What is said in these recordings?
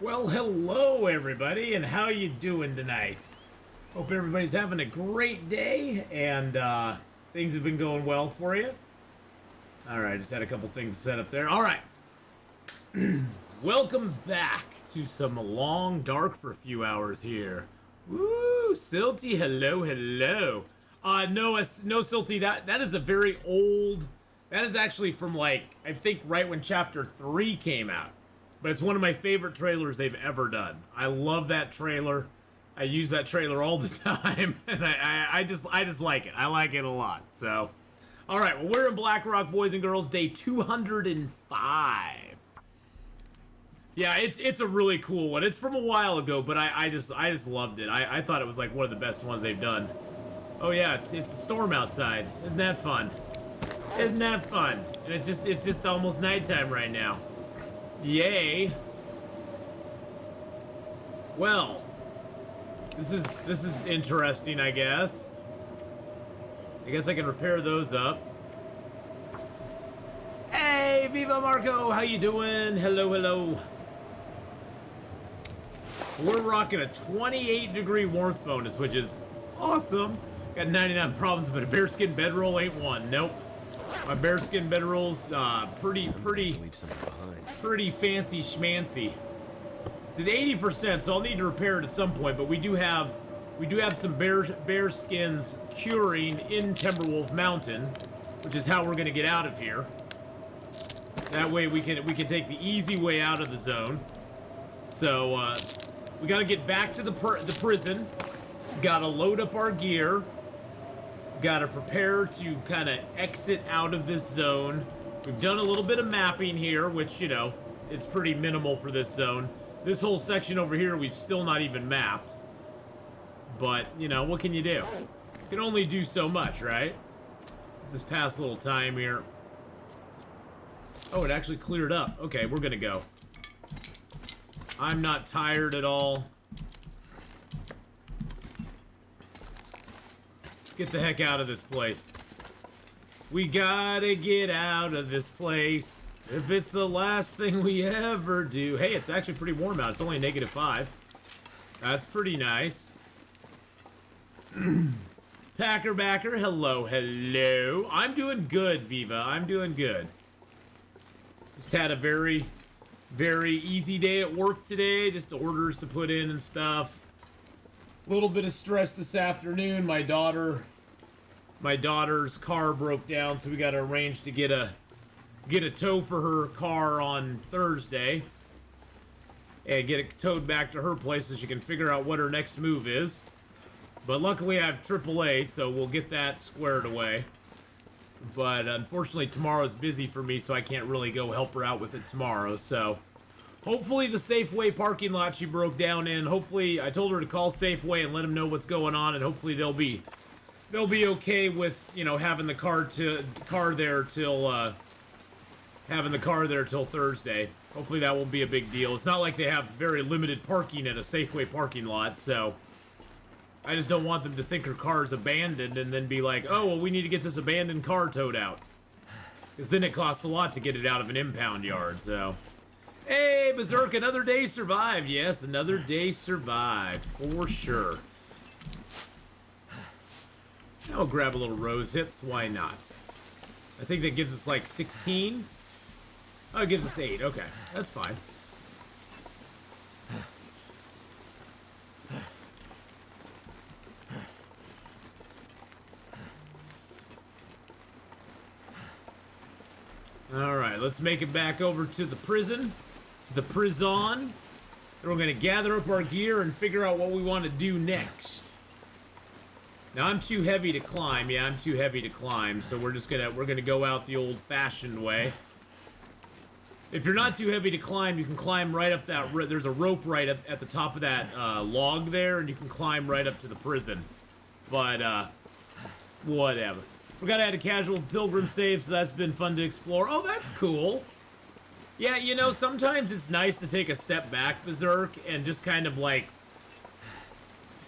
Well, hello everybody, and how you doing tonight? Hope everybody's having a great day, and things have been going well for you. All right, just had a couple things set up there. All right, welcome back to some long dark for a few hours here. Woo, Silty, hello, hello. No, no, Silty. That is a very old. That is actually from like I think right when Chapter 3 came out. But it's one of my favorite trailers they've ever done. I love that trailer. I use that trailer all the time, and I just like it. I like it a lot. So, all right. Well, we're in BlackRock, boys and girls, day 205. Yeah, it's a really cool one. It's from a while ago, but I just loved it. I thought it was like one of the best ones they've done. Oh yeah, it's a storm outside. Isn't that fun? Isn't that fun? And it's just almost nighttime right now. Yay. Well, this is interesting, I guess. I guess I can repair those up. Hey, Viva Marco, how you doing? Hello, hello. We're rocking a 28-degree warmth bonus, which is awesome. Got 99 problems, but a bearskin bedroll ain't one. Nope. My bearskin bedroll's pretty fancy schmancy. It's at 80%, so I'll need to repair it at some point. But we do have some bear skins curing in Timberwolf Mountain, which is how we're gonna get out of here. That way we can take the easy way out of the zone. So we gotta get back to the prison. Gotta load up our gear. Gotta prepare to kind of exit out of this zone. We've done a little bit of mapping here, which, you know, it's pretty minimal for this zone. This whole section over here, we've still not even mapped. But, you know, what can you do? You can only do so much, right? Let's just pass a little time here. Oh, it actually cleared up. Okay, we're gonna go. I'm not tired at all. Get the heck out of this place. We gotta get out of this place. If it's the last thing we ever do. Hey, it's actually pretty warm out. It's only -5. That's pretty nice. Backer, hello, hello. I'm doing good, Viva. I'm doing good. Just had a very, very easy day at work today. Just orders to put in and stuff. Little bit of stress this afternoon. My daughter's car broke down, so we got to arrange to get a tow for her car on Thursday and get it towed back to her place so she can figure out what her next move is. But luckily I have AAA, so we'll get that squared away. But unfortunately tomorrow's busy for me, so I can't really go help her out with it tomorrow. So hopefully the Safeway parking lot she broke down in, hopefully I told her to call Safeway and let them know what's going on, and hopefully they'll be okay with, you know, having the car there till Thursday. Hopefully that won't be a big deal. It's not like they have very limited parking at a Safeway parking lot, so I just don't want them to think her car's abandoned and then be like, oh, well, we need to get this abandoned car towed out. Because then it costs a lot to get it out of an impound yard, so. Hey, Berserk, another day survived. Yes, another day survived, for sure. I'll grab a little rose hips, why not? I think that gives us like 16. Oh, it gives us 8, okay, that's fine. Alright, let's make it back over to the prison, to the prison. Then we're gonna gather up our gear and figure out what we want to do next. Now I'm too heavy to climb. Yeah, I'm too heavy to climb, so we're gonna go out the old-fashioned way. If you're not too heavy to climb, you can climb right up that. There's a rope right up at the top of that log there, and you can climb right up to the prison. But whatever. We gotta add a casual pilgrim save, so that's been fun to explore. Oh, that's cool. Yeah, you know, sometimes it's nice to take a step back, Berserk, and just kind of like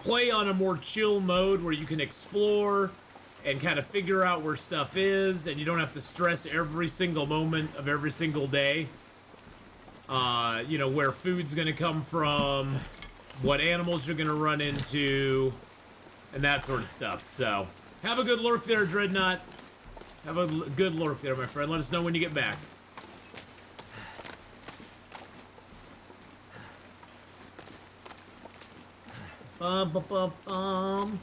play on a more chill mode where you can explore and kind of figure out where stuff is, and you don't have to stress every single moment of every single day. you know, where food's gonna come from, what animals you're gonna run into, and that sort of stuff. So, have a good lurk there, Dreadnought. Have a good lurk there, my friend. Let us know when you get back. Bum, bum, bum, bum.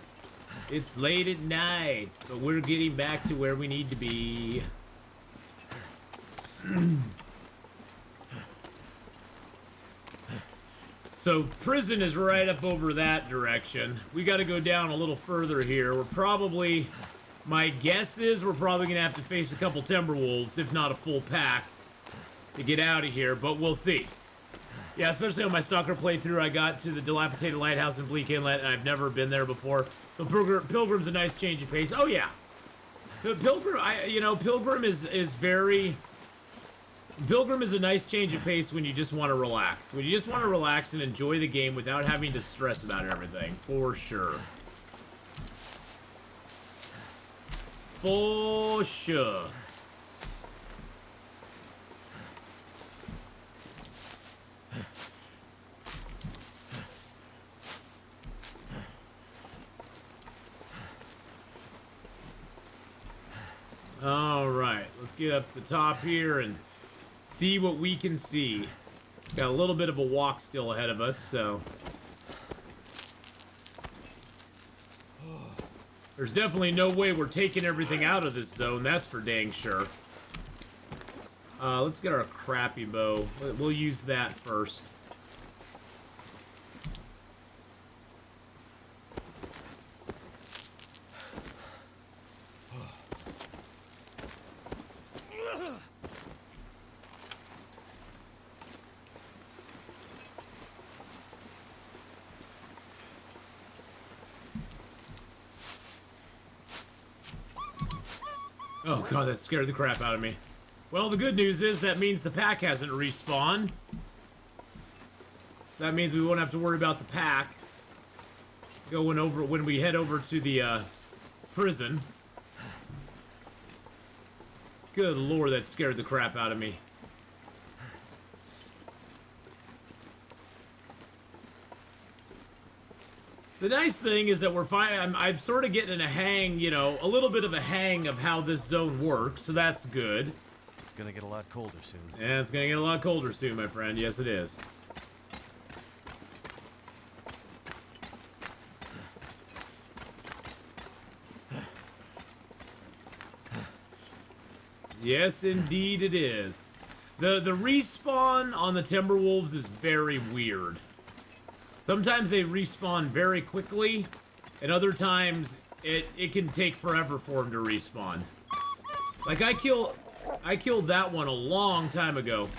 It's late at night, but we're getting back to where we need to be. So, prison is right up over that direction. We got to go down a little further here. We're probably... My guess is we're probably going to have to face a couple Timberwolves, if not a full pack, to get out of here, but we'll see. Yeah, especially on my Stalker playthrough, I got to the dilapidated lighthouse in Bleak Inlet, and I've never been there before. So Pilgrim's a nice change of pace. Oh, yeah. Pilgrim, Pilgrim is very... Pilgrim is a nice change of pace when you just want to relax. When you just want to relax and enjoy the game without having to stress about everything. For sure. For sure. All right, let's get up the top here and see what we can see. Got a little bit of a walk still ahead of us, so... There's definitely no way we're taking everything out of this zone, that's for dang sure. Let's get our crappy bow. We'll use that first. Oh god, that scared the crap out of me. Well, the good news is that means the pack hasn't respawned. That means we won't have to worry about the pack going over when we head over to the prison. Good lord, that scared the crap out of me. The nice thing is that we're fine. I'm sort of getting a hang, you know, a little bit of a hang of how this zone works, so that's good. It's gonna get a lot colder soon. Yeah, it's gonna get a lot colder soon, my friend. Yes, it is. Yes, indeed it is. The respawn on the Timberwolves is very weird. Sometimes they respawn very quickly, and other times it can take forever for them to respawn. Like I killed that one a long time ago.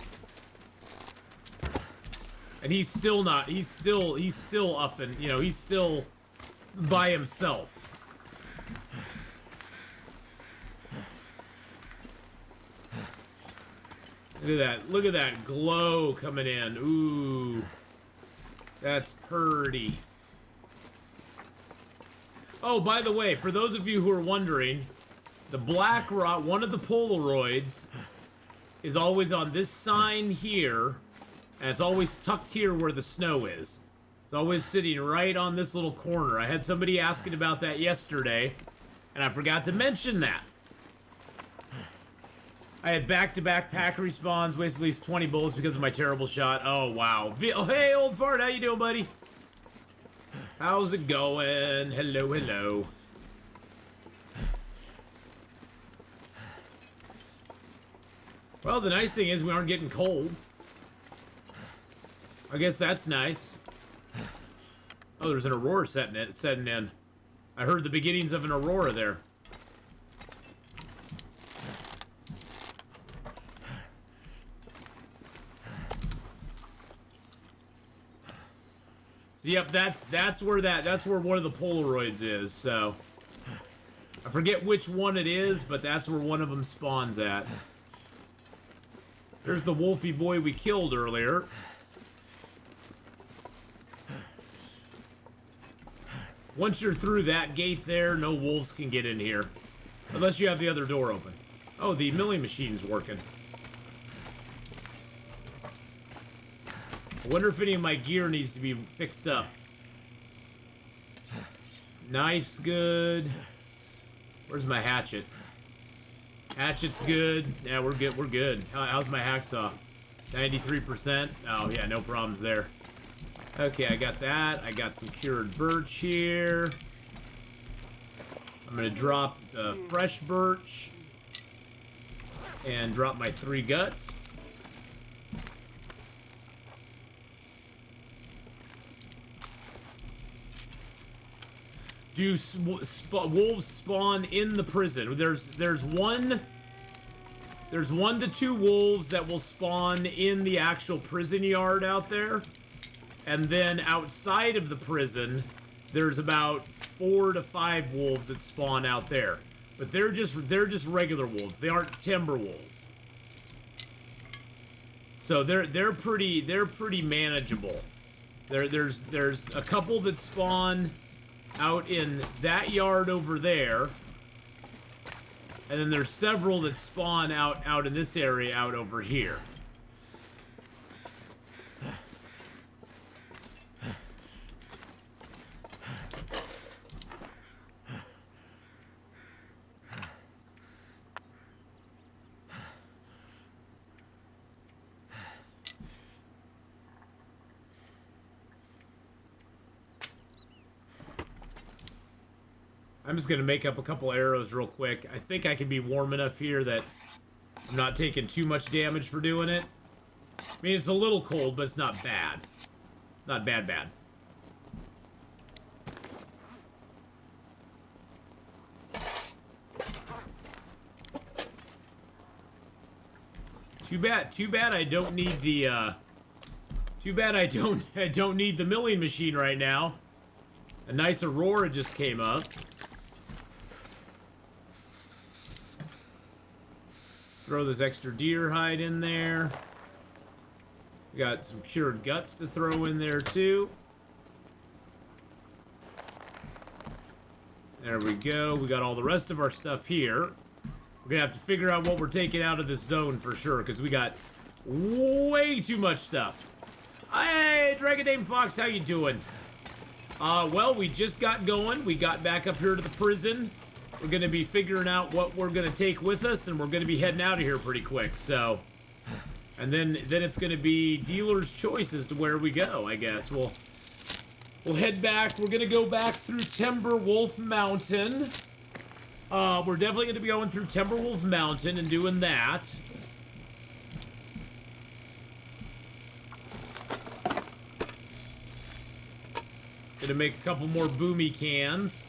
And he's still not, he's still up and, you know, he's still by himself. Look at that glow coming in. Ooh. That's purty. Oh, by the way, for those of you who are wondering, the BlackRock, one of the Polaroids, is always on this sign here, and it's always tucked here where the snow is. It's always sitting right on this little corner. I had somebody asking about that yesterday, and I forgot to mention that. I had back-to-back pack respawns, wasted at least 20 bullets because of my terrible shot. Oh, wow. Oh, hey, old fart, how you doing, buddy? How's it going? Hello, hello. Well, the nice thing is we aren't getting cold. I guess that's nice. Oh, there's an aurora setting in. I heard the beginnings of an aurora there. Yep, that's where one of the Polaroids is, so I forget which one it is, but that's where one of them spawns at. There's the wolfy boy we killed earlier. Once you're through that gate there, no wolves can get in here. Unless you have the other door open. Oh, the milling machine's working. I wonder if any of my gear needs to be fixed up. Knife's good. Where's my hatchet? Hatchet's good. Yeah, we're good. We're good. How's my hacksaw? 93%. Oh, yeah, no problems there. Okay, I got that. I got some cured birch here. I'm gonna drop fresh birch. And drop my 3 guts. Do wolves spawn in the prison? There's 1 to 2 wolves that will spawn in the actual prison yard out there, and then outside of the prison, there's about 4 to 5 wolves that spawn out there. But they're just regular wolves. They aren't Timberwolves. So they're pretty manageable. There's a couple that spawn out in that yard over there, and then there's several that spawn out in this area out over here. I'm just gonna make up a couple arrows real quick. I think I can be warm enough here that I'm not taking too much damage for doing it. I mean, it's a little cold, but it's not bad. It's not bad. Too bad I don't need the, too bad I don't need the milling machine right now. A nice aurora just came up. Throw this extra deer hide in there. We got some cured guts to throw in there too. There we go. We got all the rest of our stuff here. We're gonna have to figure out what we're taking out of this zone for sure, because we got way too much stuff. Hey, Dragon Named Fox, how you doing? Well, we just got going. We got back up here to the prison. We're going to be figuring out what we're going to take with us, and we're going to be heading out of here pretty quick, so... And then it's going to be dealer's choice as to where we go, I guess. We'll head back. We're going to go back through Timberwolf Mountain. We're definitely going to be going through Timberwolf Mountain and doing that. Gonna make a couple more boomy cans.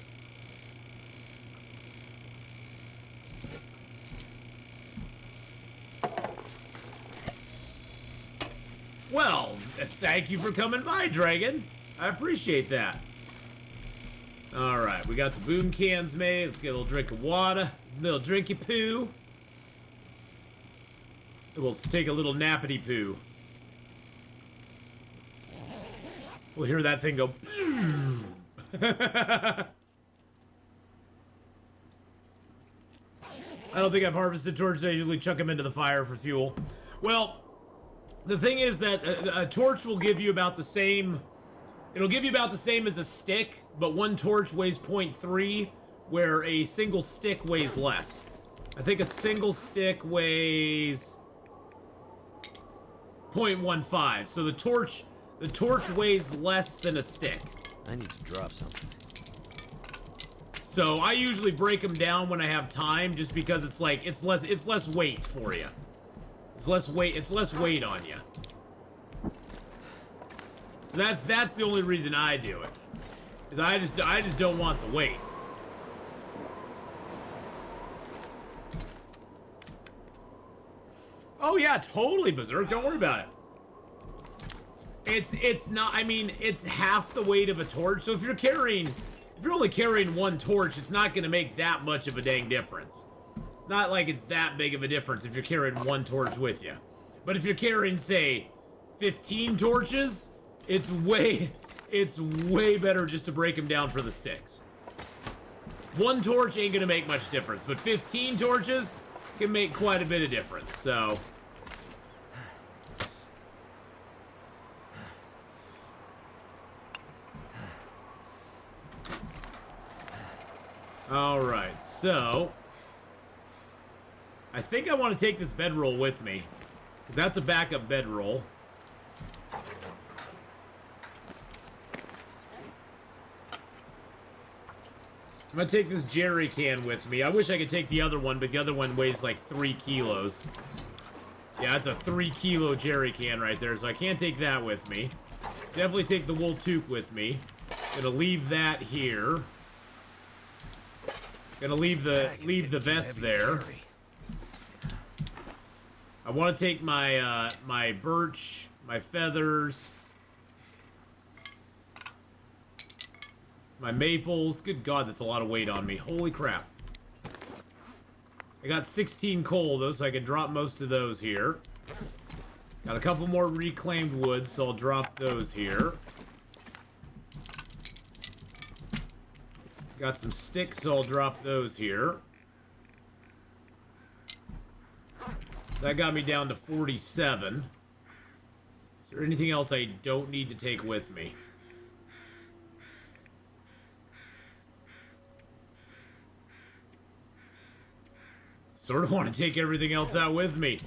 Well, thank you for coming by, Dragon. I appreciate that. Alright, we got the boom cans made. Let's get a little drink of water. A little drinky poo. We'll take a little nappity poo. We'll hear that thing go. I don't think I've harvested torches. I usually chuck them into the fire for fuel. Well, the thing is that a torch will give you about the same. It'll give you about the same as a stick, but one torch weighs 0.3, where a single stick weighs less. I think a single stick weighs 0.15. So the torch weighs less than a stick. I need to drop something. So I usually break them down when I have time, just because it's like it's less weight for you. It's less weight on you. So that's the only reason I do it. Is I just don't want the weight. Oh yeah, totally, Berserk. Don't worry about it. It's not. I mean, it's half the weight of a torch. So if you're only carrying one torch, it's not going to make that much of a dang difference. It's not like it's that big of a difference if you're carrying one torch with you. But if you're carrying, say, 15 torches, it's way better just to break them down for the sticks. One torch ain't going to make much difference, but 15 torches can make quite a bit of difference. So Alright, so... I think I want to take this bedroll with me. Because that's a backup bedroll. I'm going to take this jerry can with me. I wish I could take the other one, but the other one weighs like 3 kilos. Yeah, that's a 3 kilo jerry can right there, so I can't take that with me. Definitely take the wool toque with me. Gonna leave that here. Gonna leave the vest there. I want to take my my birch, my feathers, my maples. Good God, that's a lot of weight on me. Holy crap. I got 16 coal, though, so I can drop most of those here. Got a couple more reclaimed wood, so I'll drop those here. Got some sticks, so I'll drop those here. That got me down to 47. Is there anything else I don't need to take with me? Sort of want to take everything else out with me.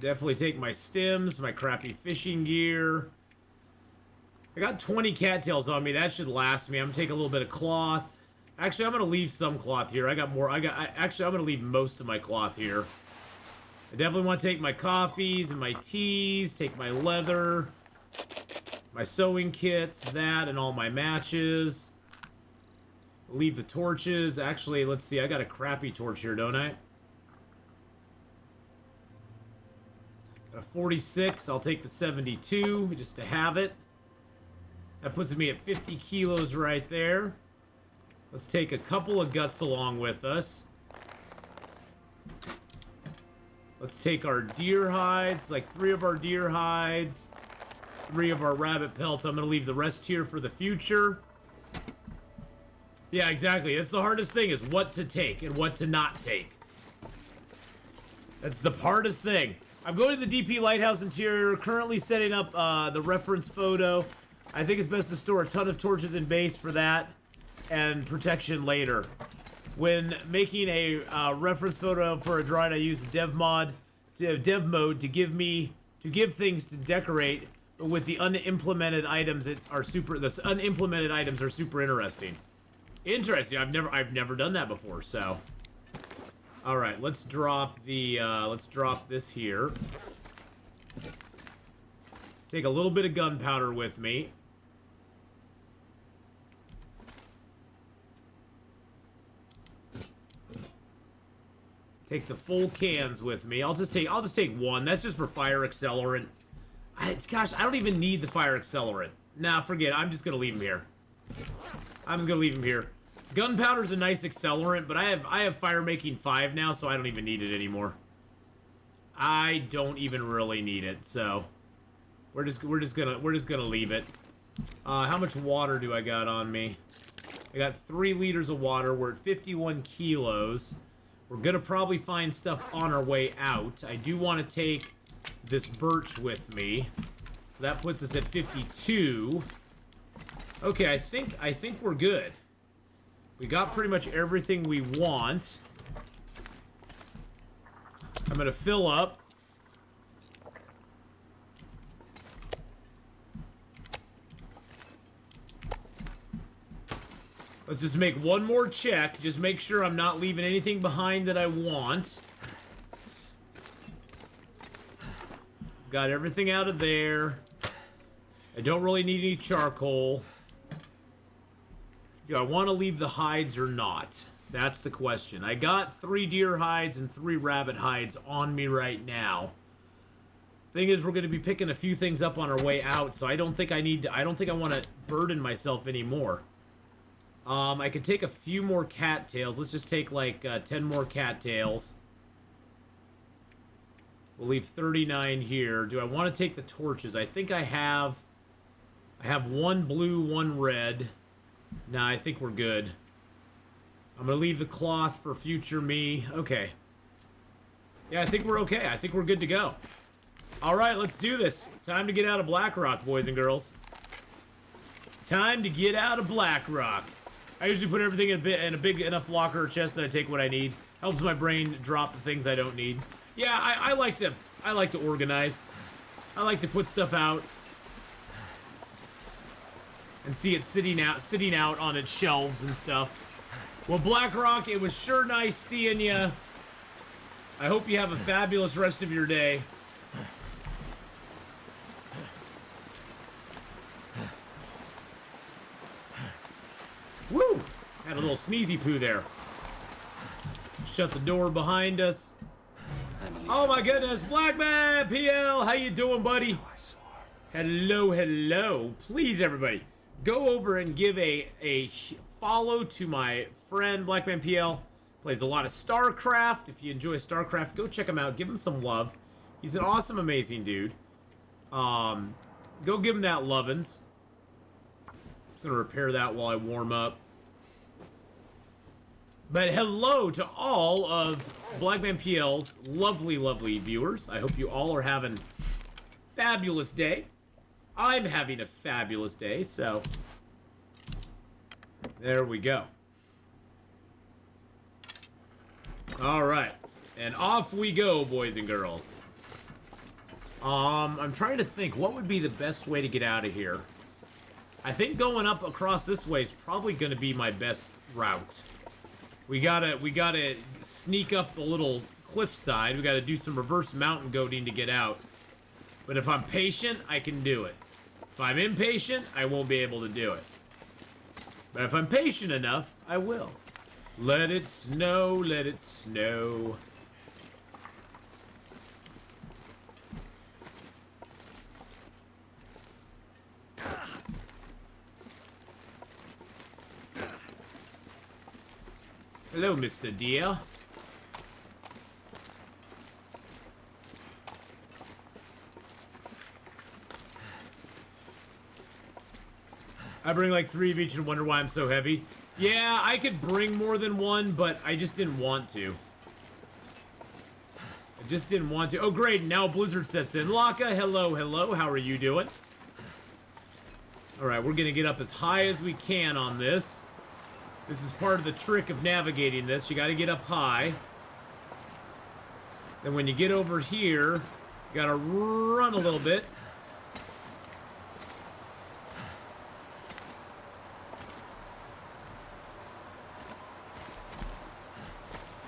Definitely take my stems, my crappy fishing gear. I got 20 cattails on me. That should last me. I'm gonna take a little bit of cloth. Actually, I'm gonna leave some cloth here. I got more. Actually, I'm gonna leave most of my cloth here. I definitely want to take my coffees and my teas. Take my leather, my sewing kits, that, and all my matches. Leave the torches. Actually, let's see. I got a crappy torch here, don't I? Got a 46. I'll take the 72 just to have it. That puts me at 50 kilos right there. Let's take a couple of guts along with us. Let's take our deer hides, like 3 of our deer hides, 3 of our rabbit pelts. I'm going to leave the rest here for the future. Yeah, exactly. That's the hardest thing, is what to take and what to not take. That's the hardest thing. I'm going to the DP Lighthouse interior, currently setting up the reference photo. I think it's best to store a ton of torches in base for that, and protection later. When making a reference photo for a drawing, I use dev mode to give things to decorate, but with the unimplemented items the unimplemented items are super interesting. Interesting. I've never done that before, so. All right, let's drop this here. Take a little bit of gunpowder with me. Take the full cans with me. I'll just take one. That's just for fire accelerant. Gosh, I don't even need the fire accelerant. Nah, forget it. I'm just gonna leave them here. I'm just gonna leave them here. Gunpowder's a nice accelerant, but I have fire making 5 now, so I don't even need it anymore. I don't even really need it, so we're just gonna leave it. How much water do I got on me? I got 3 liters of water. We're at 51 kilos. We're gonna probably find stuff on our way out. I do want to take this birch with me, so that puts us at 52. Okay, I think we're good. We got pretty much everything we want. I'm gonna fill up. Let's just make one more check. Just make sure I'm not leaving anything behind that I want. Got everything out of there. I don't really need any charcoal. Do I want to leave the hides or not? That's the question. I got 3 deer hides and 3 rabbit hides on me right now. Thing is, we're going to be picking a few things up on our way out, so I don't think I want to burden myself anymore. I could take a few more cattails. Let's just take like 10 more cattails. We'll leave 39 here. Do I want to take the torches? I think I have 1 blue, 1 red. Nah, I think we're good. I'm gonna leave the cloth for future me. Okay. Yeah, I think we're okay. I think we're good to go. Alright, let's do this. Time to get out of BlackRock, boys and girls. Time to get out of BlackRock. I usually put everything in a big enough locker or chest that I take what I need. Helps my brain drop the things I don't need. Yeah, I like to organize. I like to put stuff out and see it sitting out on its shelves and stuff. Well, BlackRock, it was sure nice seeing you. I hope you have a fabulous rest of your day. Woo! Had a little sneezy poo there. Shut the door behind us. Oh my goodness, Blackman PL, how you doing, buddy? Hello, hello. Please, everybody, go over and give a follow to my friend Blackman PL. Plays a lot of StarCraft. If you enjoy StarCraft, go check him out. Give him some love. He's an awesome, amazing dude. Go give him that lovin's. Just gonna repair that while I warm up. But hello to all of Blackman PL's lovely, lovely viewers. I hope you all are having a fabulous day. I'm having a fabulous day, so there we go. All right, and off we go, boys and girls. I'm trying to think what would be the best way to get out of here. I think going up across this way is probably going to be my best route. We gotta sneak up the little cliffside. We gotta do some reverse mountain goating to get out. But if I'm patient, I can do it. If I'm impatient, I won't be able to do it. But if I'm patient enough, I will. Let it snow, let it snow. Hello, Mr. Deer. I bring like 3 of each and wonder why I'm so heavy. Yeah, I could bring more than one, but I just didn't want to. I just didn't want to. Oh, great. Now Blizzard sets in. Laka, hello, hello. How are you doing? All right, we're going to get up as high as we can on this. This is part of the trick of navigating this. You got to get up high. Then when you get over here, you got to run a little bit.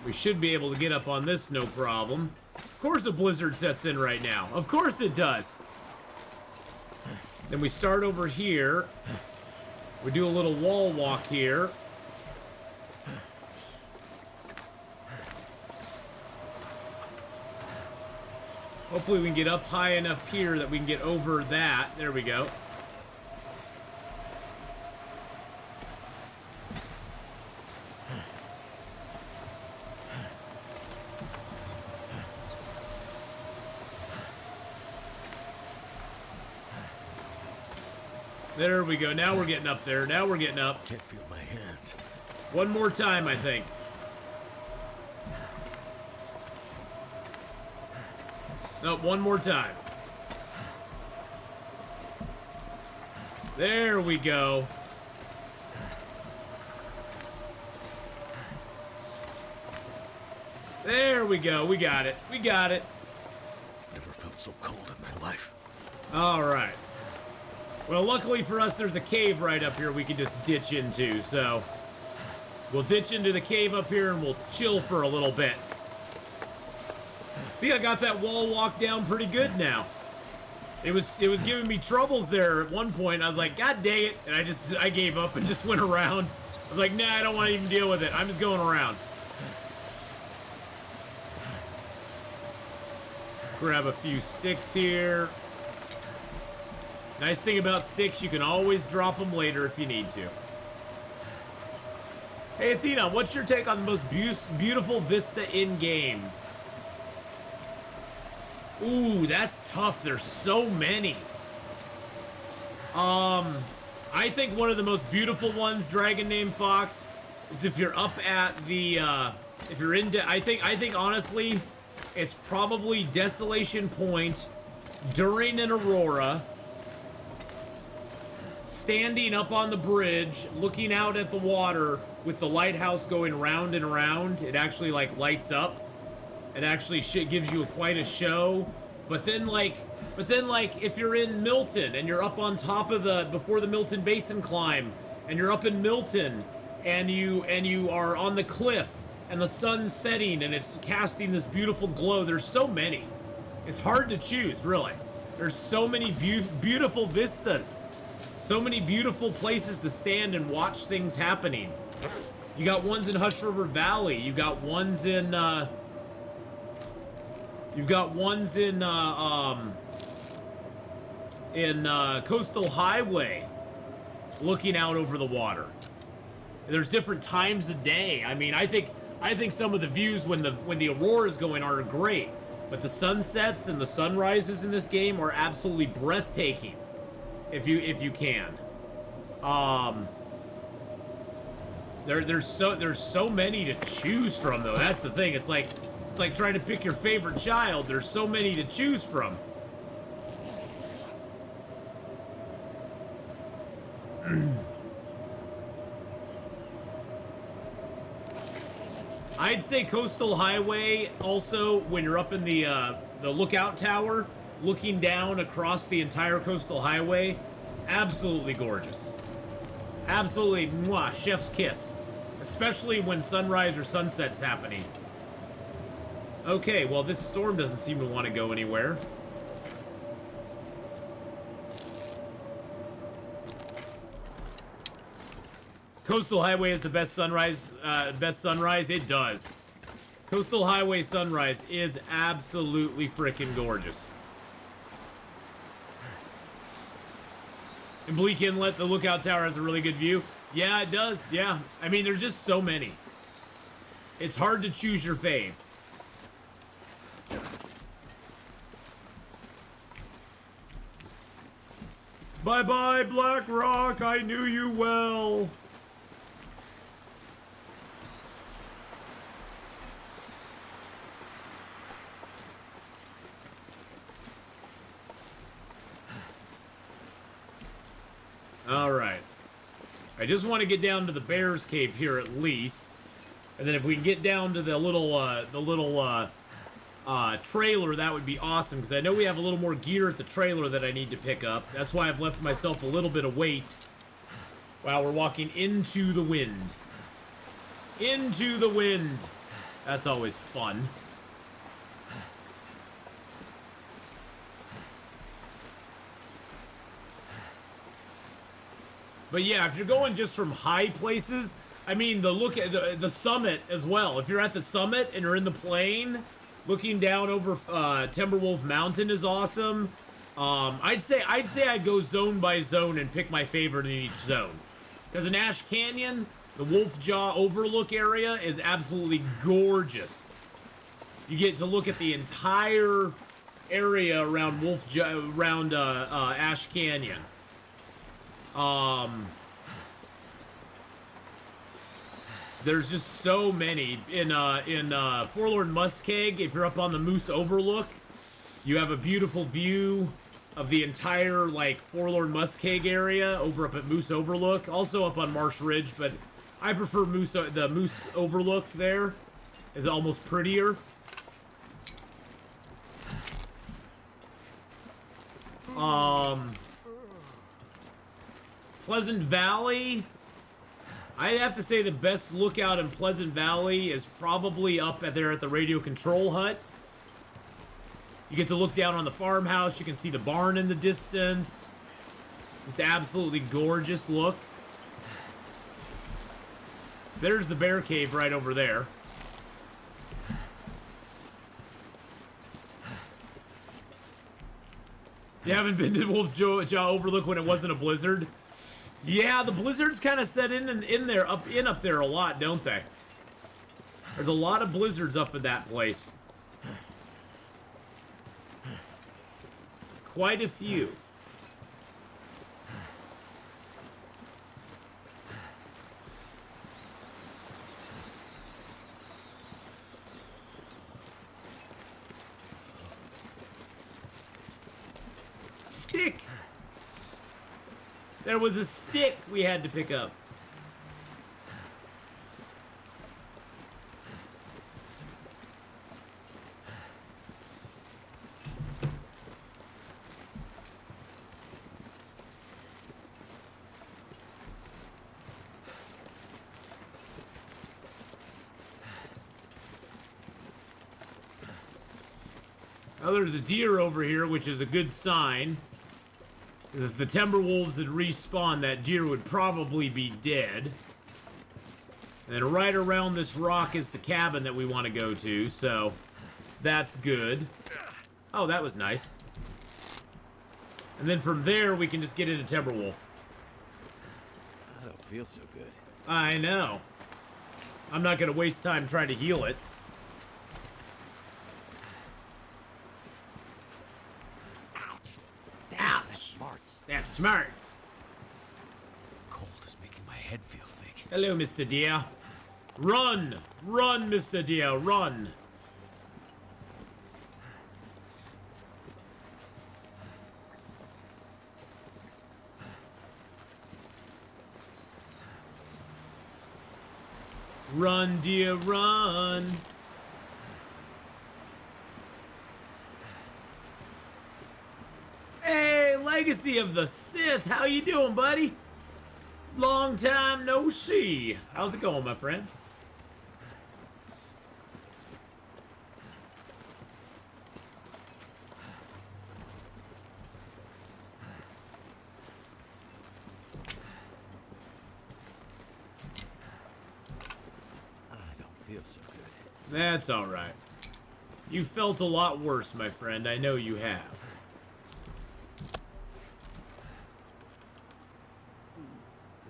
We should be able to get up on this, no problem. Of course a blizzard sets in right now. Of course it does. Then we start over here. We do a little wall walk here. Hopefully we can get up high enough here that we can get over that. There we go. There we go. Now we're getting up there. Now we're getting up. Can't feel my hands. One more time, I think. Nope, one more time. There we go. There we go. We got it. We got it. Never felt so cold in my life. All right. Well, luckily for us, there's a cave right up here we can just ditch into, so we'll ditch into the cave up here and we'll chill for a little bit. See, I got that wall walk down pretty good now. It was giving me troubles there at one point. I was like, God dang it, and I gave up and just went around. I was like, nah, I don't want to even deal with it. I'm just going around. Grab a few sticks here. Nice thing about sticks, you can always drop them later if you need to. Hey, Atheenon, what's your take on the most beautiful vista in-game? Ooh, that's tough. There's so many. I think one of the most beautiful ones, Dragon Named Fox, is if you're up at the, if you're in, I think honestly, it's probably Desolation Point during an aurora, standing up on the bridge, looking out at the water with the lighthouse going round and round. It actually like lights up. It actually gives you quite a show. But then like if you're in Milton and you're up on top of before the Milton Basin climb, and you're up in Milton and you are on the cliff and the sun's setting and it's casting this beautiful glow. There's so many. It's hard to choose, really. There's so many beautiful vistas. So many beautiful places to stand and watch things happening. You got ones in Hush River Valley. You got ones in Coastal Highway, looking out over the water. There's different times of day. I mean, I think some of the views when the aurora is going on are great, but the sunsets and the sunrises in this game are absolutely breathtaking. If you can. There's so many to choose from, though. That's the thing. It's like trying to pick your favorite child. There's so many to choose from. I'd say Coastal Highway also, when you're up in the lookout tower, looking down across the entire Coastal Highway, absolutely gorgeous. Absolutely, mwah, chef's kiss. Especially when sunrise or sunset's happening. Okay, well, this storm doesn't seem to want to go anywhere. Coastal Highway is the best sunrise. It does. Coastal Highway sunrise is absolutely freaking gorgeous. In Bleak Inlet, the lookout tower has a really good view. Yeah, it does. Yeah. I mean, there's just so many. It's hard to choose your fave. Bye-bye, BlackRock. I knew you well. Alright. I just want to get down to the bear's cave here at least. And then if we can get down to the little trailer, that would be awesome. Because I know we have a little more gear at the trailer that I need to pick up. That's why I've left myself a little bit of weight. Wow, we're walking into the wind. Into the wind. That's always fun. But yeah, if you're going just from high places, I mean, look at the summit as well. If you're at the summit and you're in the plain, looking down over Timberwolf Mountain is awesome. I'd say I'd go zone by zone and pick my favorite in each zone. Because in Ash Canyon, the Wolf Jaw Overlook area is absolutely gorgeous. You get to look at the entire area around Ash Canyon. There's just so many in Forlorn Muskeg. If you're up on the Moose Overlook, you have a beautiful view of the entire like Forlorn Muskeg area over up at Moose Overlook. Also up on Marsh Ridge, but I prefer the Moose Overlook. There is almost prettier. Pleasant Valley, I'd have to say the best lookout in Pleasant Valley is probably up there at the radio control hut. You get to look down on the farmhouse. You can see the barn in the distance. Just absolutely gorgeous look. There's the bear cave right over there. You haven't been to Wolf Jaw Overlook when it wasn't a blizzard? Yeah, the blizzards kind of set in there, up there a lot, don't they? There's a lot of blizzards up in that place. Quite a few. Stick. There was a stick we had to pick up. Now there's a deer over here, which is a good sign. Because if the Timberwolves had respawned, that deer would probably be dead. And then right around this rock is the cabin that we want to go to, so that's good. Oh, that was nice. And then from there, we can just get into Timberwolf. I don't feel so good. I know. I'm not going to waste time trying to heal it. Ouch. That's smarts. That's smarts. Cold is making my head feel thick. Hello, Mr. Deer. Run! Run, Mr. Deer, run! Run, deer, run! Hey, Legacy of the Sith, how you doing, buddy? Long time no see. How's it going, my friend? I don't feel so good. That's all right. You felt a lot worse, my friend. I know you have.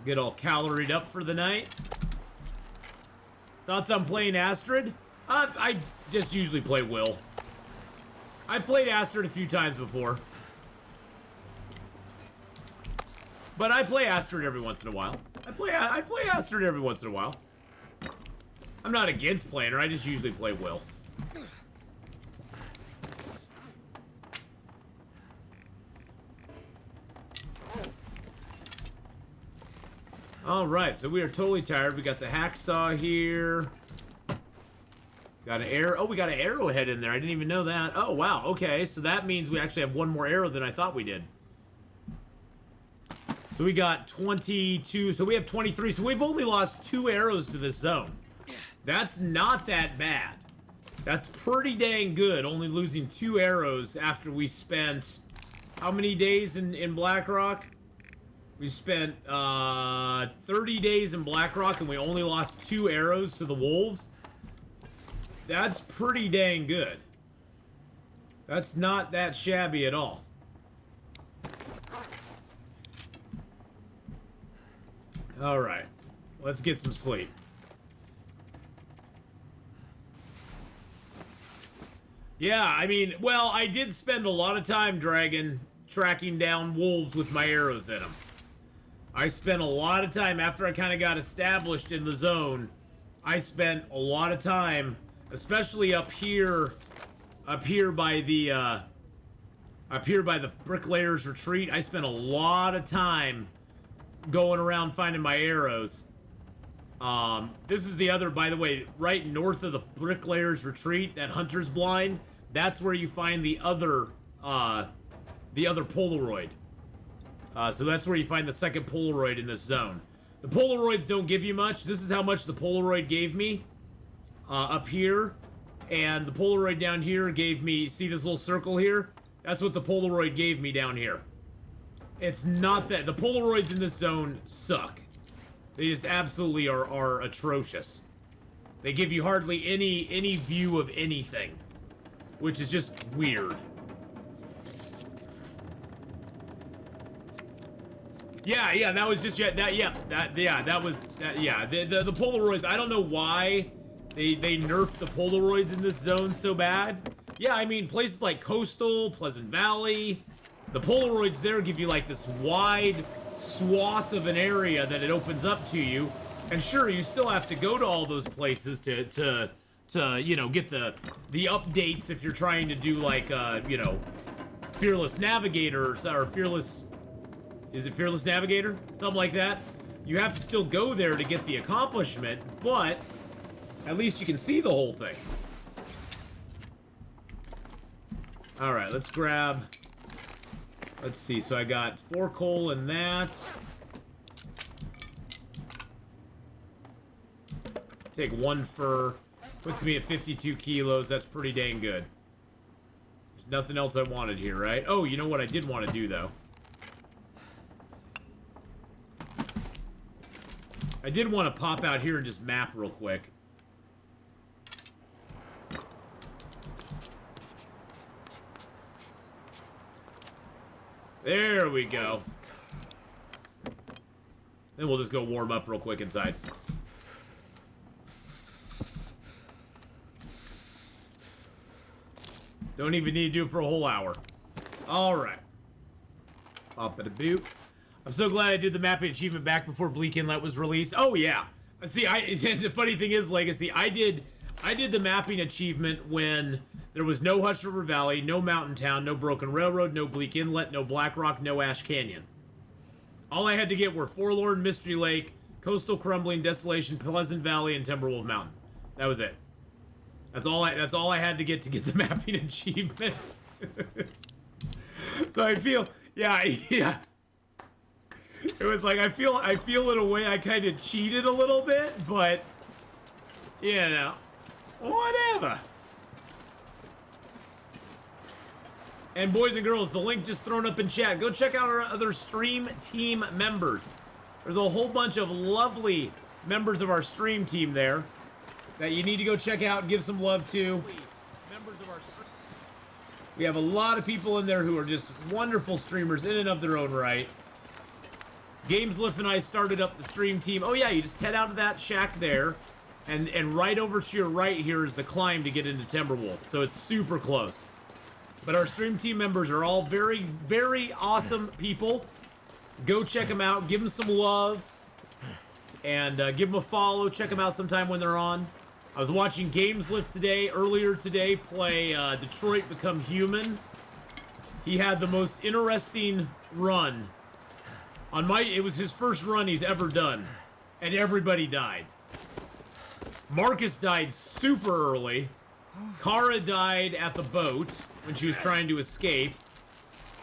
Get all caloried up for the night. Thoughts on playing Astrid? I just usually play Will. I played Astrid a few times before. But I play Astrid every once in a while. I play Astrid every once in a while. I'm not against playing her, I just usually play Will. Alright, so we are totally tired. We got the hacksaw here. Got an arrow. Oh, we got an arrowhead in there. I didn't even know that. Oh, wow. Okay, so that means we actually have one more arrow than I thought we did. So we got 22. So we have 23. So we've only lost 2 arrows to this zone. That's not that bad. That's pretty dang good, only losing 2 arrows after we spent... How many days in BlackRock? We spent 30 days in BlackRock and we only lost 2 arrows to the wolves. That's pretty dang good. That's not that shabby at all. Alright. Let's get some sleep. Yeah, I mean, well, I did spend a lot of time, Dragon, tracking down wolves with my arrows in them. I spent a lot of time after I kind of got established in the zone. I spent a lot of time, especially up here by the Bricklayers Retreat. I spent a lot of time going around finding my arrows. This is the other, by the way, right north of the Bricklayers Retreat, that Hunter's Blind. That's where you find the other Polaroid. So that's where you find the second Polaroid in this zone. The Polaroids don't give you much. This is how much the Polaroid gave me up here. And the Polaroid down here gave me, see this little circle here? That's what the Polaroid gave me down here. It's not that, the Polaroids in this zone suck. They just absolutely are atrocious. They give you hardly any view of anything, which is just weird. Yeah, that was just, the Polaroids, I don't know why they nerfed the Polaroids in this zone so bad. Yeah, I mean, places like Coastal, Pleasant Valley, the Polaroids there give you, like, this wide swath of an area that it opens up to you. And sure, you still have to go to all those places to you know, get the updates if you're trying to do, like, you know, Fearless Navigators, or Fearless... Is it Fearless Navigator? Something like that. You have to still go there to get the accomplishment, but at least you can see the whole thing. Alright, let's grab... Let's see, so I got 4 coal in that. Take 1 fur. Puts me at 52 kilos. That's pretty dang good. There's nothing else I wanted here, right? Oh, you know what I did want to do, though? I did want to pop out here and just map real quick. There we go. Then we'll just go warm up real quick inside. Don't even need to do it for a whole hour. Alright. Pop it a boot. I'm so glad I did the mapping achievement back before Bleak Inlet was released. Oh yeah. See, the funny thing is, Legacy, I did the mapping achievement when there was no Hutch River Valley, no Mountain Town, no Broken Railroad, no Bleak Inlet, no BlackRock, no Ash Canyon. All I had to get were Forlorn, Mystery Lake, Coastal Crumbling, Desolation, Pleasant Valley, and Timberwolf Mountain. That was it. That's all I had to get the mapping achievement. So I feel, yeah. It was like I feel in a way I kind of cheated a little bit, but you know, whatever. And boys and girls, the link just thrown up in chat. Go check out our other stream team members. There's a whole bunch of lovely members of our stream team there that you need to go check out and give some love to. We have a lot of people in there who are just wonderful streamers in and of their own right. Gameslift and I started up the stream team. Oh yeah, you just head out to that shack there, and right over to your right here is the climb to get into Timberwolf. So it's super close. But our stream team members are all very, very awesome people. Go check them out. Give them some love. And give them a follow. Check them out sometime when they're on. I was watching Gameslift earlier today, play Detroit Become Human. He had the most interesting run. It was his first run he's ever done. And everybody died. Marcus died super early. Kara died at the boat when she was trying to escape,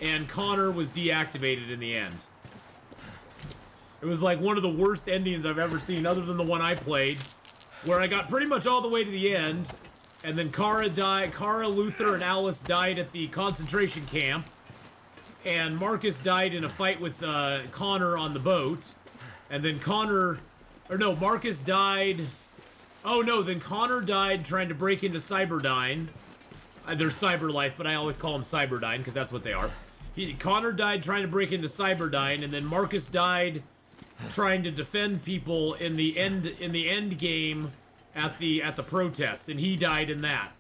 and Connor was deactivated in the end. It was like one of the worst endings I've ever seen, other than the one I played, where I got pretty much all the way to the end, and then Kara died. Kara, Luther, and Alice died at the concentration camp, and Marcus died in a fight with Connor on the boat, and then Marcus died. Oh no, then Connor died trying to break into Cyberdyne. They're Cyberlife, but I always call them Cyberdyne because that's what they are. Connor died trying to break into Cyberdyne, and then Marcus died trying to defend people in the end game at the protest, and he died in that.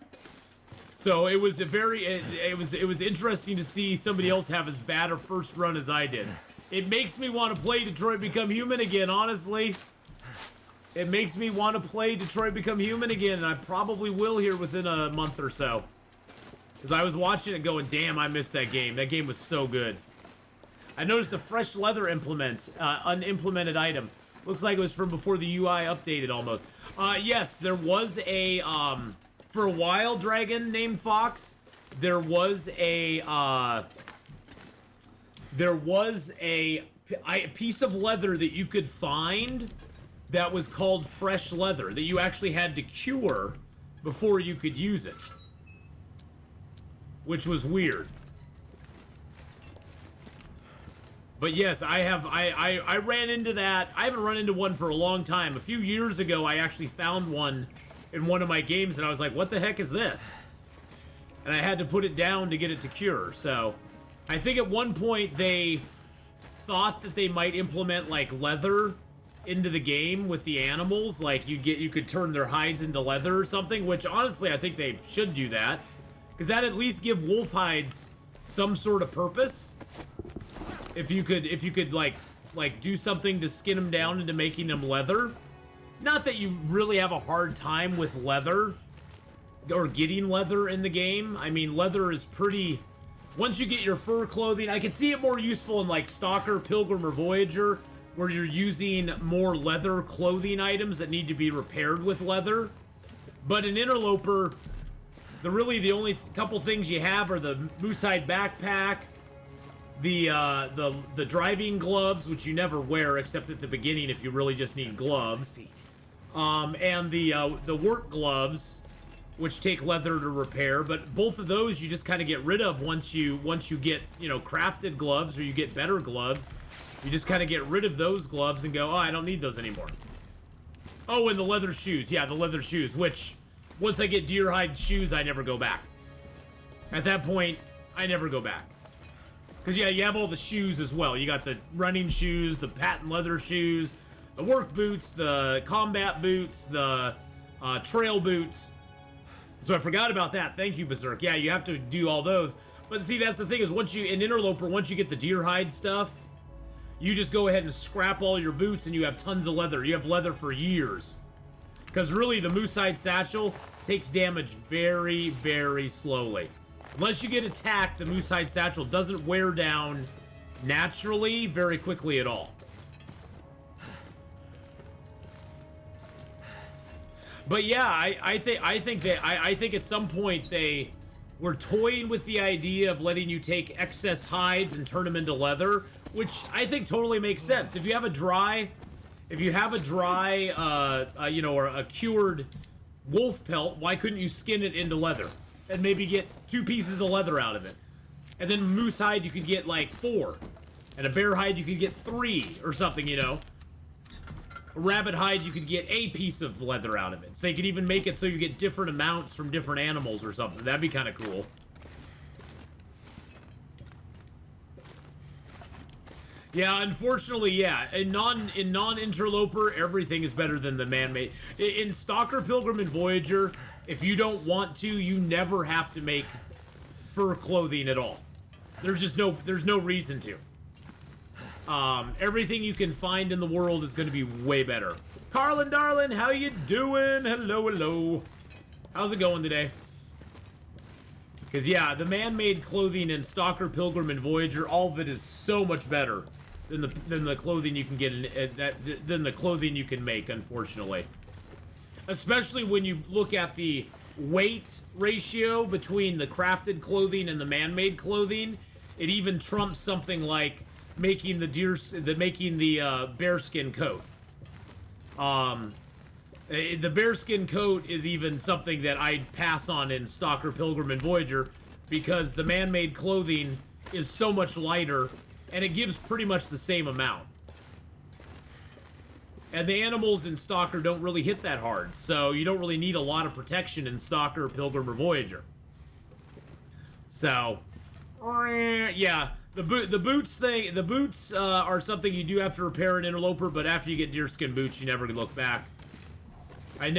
So it was it was interesting to see somebody else have as bad a first run as I did. It makes me want to play Detroit Become Human again, honestly. It makes me want to play Detroit Become Human again, and I probably will here within a month or so. Because I was watching it going, damn, I missed that game. That game was so good. I noticed a fresh leather unimplemented item. Looks like it was from before the UI updated almost. Yes, there was a, for a while, dragon named Fox, there was a piece of leather that you could find that was called fresh leather, that you actually had to cure before you could use it. Which was weird. But yes, I ran into that. I haven't run into one for a long time. A few years ago, I actually found one in one of my games, and I was like, what the heck is this? And I had to put it down to get it to cure, so... I think at one point they thought that they might implement, like, leather into the game with the animals, like you could turn their hides into leather or something, which honestly I think they should do that, because that at least give wolf hides some sort of purpose. If you could like do something to skin them down into making them leather. Not that you really have a hard time with leather or getting leather in the game. I mean, leather is pretty once you get your fur clothing, I can see it more useful in like Stalker, Pilgrim, or Voyager, where you're using more leather clothing items that need to be repaired with leather. But in Interloper, the only couple things you have are the moose hide backpack, the driving gloves, which you never wear except at the beginning if you really just need gloves, and the work gloves, which take leather to repair. But both of those you just kind of get rid of once you get, you know, crafted gloves, or you get better gloves. You just kind of get rid of those gloves and go, oh, I don't need those anymore. Oh, and the leather shoes. Yeah, the leather shoes, which once I get deer hide shoes, I never go back. At that point, I never go back. Because, yeah, you have all the shoes as well. You got the running shoes, the patent leather shoes, the work boots, the combat boots, the trail boots. So I forgot about that. Thank you, Berserk. Yeah, you have to do all those. But see, that's the thing is, in Interloper, once you get the deer hide stuff, you just go ahead and scrap all your boots and you have tons of leather. You have leather for years. Because really, the moose hide satchel takes damage very, very slowly. Unless you get attacked, the moose hide satchel doesn't wear down naturally very quickly at all. But yeah, I think at some point they were toying with the idea of letting you take excess hides and turn them into leather, which I think totally makes sense. If you have a dry, you know, or a cured wolf pelt, why couldn't you skin it into leather and maybe get 2 pieces of leather out of it? And then moose hide you could get like 4, and a bear hide you could get 3 or something, you know. A rabbit hide you could get a piece of leather out of it. So they could even make it so you get different amounts from different animals or something. That'd be kind of cool. Yeah, unfortunately, yeah. In non-interloper, everything is better than the man-made. In Stalker, Pilgrim, and Voyager, if you don't want to, you never have to make fur clothing at all. There's no reason to. Everything you can find in the world is going to be way better. Carlin, darling, how you doing? Hello, hello. How's it going today? Because, yeah, the man-made clothing in Stalker, Pilgrim, and Voyager, all of it is so much better than the clothing you can get than the clothing you can make, unfortunately. Especially when you look at the weight ratio between the crafted clothing and the man-made clothing. It even trumps something like making the bearskin coat. The bearskin coat is even something that I'd pass on in Stalker, Pilgrim, and Voyager, because the man-made clothing is so much lighter, and it gives pretty much the same amount. And the animals in Stalker don't really hit that hard, so you don't really need a lot of protection in Stalker, Pilgrim, or Voyager. So, yeah, the boots are something you do have to repair in Interloper, but after you get deerskin boots, you never look back. I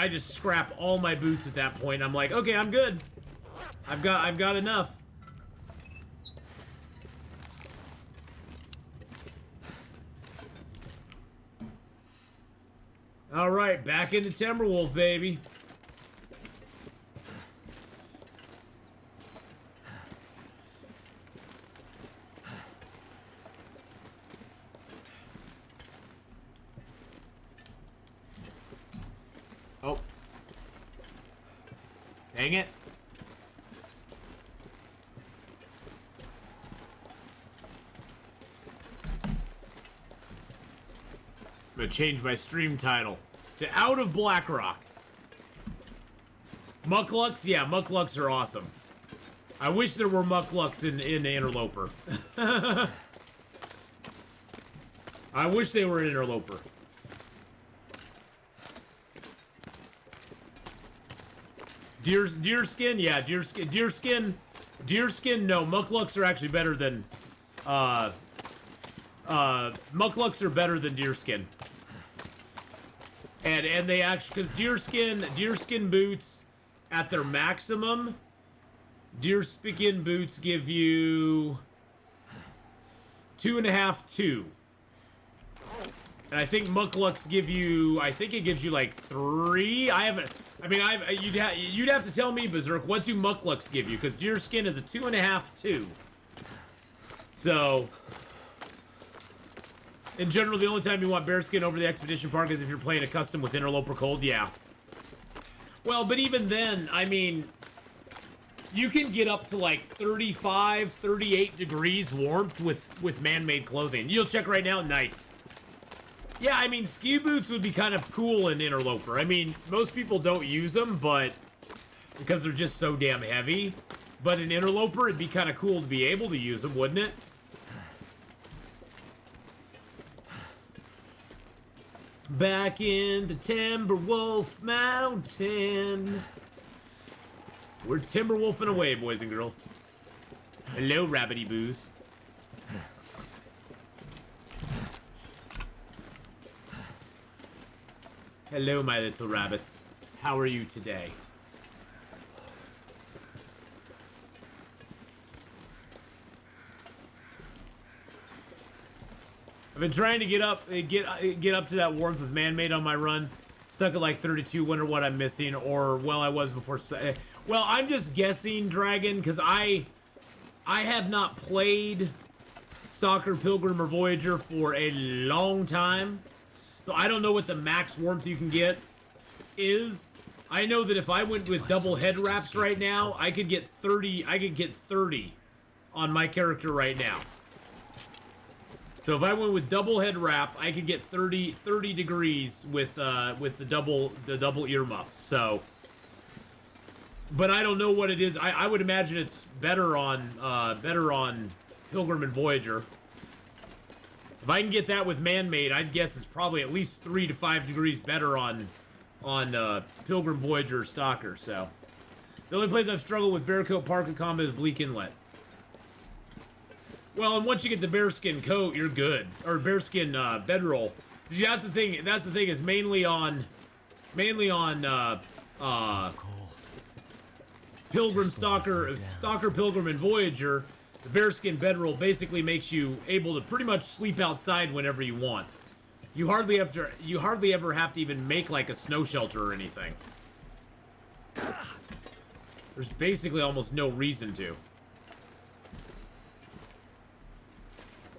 just scrap all my boots at that point. I'm like, okay, I'm good. I've got enough. All right, back into Timberwolf, baby. Oh. Dang it. I'm gonna change my stream title to Out of BlackRock. Mucklucks? Yeah, mucklucks are awesome. I wish there were mucklucks in Interloper. I wish they were in Interloper. Deerskin? Yeah, deerskin, no. Mucklucks are actually better than, mucklucks are better than deerskin. And they actually, because deerskin boots at their maximum, deerskin boots give you 2.5, 2. And I think mucklucks give you, I think it gives you like 3. I haven't, I mean, you'd have to tell me, Berserk, what do mucklucks give you? Because deer skin is a 2.5, 2. So, in general, the only time you want bear skin over the expedition park is if you're playing a custom with Interloper Cold, yeah. Well, but even then, I mean, you can get up to like 35, 38 degrees warmth with man-made clothing. You'll check right now, nice. Yeah, I mean, ski boots would be kind of cool in Interloper. I mean, most people don't use them, but because they're just so damn heavy. But in Interloper, it'd be kind of cool to be able to use them, wouldn't it? Back into Timberwolf Mountain. We're Timberwolfing away, boys and girls. Hello, rabbity boos. Hello, my little rabbits. How are you today? I've been trying to get up to that warmth with man-made on my run. Stuck at like 32. Wonder what I'm missing, or well, I was before. Well, I'm just guessing, Dragon, because I have not played Stalker, Pilgrim, or Voyager for a long time, so I don't know what the max warmth you can get is. I know that if I went with double head wraps right now, I could get 30. I could get 30 on my character right now. So if I went with double head wrap, I could get 30 degrees with the double earmuffs. So, but I don't know what it is. I would imagine it's better on Pilgrim and Voyager. If I can get that with man-made, I'd guess it's probably at least 3 to 5 degrees better on Pilgrim, Voyager, or Stalker. So the only place I've struggled with Bearcoat Parka combat is Bleak Inlet. Well, and once you get the bearskin coat, you're good. Or bearskin bedroll. See, that's the thing. That's the thing. Is mainly on Pilgrim, Stalker, Pilgrim, and Voyager. The bearskin bedroll basically makes you able to pretty much sleep outside whenever you want. You hardly ever have to even make like a snow shelter or anything. There's basically almost no reason to.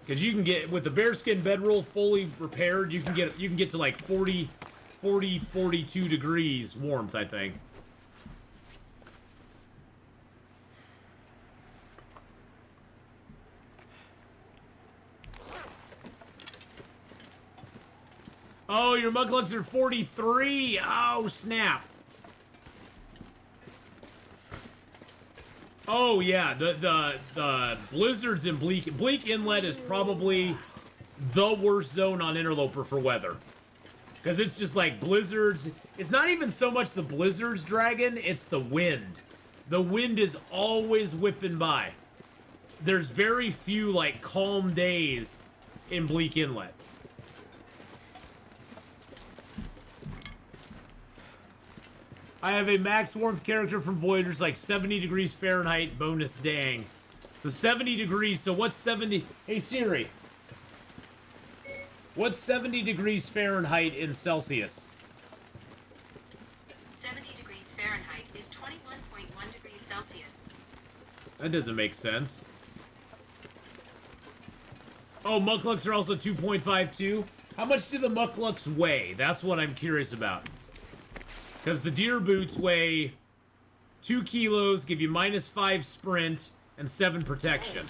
Because you can get, with the bearskin bedroll fully repaired, you can get to like 42 degrees warmth, I think. Oh, your mucklucks are 43. Oh, snap. Oh yeah, the blizzards in Bleak Inlet is probably the worst zone on Interloper for weather. Because it's just like blizzards. It's not even so much the blizzards, Dragon, it's the wind. The wind is always whipping by. There's very few like calm days in Bleak Inlet. I have a max warmth character from Voyager's like 70 degrees Fahrenheit bonus dang. So 70 degrees, so what's 70? Hey Siri. What's 70 degrees Fahrenheit in Celsius? 70 degrees Fahrenheit is 21.1 degrees Celsius. That doesn't make sense. Oh, mucklucks are also 2.52. How much do the mucklucks weigh? That's what I'm curious about. Because the deer boots weigh 2 kilos, give you -5 sprint, and 7 protection.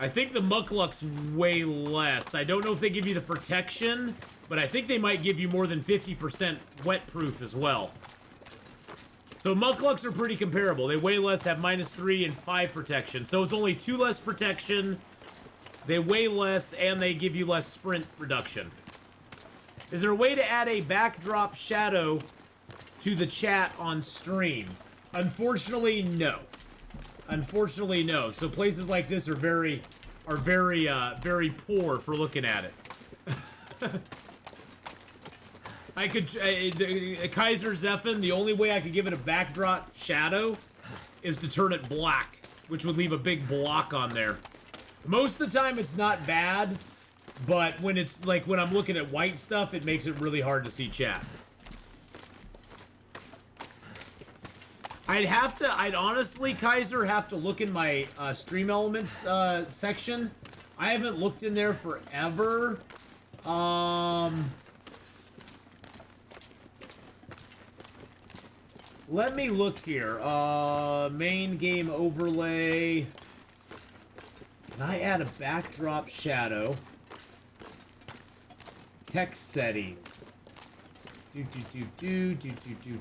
I think the mucklucks weigh less. I don't know if they give you the protection, but I think they might give you more than 50% wet proof as well. So mucklucks are pretty comparable. They weigh less, have -3 and 5 protection. So it's only 2 less protection, they weigh less, and they give you less sprint reduction. Is there a way to add a backdrop shadow to the chat on stream? Unfortunately, no. Unfortunately, no. So places like this are very poor for looking at it. I could, Kaiser Zephin, the only way I could give it a backdrop shadow is to turn it black, which would leave a big block on there. Most of the time it's not bad, but when it's like when I'm looking at white stuff, it makes it really hard to see chat. I'd honestly, Kaiser, have to look in my Stream Elements section. I haven't looked in there forever. Let me look here. Main game overlay. Can I add a backdrop shadow? Text settings.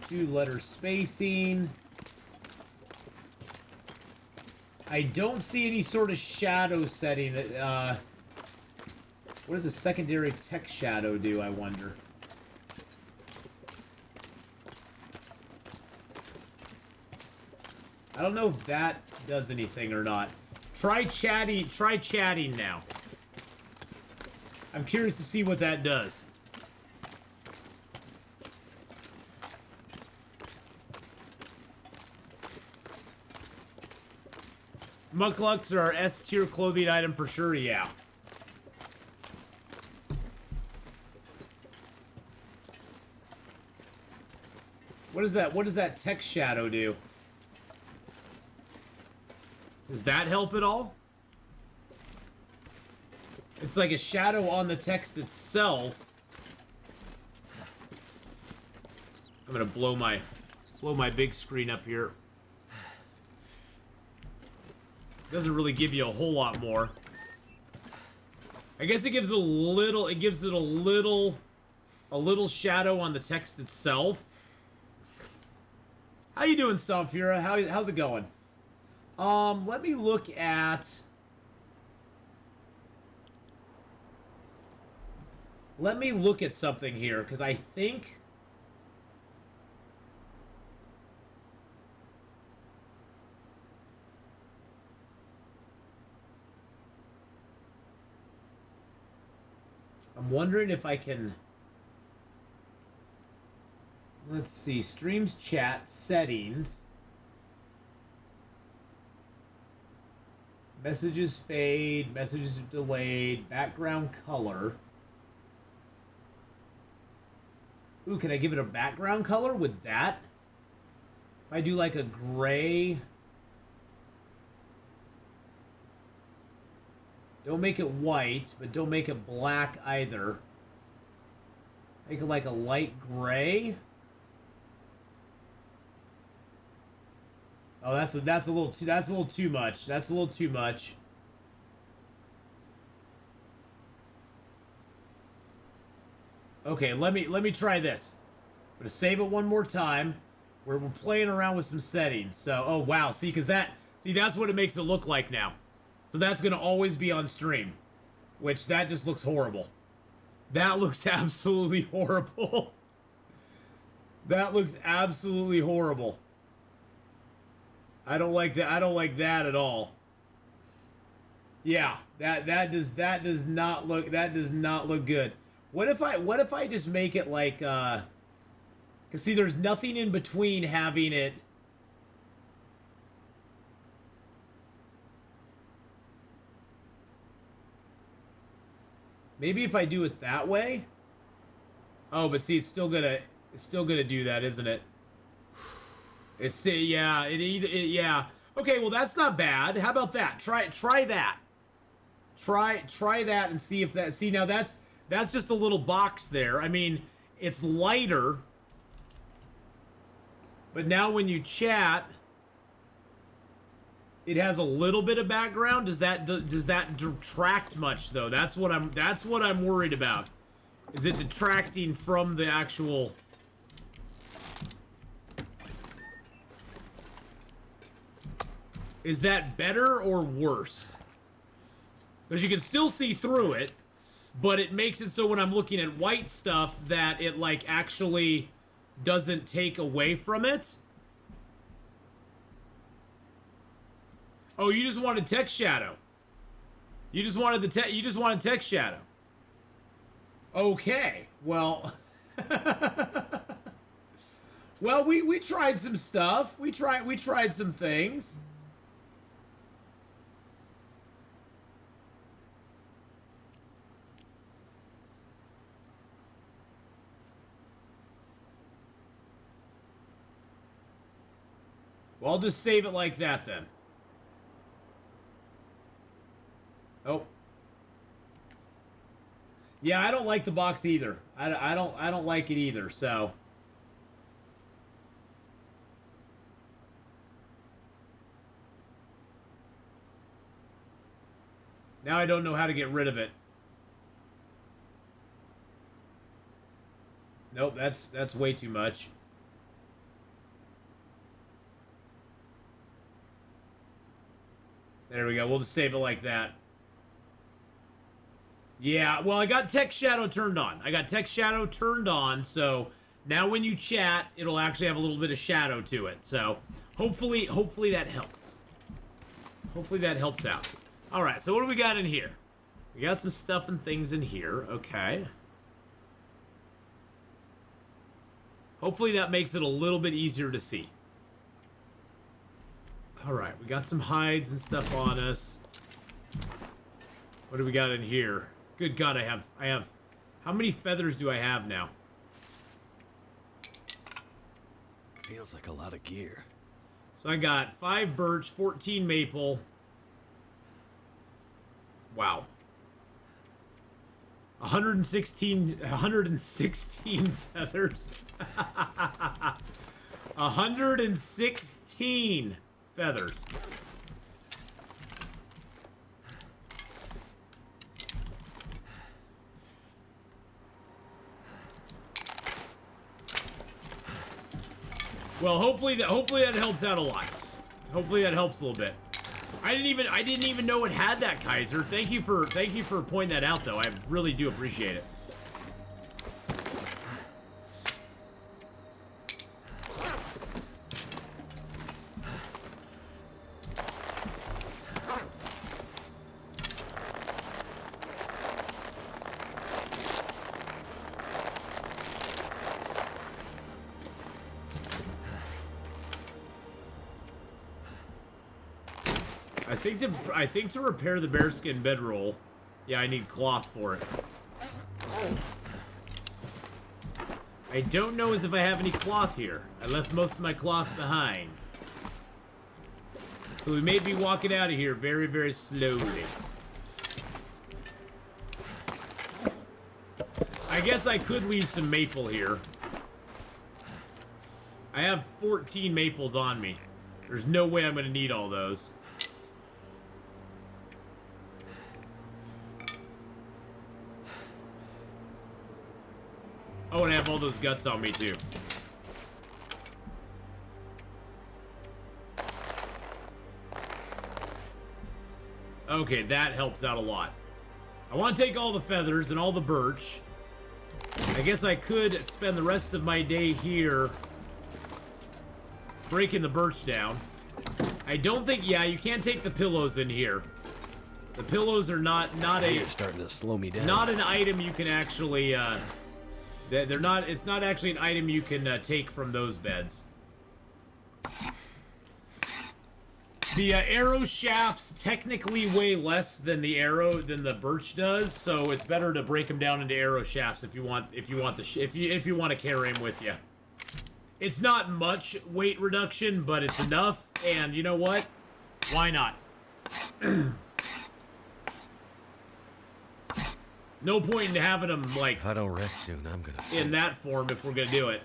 Letter spacing. I don't see any sort of shadow setting that, what does a secondary text shadow do, I wonder? I don't know if that does anything or not. Try chatting now. I'm curious to see what that does. Mucklucks are S tier clothing item for sure, yeah. What does that text shadow do? Does that help at all? It's like a shadow on the text itself. I'm gonna blow my big screen up here. Doesn't really give you a whole lot more. I guess it gives it a little shadow on the text itself. How you doing, Stompfura? How's it going? Let me look at... Let me look at something here, because I think... I'm wondering if I can... Let's see, streams, chat, settings... Messages fade, messages are delayed, background color. Ooh, can I give it a background color with that? If I do like a gray... Don't make it white, but don't make it black either. Make it like a light gray. Oh, that's a little too much. That's a little too much. Okay, let me try this. I'm gonna save it one more time. We're playing around with some settings. So, oh wow, see, that's what it makes it look like now. So that's gonna always be on stream, which that just looks horrible. That looks absolutely horrible. That looks absolutely horrible. I don't like that. I don't like that at all. Yeah, that does not look good. What if I just make it like 'cause see, there's nothing in between having it. Maybe if I do it that way. Oh, but see, it's still gonna do that, isn't it? It's still, yeah, yeah. Okay, well that's not bad. How about that? Try that. Try that and see if that. See, now that's just a little box there. I mean, it's lighter. But now when you chat, it has a little bit of background. Does that detract much though? That's what I'm worried about. Is it detracting from the actual? Is that better or worse? Because you can still see through it, but it makes it so when I'm looking at white stuff that it like actually doesn't take away from it. Oh, you just wanted text shadow. You just wanted text shadow. Okay. Well, well, we tried some stuff. We tried some things. Well, I'll just save it like that then. Oh. Yeah, I don't like the box either. I don't like it either, so. Now I don't know how to get rid of it. Nope, that's way too much. There we go. We'll just save it like that. Yeah, well, I got text shadow turned on. I got text shadow turned on, so now when you chat, it'll actually have a little bit of shadow to it. So hopefully that helps. Hopefully that helps out. All right, so what do we got in here? We got some stuff and things in here. Okay. Hopefully that makes it a little bit easier to see. All right, we got some hides and stuff on us. What do we got in here? Good God, I have... How many feathers do I have now? Feels like a lot of gear. So I got 5 birch, 14 maple. Wow. 116 feathers. 116 feathers. Well, hopefully that helps out a lot. Hopefully that helps a little bit. I didn't even know it had that, Kaiser. Thank you for pointing that out, though. I really do appreciate it. I think to repair the bearskin bedroll, yeah, I need cloth for it. I don't know as if I have any cloth here. I left most of my cloth behind. So we may be walking out of here very, very slowly. I guess I could leave some maple here. I have 14 maples on me. There's no way I'm going to need all those. Oh, and I have all those guts on me, too. Okay, that helps out a lot. I want to take all the feathers and all the birch. I guess I could spend the rest of my day here breaking the birch down. I don't think... Yeah, you can't take the pillows in here. The pillows are not You're starting to slow me down. Not an item you can actually... They're not. It's not actually an item you can take from those beds. The arrow shafts technically weigh less than the birch does, so it's better to break them down into arrow shafts if you want to carry them with you. It's not much weight reduction, but it's enough. And you know what? Why not? No point in having them, like... If I don't rest soon, I'm gonna... in that form if we're gonna do it.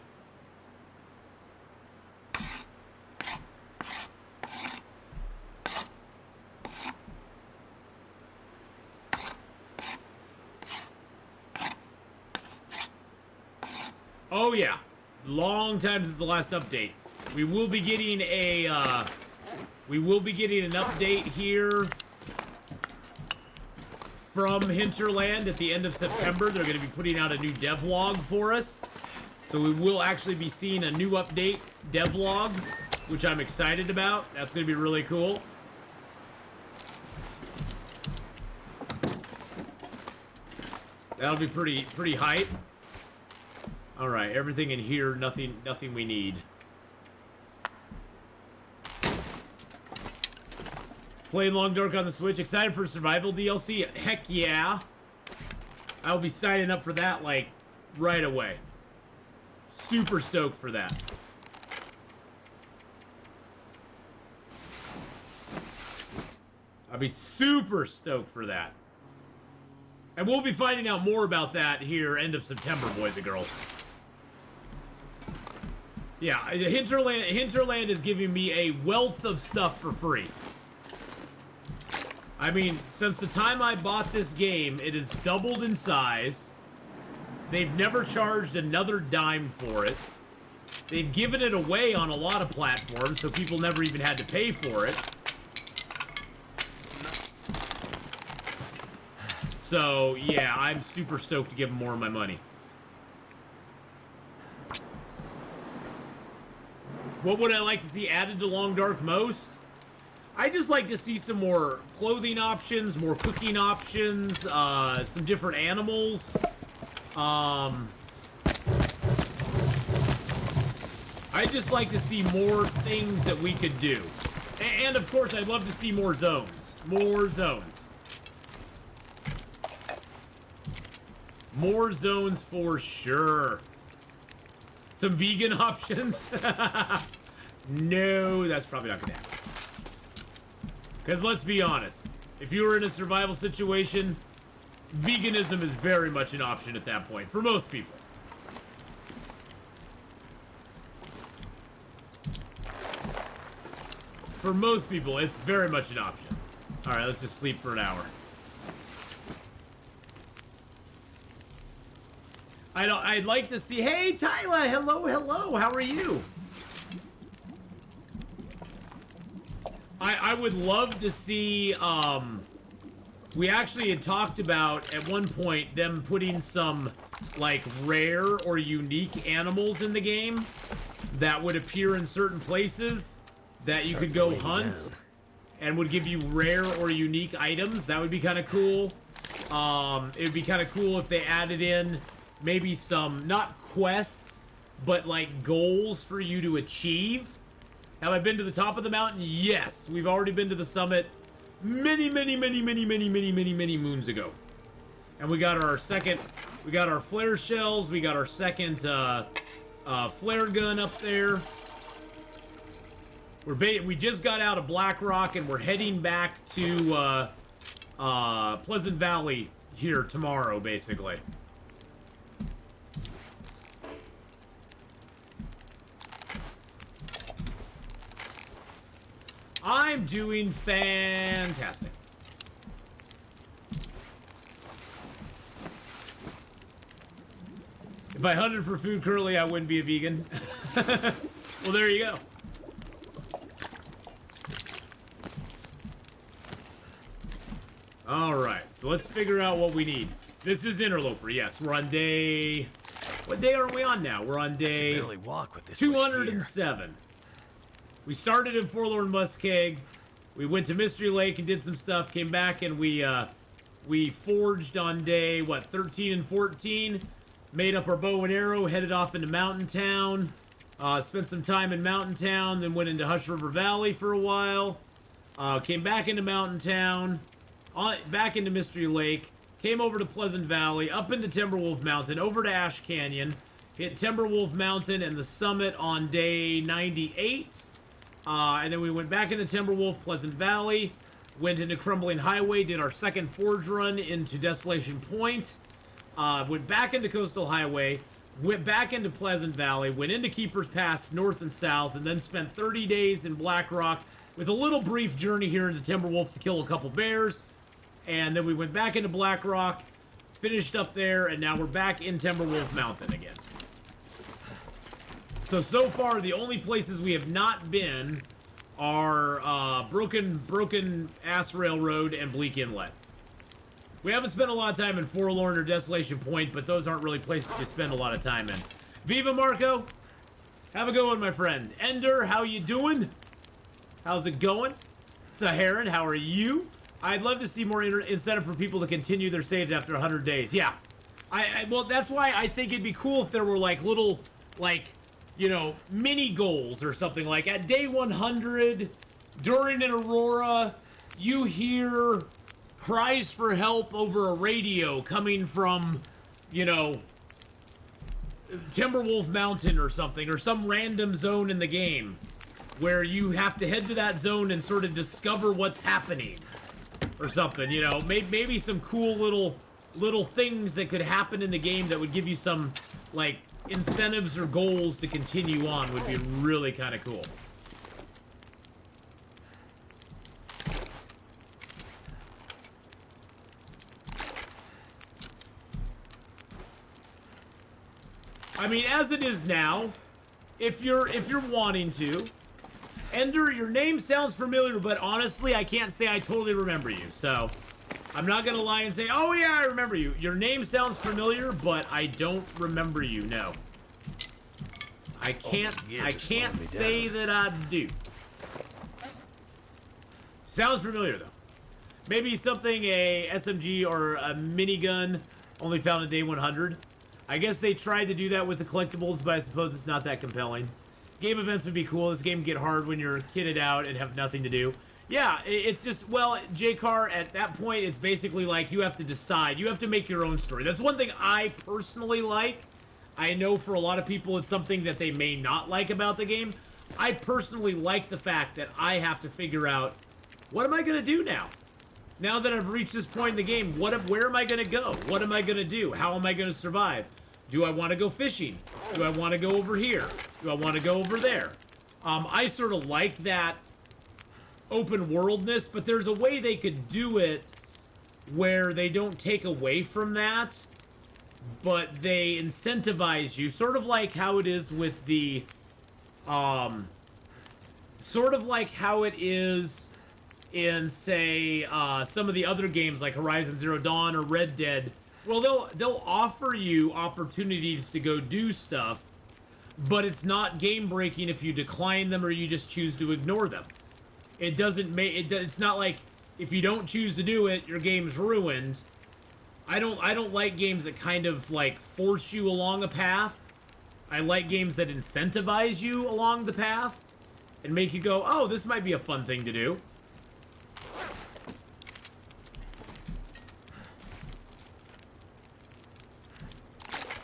Oh, yeah. Long time since the last update. We will be getting a, we will be getting an update here from Hinterland at the end of September. They're going to be putting out a new devlog for us. So we will actually be seeing a new update devlog, which I'm excited about. That's going to be really cool. That'll be pretty hype. All right, everything in here, nothing we need. Playing Long Dark on the Switch. Excited for Survival DLC? Heck yeah. I'll be signing up for that, like, right away. Super stoked for that. I'd be super stoked for that. And we'll be finding out more about that here end of September, boys and girls. Yeah, Hinterland is giving me a wealth of stuff for free. I mean, since the time I bought this game, it has doubled in size. They've never charged another dime for it. They've given it away on a lot of platforms, so people never even had to pay for it. So, yeah, I'm super stoked to give them more of my money. What would I like to see added to Long Dark most? I just like to see some more clothing options, more cooking options, some different animals. I just like to see more things that we could do. And of course, I'd love to see more zones. More zones. More zones for sure. Some vegan options? No, that's probably not gonna happen. Because let's be honest, if you were in a survival situation, veganism is very much an option at that point, for most people. For most people, it's very much an option. Alright, let's just sleep for an hour. I'd like to see... Hey, Tyler! Hello, hello! How are you? I would love to see, we actually had talked about, at one point, them putting some, like, rare or unique animals in the game that would appear in certain places that you could go hunt and would give you rare or unique items. That would be kind of cool. It would be kind of cool if they added in maybe some, not quests, but, like, goals for you to achieve. Have I been to the top of the mountain? Yes. We've already been to the summit many moons ago. And we got our second, we got our flare shells, we got our second flare gun up there. We just got out of BlackRock and we're heading back to Pleasant Valley here tomorrow, basically. I'm doing fantastic. If I hunted for food currently, I wouldn't be a vegan. Well, there you go. Alright, so let's figure out what we need. This is Interloper, yes. We're on day... What day are we on now? We're on day... I can barely walk with this 207. We started in Forlorn, Muskeg. We went to Mystery Lake and did some stuff. Came back and we forged on day, what, 13 and 14. Made up our bow and arrow, headed off into Mountain Town. Spent some time in Mountain Town, then went into Hush River Valley for a while. Came back into Mountain Town. Back into Mystery Lake. Came over to Pleasant Valley, up into Timberwolf Mountain, over to Ash Canyon. Hit Timberwolf Mountain and the summit on day 98. And then we went back into Timberwolf, Pleasant Valley, went into Crumbling Highway, did our second forge run into Desolation Point, went back into Coastal Highway, went back into Pleasant Valley, went into Keeper's Pass north and south, and then spent 30 days in BlackRock with a little brief journey here into Timberwolf to kill a couple bears. And then we went back into BlackRock, finished up there, and now we're back in Timberwolf Mountain again. So far, the only places we have not been are Broken Ass Railroad and Bleak Inlet. We haven't spent a lot of time in Forlorn or Desolation Point, but those aren't really places you spend a lot of time in. Viva Marco! Have a good one, my friend. Ender, how you doing? How's it going? Saharan, how are you? I'd love to see more incentive for people to continue their saves after 100 days. Yeah. Well, that's why I think it'd be cool if there were, like, little, like... you know, mini goals or something. Like at day 100, during an aurora, you hear cries for help over a radio coming from, you know, Timberwolf Mountain or something, or some random zone in the game where you have to head to that zone and sort of discover what's happening. or something, you know, maybe some cool little things that could happen in the game that would give you some, like, incentives or goals to continue on would be really kind of cool. I mean, as it is now, if you're wanting to, Ender, your name sounds familiar, but honestly, I can't say I totally remember you. So, I'm not gonna lie and say, oh yeah, I remember you. Your name sounds familiar, but I don't remember you. No, I can't say that I do. Sounds familiar though. Maybe something a SMG or a minigun only found in day 100. I guess they tried to do that with the collectibles, but I suppose it's not that compelling. Game events would be cool. This game can get hard when you're kitted out and have nothing to do. Yeah, it's just, well, J-Car, at that point, it's basically like you have to decide. You have to make your own story. That's one thing I personally like. I know for a lot of people it's something that they may not like about the game. I personally like the fact that I have to figure out, what am I going to do now? Now that I've reached this point in the game, where am I going to go? What am I going to do? How am I going to survive? Do I want to go fishing? Do I want to go over here? Do I want to go over there? I sort of like that open worldness, but there's a way they could do it where they don't take away from that, but they incentivize you, sort of like how it is with the, sort of like how it is in, say, some of the other games like Horizon Zero Dawn or Red Dead. Well, they'll offer you opportunities to go do stuff, but it's not game breaking if you decline them or you just choose to ignore them. It doesn't make it's not like if you don't choose to do it, your game's ruined. I don't like games that kind of like force you along a path. I like games that incentivize you along the path and make you go, "Oh, this might be a fun thing to do."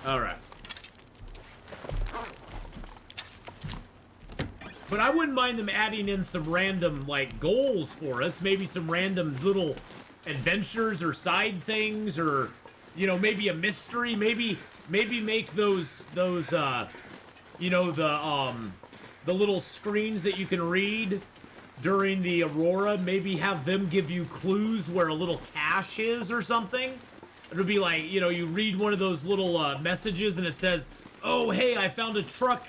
All right. But I wouldn't mind them adding in some random, like, goals for us. Maybe some random little adventures or side things, or, you know, maybe a mystery. Maybe make those you know, the little screens that you can read during the Aurora. Maybe have them give you clues where a little cache is or something. It'll be like, you know, you read one of those little messages and it says, "Oh, hey, I found a truck.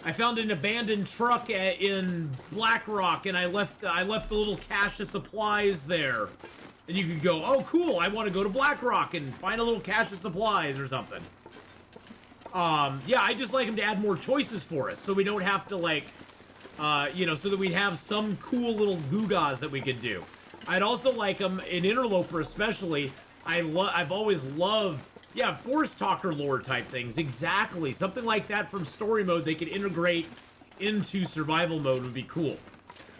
I found an abandoned truck in BlackRock, and I left a little cache of supplies there." And you could go, "Oh, cool, I want to go to BlackRock and find a little cache of supplies," or something. Yeah, I just like them to add more choices for us, so we don't have to, like, you know, so that we have some cool little gewgaws that we could do. I'd also like them, in Interloper especially, I've always loved, yeah, Forest Talker lore type things. Exactly. Something like that from story mode they could integrate into survival mode would be cool.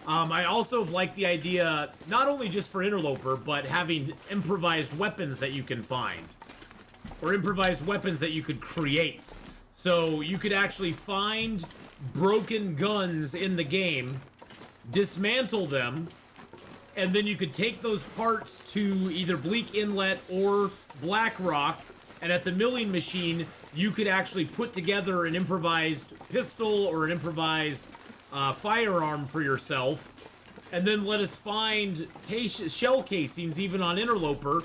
I also like the idea, not only just for Interloper, but having improvised weapons that you can find. Or improvised weapons that you could create. So you could actually find broken guns in the game, dismantle them, and then you could take those parts to either Bleak, Inlet, or BlackRock, and at the milling machine, you could actually put together an improvised pistol or an improvised firearm for yourself, and then let us find shell casings even on Interloper,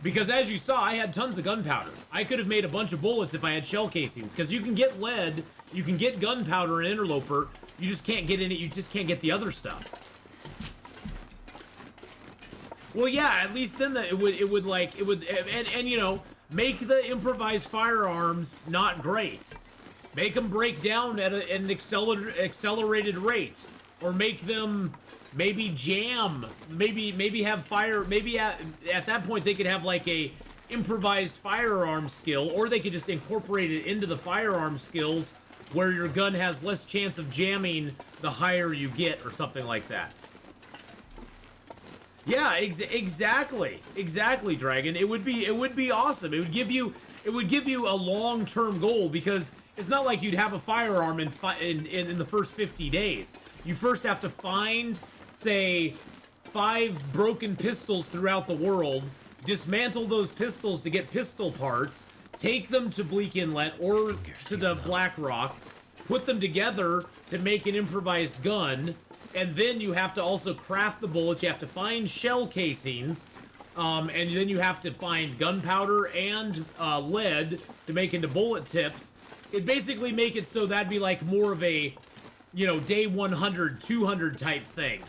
because as you saw, I had tons of gunpowder. I could have made a bunch of bullets if I had shell casings, because you can get lead, you can get gunpowder in Interloper, you just can't get in it, you just can't get the other stuff. Well, yeah, at least then and you know, make the improvised firearms not great. Make them break down at an accelerated rate, or make them maybe jam. Maybe have fire. Maybe at that point they could have like a improvised firearm skill, or they could just incorporate it into the firearm skills, where your gun has less chance of jamming the higher you get, or something like that. Yeah, exactly, Dragon. It would be awesome. It would give you a long-term goal, because it's not like you'd have a firearm in the first 50 days. You first have to find, say, 5 broken pistols throughout the world, dismantle those pistols to get pistol parts, take them to Bleak Inlet or to the BlackRock, put them together to make an improvised gun, and then you have to also craft the bullets. You have to find shell casings, and then you have to find gunpowder and lead to make into bullet tips. It basically make it so that'd be like more of a, you know, day 100, 200 type thing,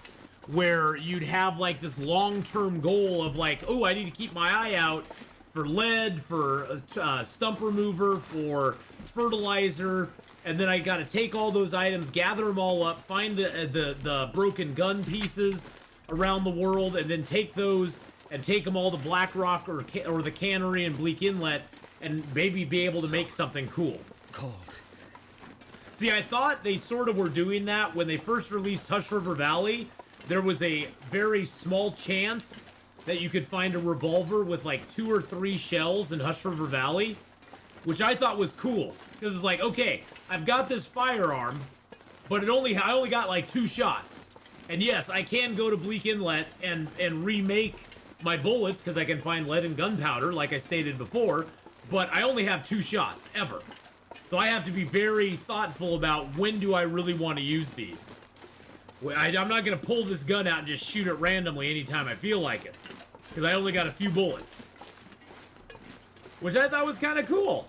where you'd have like this long-term goal of like, oh, I need to keep my eye out for lead, for stump remover, for fertilizer, and then I gotta take all those items, gather them all up, find the broken gun pieces around the world, and then take those and take them all to BlackRock or the cannery in Bleak Inlet, and maybe be able to make something cool. Cold. See, I thought they sort of were doing that when they first released Hush River Valley. There was a very small chance that you could find a revolver with like 2 or 3 shells in Hush River Valley, which I thought was cool, because it's like, okay, I've got this firearm, but I only got like 2 shots. And yes, I can go to Bleak Inlet and remake my bullets, because I can find lead and gunpowder, like I stated before, but I only have 2 shots, ever. So I have to be very thoughtful about when do I really want to use these. I'm not going to pull this gun out and just shoot it randomly anytime I feel like it, because I only got a few bullets. Which I thought was kind of cool.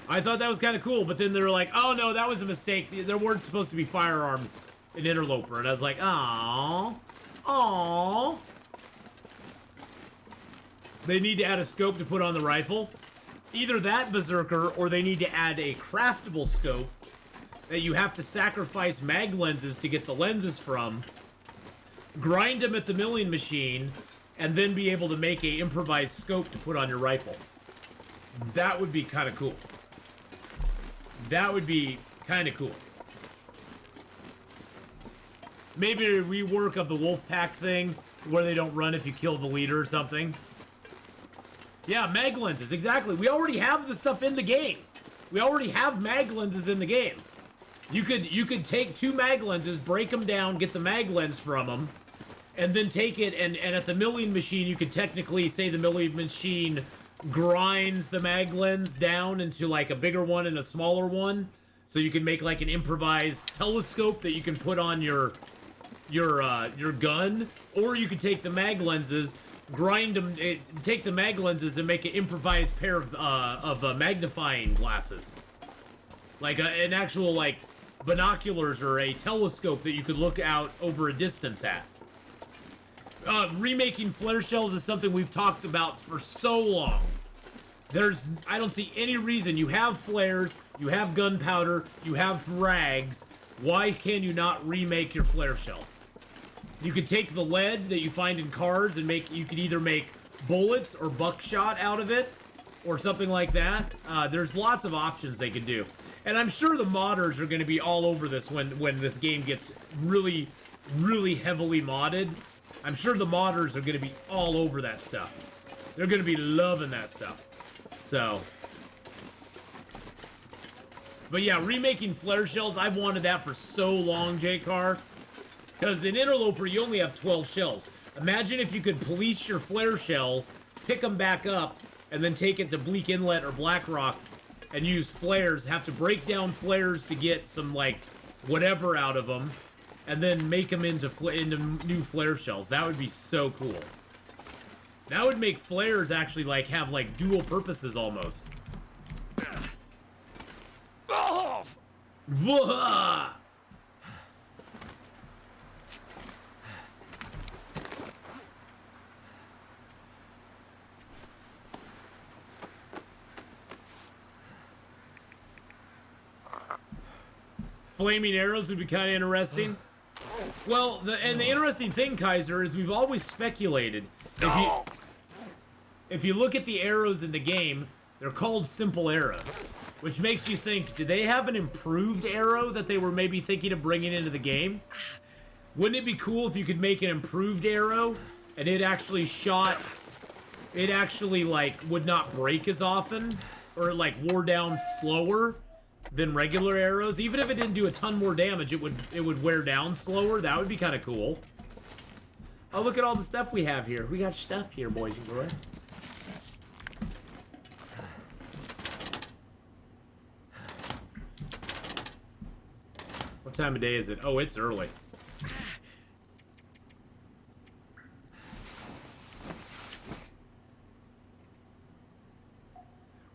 I thought that was kind of cool, but then they were like, oh no, that was a mistake. There weren't supposed to be firearms in Interloper. And I was like, aww. Aww. They need to add a scope to put on the rifle. Either that, Berserker, or they need to add a craftable scope that you have to sacrifice mag lenses to get the lenses from, grind them at the milling machine, and then be able to make a improvised scope to put on your rifle. That would be kind of cool. That would be kind of cool. Maybe a rework of the wolf pack thing, where they don't run if you kill the leader or something. Yeah, mag lenses, exactly. We already have the stuff in the game. We already have mag lenses in the game. You could take 2 mag lenses, break them down, get the mag lens from them, and then take it, and at the milling machine, you could technically say the milling machine grinds the mag lens down into like a bigger one and a smaller one, so you can make like an improvised telescope that you can put on your gun, or you could take the mag lenses, grind them, take the mag lenses and make an improvised pair of magnifying glasses, like an actual like binoculars or a telescope that you could look out over a distance at. Remaking flare shells is something we've talked about for so long. I don't see any reason. You have flares, you have gunpowder, you have rags. Why can you not remake your flare shells? You could take the lead that you find in cars and you could either make bullets or buckshot out of it, or something like that. There's lots of options they could do. And I'm sure the modders are going to be all over this when this game gets really, really heavily modded. I'm sure the modders are going to be all over that stuff. They're going to be loving that stuff. So. But yeah, remaking flare shells, I've wanted that for so long, J-Car. Because in Interloper, you only have 12 shells. Imagine if you could police your flare shells, pick them back up, and then take it to Bleak Inlet or BlackRock and use flares, have to break down flares to get some, like, whatever out of them, and then make them into new flare shells. That would be so cool. That would make flares actually, like, have, like, dual purposes almost. Oh! Whoa! Flaming arrows would be kind of interesting. Well, the interesting thing, Kaiser, is we've always speculated. If you look at the arrows in the game, they're called simple arrows, which makes you think, did they have an improved arrow that they were maybe thinking of bringing into the game? Wouldn't it be cool if you could make an improved arrow and it actually like would not break as often, or like wore down slower? than regular arrows. Even if it didn't do a ton more damage, it would wear down slower. That would be kind of cool. Oh, look at all the stuff we have here. We got stuff here, boys and girls. What time of day is it? Oh, it's early.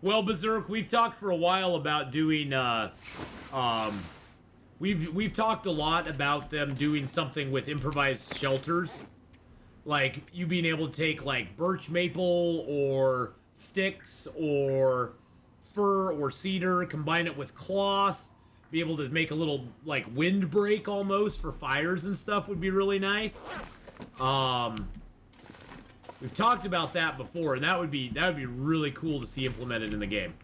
Well, Berserk, we've talked for a while about doing, we've talked a lot about them doing something with improvised shelters. Like, you being able to take, like, birch maple or sticks or fir or cedar, combine it with cloth, be able to make a little, like, windbreak almost for fires and stuff would be really nice. We've talked about that before, and that would be really cool to see implemented in the game.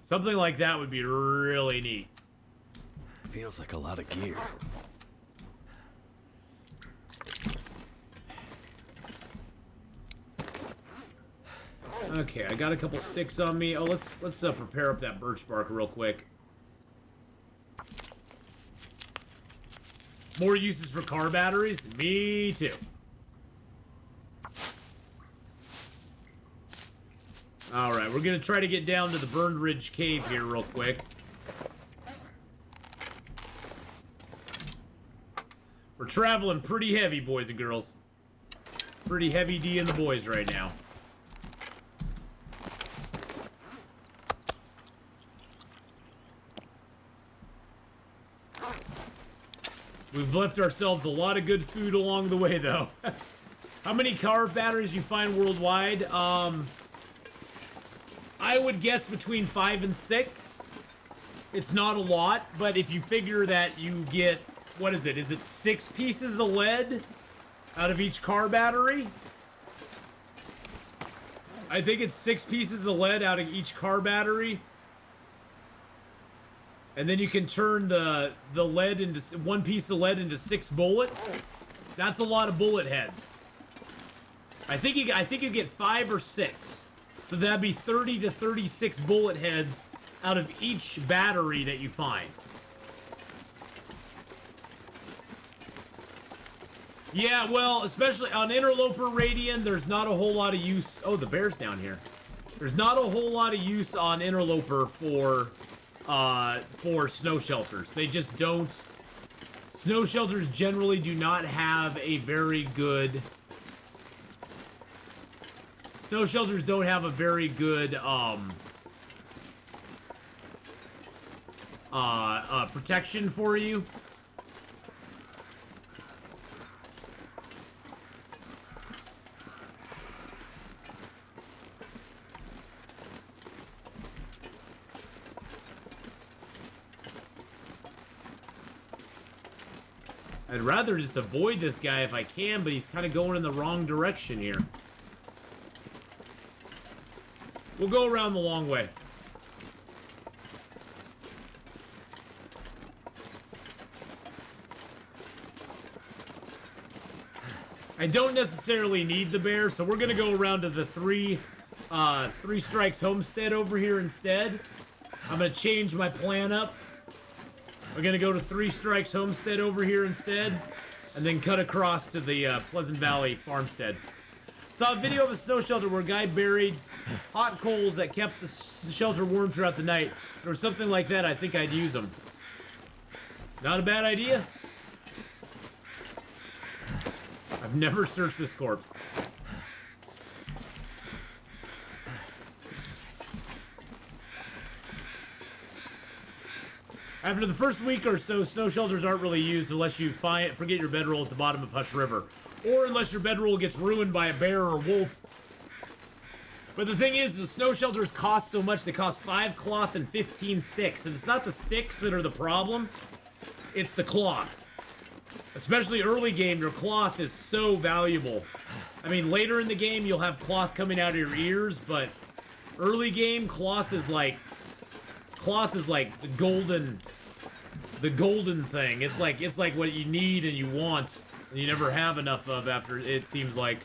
Something like that would be really neat. Feels like a lot of gear. Okay, I got a couple sticks on me. Oh, let's prepare up that birch bark real quick. More uses for car batteries? Me too. Alright, we're gonna try to get down to the Burned Ridge Cave here real quick. We're traveling pretty heavy, boys and girls. Pretty heavy D in the boys right now. We've left ourselves a lot of good food along the way, though. How many car batteries you find worldwide? I would guess between 5 and 6. It's not a lot, but if you figure that you get, what is it? Is it 6 pieces of lead out of each car battery? I think it's 6 pieces of lead out of each car battery. And then you can turn the lead into 1 piece of lead into 6 bullets. That's a lot of bullet heads. I think you get 5 or 6. So that'd be 30 to 36 bullet heads out of each battery that you find. Yeah, well, especially on Interloper Radian, there's not a whole lot of use. Oh, the bear's down here. There's not a whole lot of use on Interloper for snow shelters. They just don't. Snow shelters generally do not have a very good. Snow shelters don't have a very good protection for you. I'd rather just avoid this guy if I can, but he's kind of going in the wrong direction here. We'll go around the long way. I don't necessarily need the bear, so we're gonna go around to the three strikes homestead over here instead. I'm gonna change my plan up. We're gonna go to 3 strikes homestead over here instead, and then cut across to the Pleasant Valley farmstead. Saw a video of a snow shelter where a guy buried hot coals that kept the shelter warm throughout the night. If there was something like that, I think I'd use them. Not a bad idea. I've never searched this corpse. After the first week or so, snow shelters aren't really used unless you forget your bedroll at the bottom of Hush River. Or unless your bedroll gets ruined by a bear or wolf. But the thing is, the snow shelters cost so much, they cost 5 cloth and 15 sticks. And it's not the sticks that are the problem, it's the cloth. Especially early game, your cloth is so valuable. I mean, later in the game, you'll have cloth coming out of your ears, but early game, cloth is like the golden thing. It's like what you need and you want, and you never have enough of after, it seems like.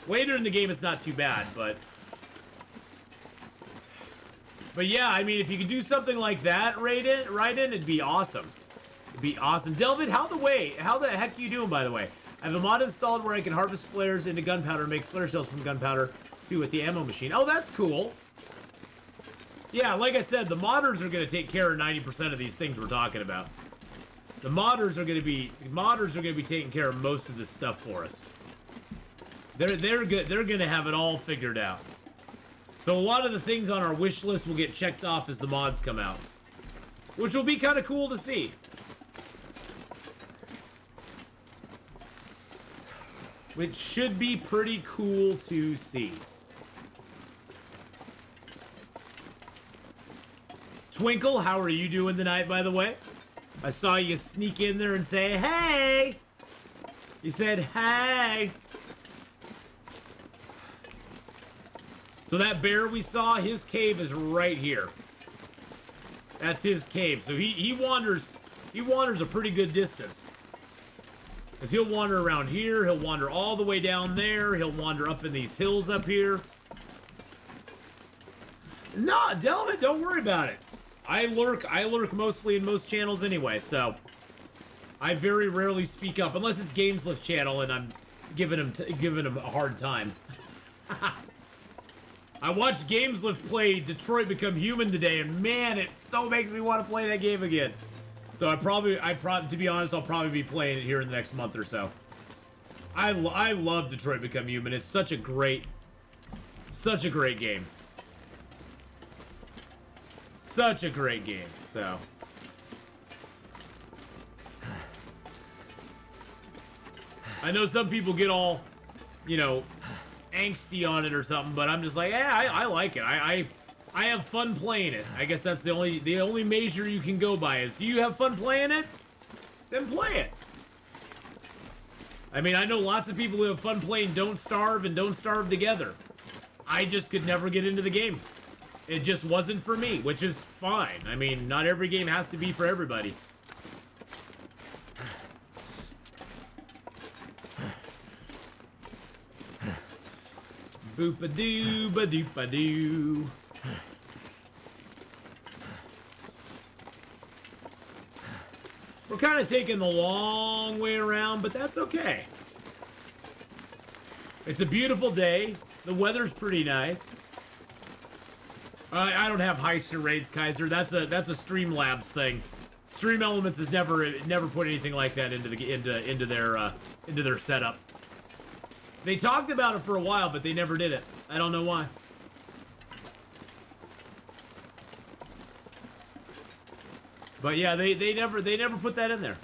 Later in the game, it's not too bad, but But yeah, I mean, if you could do something like that, right in, it'd be awesome. It'd be awesome. Delvin, how the heck are you doing, by the way? I have a mod installed where I can harvest flares into gunpowder and make flare shells from gunpowder, too, with the ammo machine. Oh, that's cool. Yeah, like I said, the modders are going to take care of 90% of these things we're talking about. The modders are going to be taking care of most of this stuff for us. They're good. They're going to have it all figured out. So a lot of the things on our wish list will get checked off as the mods come out, which will be kind of cool to see. Which should be pretty cool to see. Twinkle, how are you doing tonight, by the way? I saw you sneak in there and say, hey! You said, hey! So that bear we saw, his cave is right here. That's his cave. So he wanders a pretty good distance. Because he'll wander around here, he'll wander all the way down there, he'll wander up in these hills up here. No, Delvin, don't worry about it. I lurk mostly in most channels anyway, so I very rarely speak up unless it's GamesLift channel and I'm giving him a hard time. I watched GamesLift play Detroit Become Human today, and man, it so makes me want to play that game again. So to be honest, I'll probably be playing it here in the next month or so. I love Detroit Become Human. It's such a great game. Such a great game, so. I know some people get all, you know, angsty on it or something, but I'm just like, yeah, I like it. I have fun playing it. I guess that's the only measure you can go by is, do you have fun playing it? Then play it. I mean, I know lots of people who have fun playing Don't Starve and Don't Starve Together. I just could never get into the game. It just wasn't for me, which is fine. I mean, not every game has to be for everybody. Boop-a-doo, ba-doop-a-doo. We're kind of taking the long way around, but that's okay. It's a beautiful day. The weather's pretty nice. I don't have heister raids, Kaiser. That's a Streamlabs thing. Stream Elements has never put anything like that into their setup. They talked about it for a while, but they never did it. I don't know why. But yeah, they never put that in there.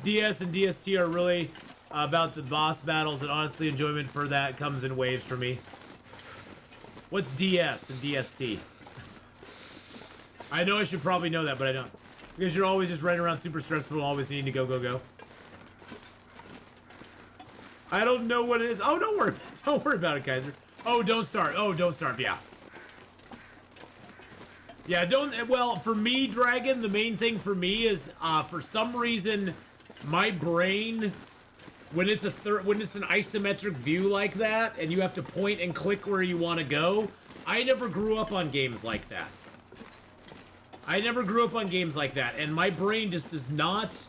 DS and DST are really about the boss battles, and honestly, enjoyment for that comes in waves for me. What's DS and DST? I know I should probably know that, but I don't. Because you're always just running around super stressful, always needing to go. I don't know what it is. Oh, don't worry about it, Kaiser. Oh, don't start. Yeah. Yeah, well, for me, Dragon, the main thing for me is, for some reason, my brain, when it's an isometric view like that, and you have to point and click where you want to go, I never grew up on games like that. And my brain just does not...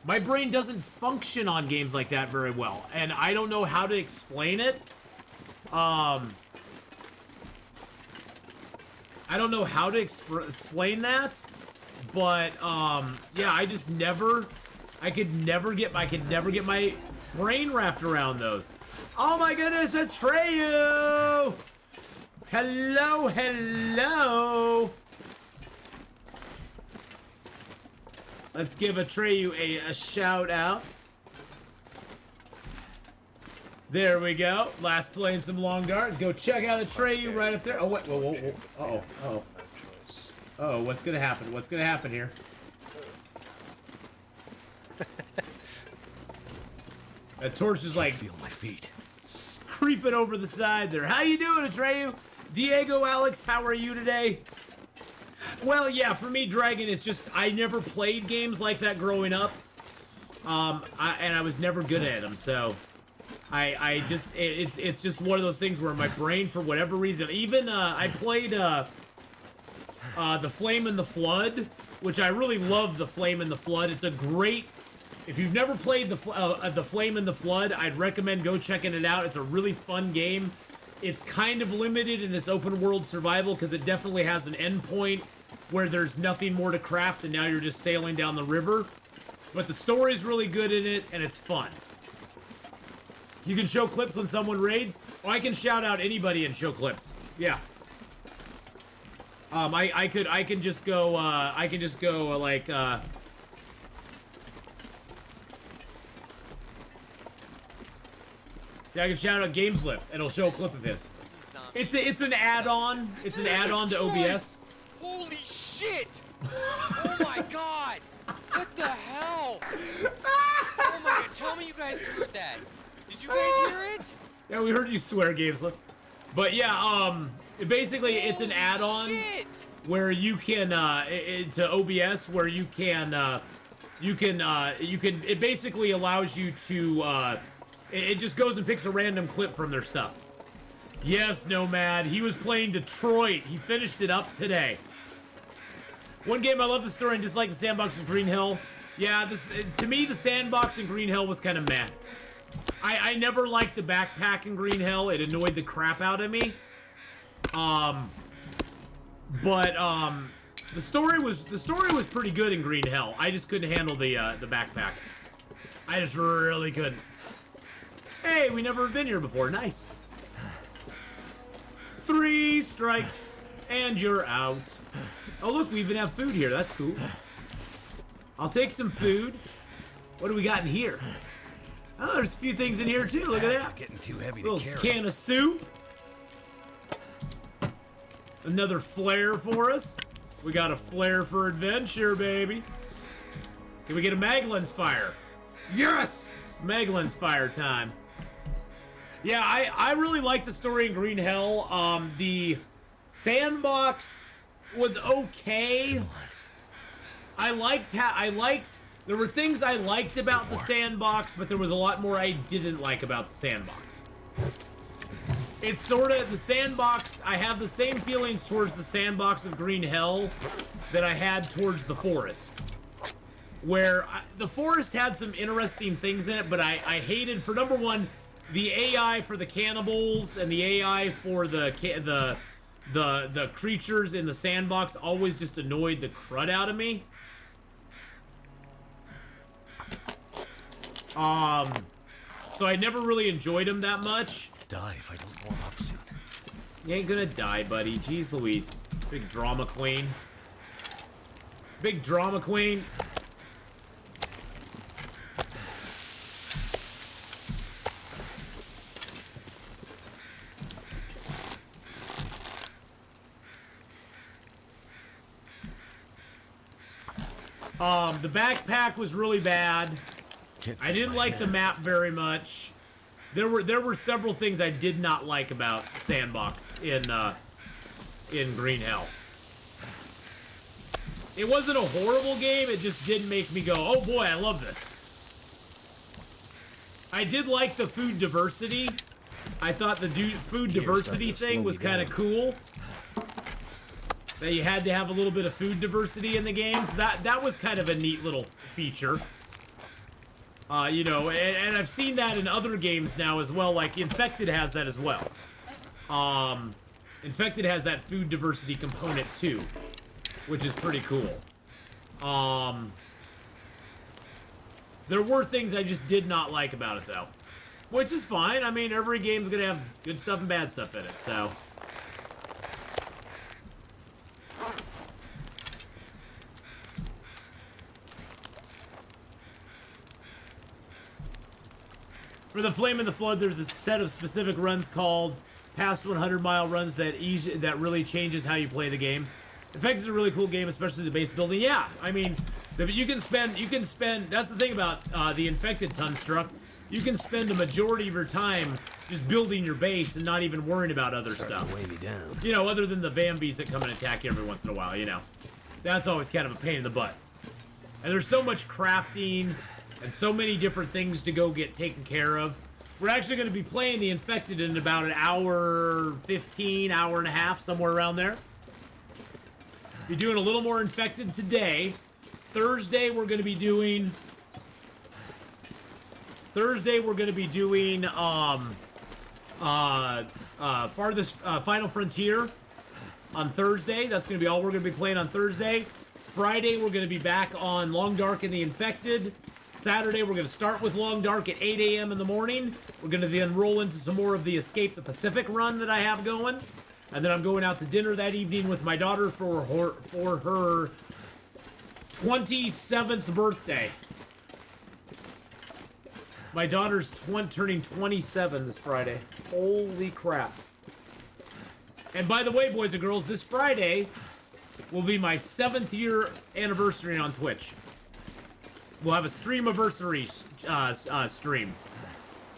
My brain doesn't function on games like that very well, and I don't know how to explain it. I don't know how to explain that, but yeah, I could never get my brain wrapped around those. Oh my goodness, Atreyu! Hello. Let's give Atreyu a shout out. There we go. Last playing some long guard. Go check out Atreyu right up there. Oh, wait. Whoa. Uh-oh. Oh, what's gonna happen? What's gonna happen here? That torch is like... feel my feet. Creeping over the side there. How you doing, Atreyu? Diego, Alex, how are you today? Well, yeah, for me, Dragon, it's just, I never played games like that growing up. And I was never good at them, so... I just it's just one of those things where my brain, for whatever reason, even I played the Flame and the Flood, which I really love. The Flame and the Flood. It's a great. If you've never played the Flame and the Flood, I'd recommend go checking it out. It's a really fun game. It's kind of limited in its open world survival because it definitely has an endpoint where there's nothing more to craft and now you're just sailing down the river. But the story's really good in it and it's fun. You can show clips when someone raids. Oh, I can shout out anybody and show clips. Yeah. I can just go like yeah, I can shout out Gameslift and it'll show a clip of his. It's an add-on. It's an add-on to OBS. Holy shit! Oh my god! What the hell? Oh my god, tell me you guys heard that. Did you guys hear it? Yeah, we heard you swear, Gameslift. But yeah, basically it's an add-on where you can to OBS where you can it basically allows you to it just goes and picks a random clip from their stuff. Yes, Nomad, he was playing Detroit. He finished it up today. One game I love the story and dislike the sandbox was Green Hill. Yeah, to me the sandbox in Green Hill was kind of meh. I never liked the backpack in Green Hill. It annoyed the crap out of me. The story was pretty good in Green Hill. I just couldn't handle the backpack. I just really couldn't. Hey, we never have been here before. Nice. 3 strikes and you're out. Oh look, we even have food here. That's cool. I'll take some food. What do we got in here? Oh, there's a few things in here too. Look at that. It's getting too heavy Little to carry. Can of soup. Another flare for us. We got a flare for adventure, baby. Can we get a Maglin's fire? Yes! Maglin's fire time. Yeah, I really like the story in Green Hill. The sandbox was okay. There were things I liked about the sandbox, but there was a lot more I didn't like about the sandbox. It's sort of the sandbox. I have the same feelings towards the sandbox of Green Hill that I had towards the forest. Where the forest had some interesting things in it, but I hated, for number one, the AI for the cannibals and the AI for the creatures in the sandbox always just annoyed the crud out of me. So I never really enjoyed them that much. Die if I don't warm up soon. You ain't gonna die, buddy. Jeez Louise. Big drama queen. Big drama queen. The backpack was really bad. I didn't like the map very much. There were several things I did not like about Sandbox in Green Hill. It wasn't a horrible game, it just did make me go, oh boy, I love this. I did like the food diversity. I thought the food diversity thing was kind of cool. That you had to have a little bit of food diversity in the games. That was kind of a neat little feature. You know, and I've seen that in other games now as well, like Infected has that as well. Infected has that food diversity component too, which is pretty cool. There were things I just did not like about it though, which is fine. I mean, every game's gonna have good stuff and bad stuff in it, so. For the Flame and the Flood, there's a set of specific runs called past 100-mile runs that really changes how you play the game. Infected is a really cool game, especially the base building. Yeah, I mean, you can spend. That's the thing about the Infected Tunstruck. You can spend a majority of your time just building your base and not even worrying about other stuff. Weigh me down. You know, other than the Bambies that come and attack you every once in a while. You know, that's always kind of a pain in the butt. And there's so much crafting and so many different things to go get taken care of. We're actually going to be playing the Infected in about an hour 15, hour and a half, somewhere around there. Be doing a little more Infected today. Thursday, we're going to be doing... Final Frontier on Thursday. That's going to be all we're going to be playing on Thursday. Friday, we're going to be back on Long Dark and the Infected. Saturday, we're going to start with Long Dark at 8 a.m. in the morning. We're going to then roll into some more of the Escape the Pacific run that I have going. And then I'm going out to dinner that evening with my daughter for her 27th birthday. My daughter's turning 27 this Friday. Holy crap. And by the way, boys and girls, this Friday will be my 7th year anniversary on Twitch. We'll have a stream-iversary stream.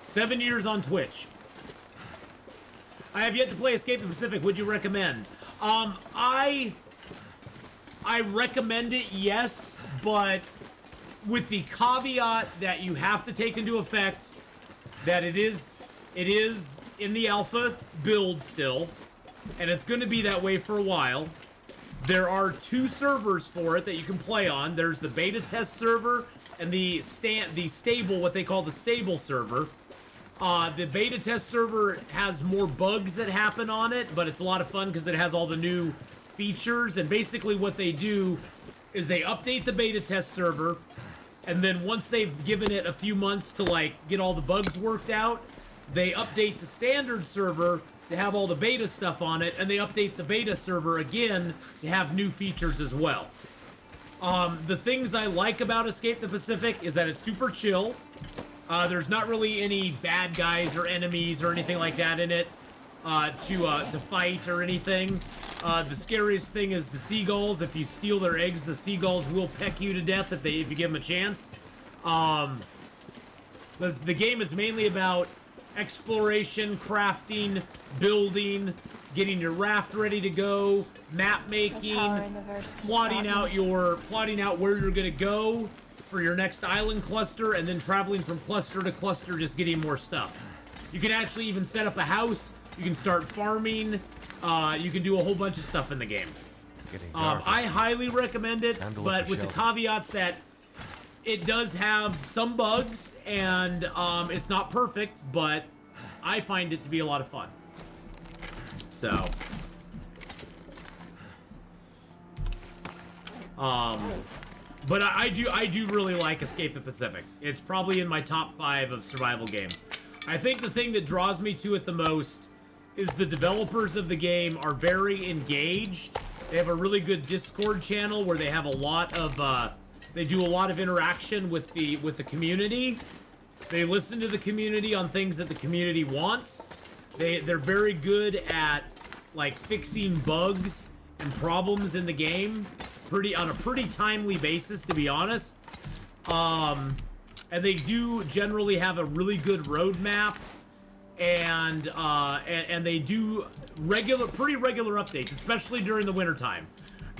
7 years on Twitch. I have yet to play Escape the Pacific. Would you recommend? I recommend it, yes, but with the caveat that you have to take into effect that it is in the alpha build still, and it's going to be that way for a while. There are 2 servers for it that you can play on. There's the beta test server and the stable, what they call the stable server. The beta test server has more bugs that happen on it, but it's a lot of fun because it has all the new features. And basically what they do is they update the beta test server, and then once they've given it a few months to like get all the bugs worked out, they update the standard server to have all the beta stuff on it, and they update the beta server again to have new features as well. The things I like about Escape the Pacific is that it's super chill. There's not really any bad guys or enemies or anything like that in it to fight or anything. The scariest thing is the seagulls. If you steal their eggs, the seagulls will peck you to death if you give them a chance. The game is mainly about exploration, crafting, building, getting your raft ready to go, map making, plotting out where you're gonna go for your next island cluster, and then traveling from cluster to cluster, just getting more stuff. You can actually even set up a house. You can start farming. You can do a whole bunch of stuff in the game. It's getting dark. I highly recommend it, but with the caveats that it does have some bugs, and it's not perfect, but I find it to be a lot of fun. So, but I do really like Escape the Pacific. It's probably in my top 5 of survival games. I think the thing that draws me to it the most is the developers of the game are very engaged. They have a really good Discord channel where they have a lot of they do a lot of interaction with the community. They listen to the community on things that the community wants. They're very good at like fixing bugs and problems in the game on a pretty timely basis, to be honest. And they do generally have a really good roadmap, and they do pretty regular updates, especially during the wintertime.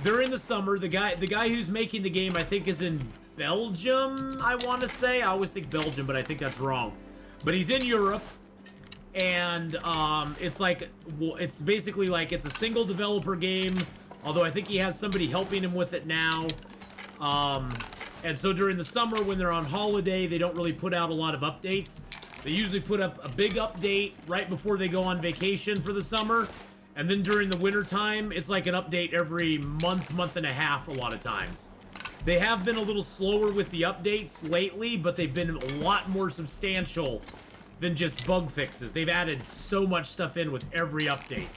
During the summer, the guy who's making the game, I think, is in Belgium, I want to say. I always think Belgium, but I think that's wrong. But he's in Europe, and it's basically like it's a single developer game, although I think he has somebody helping him with it now. And so during the summer, when they're on holiday, they don't really put out a lot of updates. They usually put up a big update right before they go on vacation for the summer. And then during the winter time, it's like an update every month and a half a lot of times. They have been a little slower with the updates lately, but they've been a lot more substantial than just bug fixes. They've added so much stuff in with every update.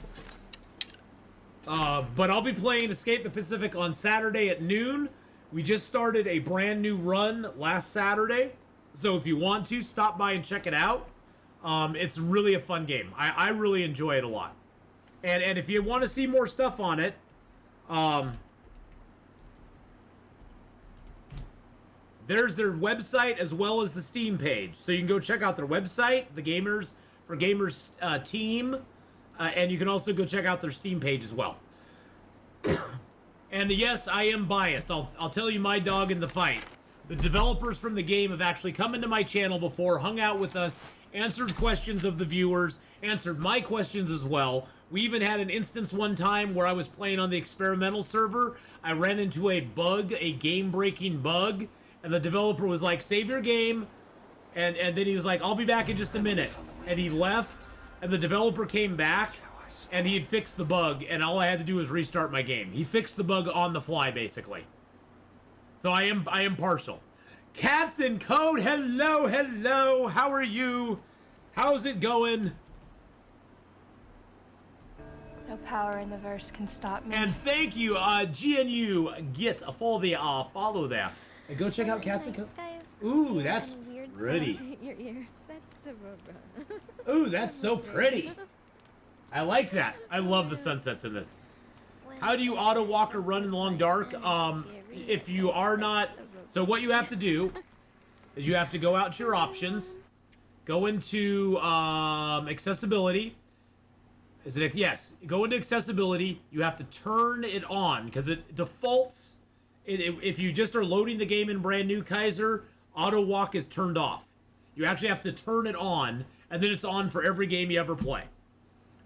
But I'll be playing Escape the Pacific on Saturday at noon. We just started a brand new run last Saturday. So if you want to, stop by and check it out. It's really a fun game. I really enjoy it a lot. And if you want to see more stuff on it, there's their website as well as the Steam page. So you can go check out their website, the Gamers for Gamers team, and you can also go check out their Steam page as well. And yes, I am biased. I'll tell you my dog in the fight. The developers from the game have actually come into my channel before, hung out with us, answered questions of the viewers, answered my questions as well. We even had an instance one time where I was playing on the experimental server. I ran into a bug, a game-breaking bug, and the developer was like, save your game, and then he was like, I'll be back in just a minute. And he left, and the developer came back, and he had fixed the bug, and all I had to do was restart my game. He fixed the bug on the fly, basically. So I am partial. Cats in Code, hello, hello, how are you? How's it going? No power in the verse can stop me. And thank you, GNU, get a follow there. And go check out Cats in Code. Ooh, that's pretty. Your ear. That's so Ooh, that's so pretty. I like that. I love the sunsets in this. How do you auto walk or run in the long dark? If you are not, so what you have to do is you have to go out to your options, go into accessibility. Is it, yes, go into accessibility. You have to turn it on because it defaults. If you just are loading the game in brand new, Kaiser, auto walk is turned off. You actually have to turn it on, and then it's on for every game you ever play.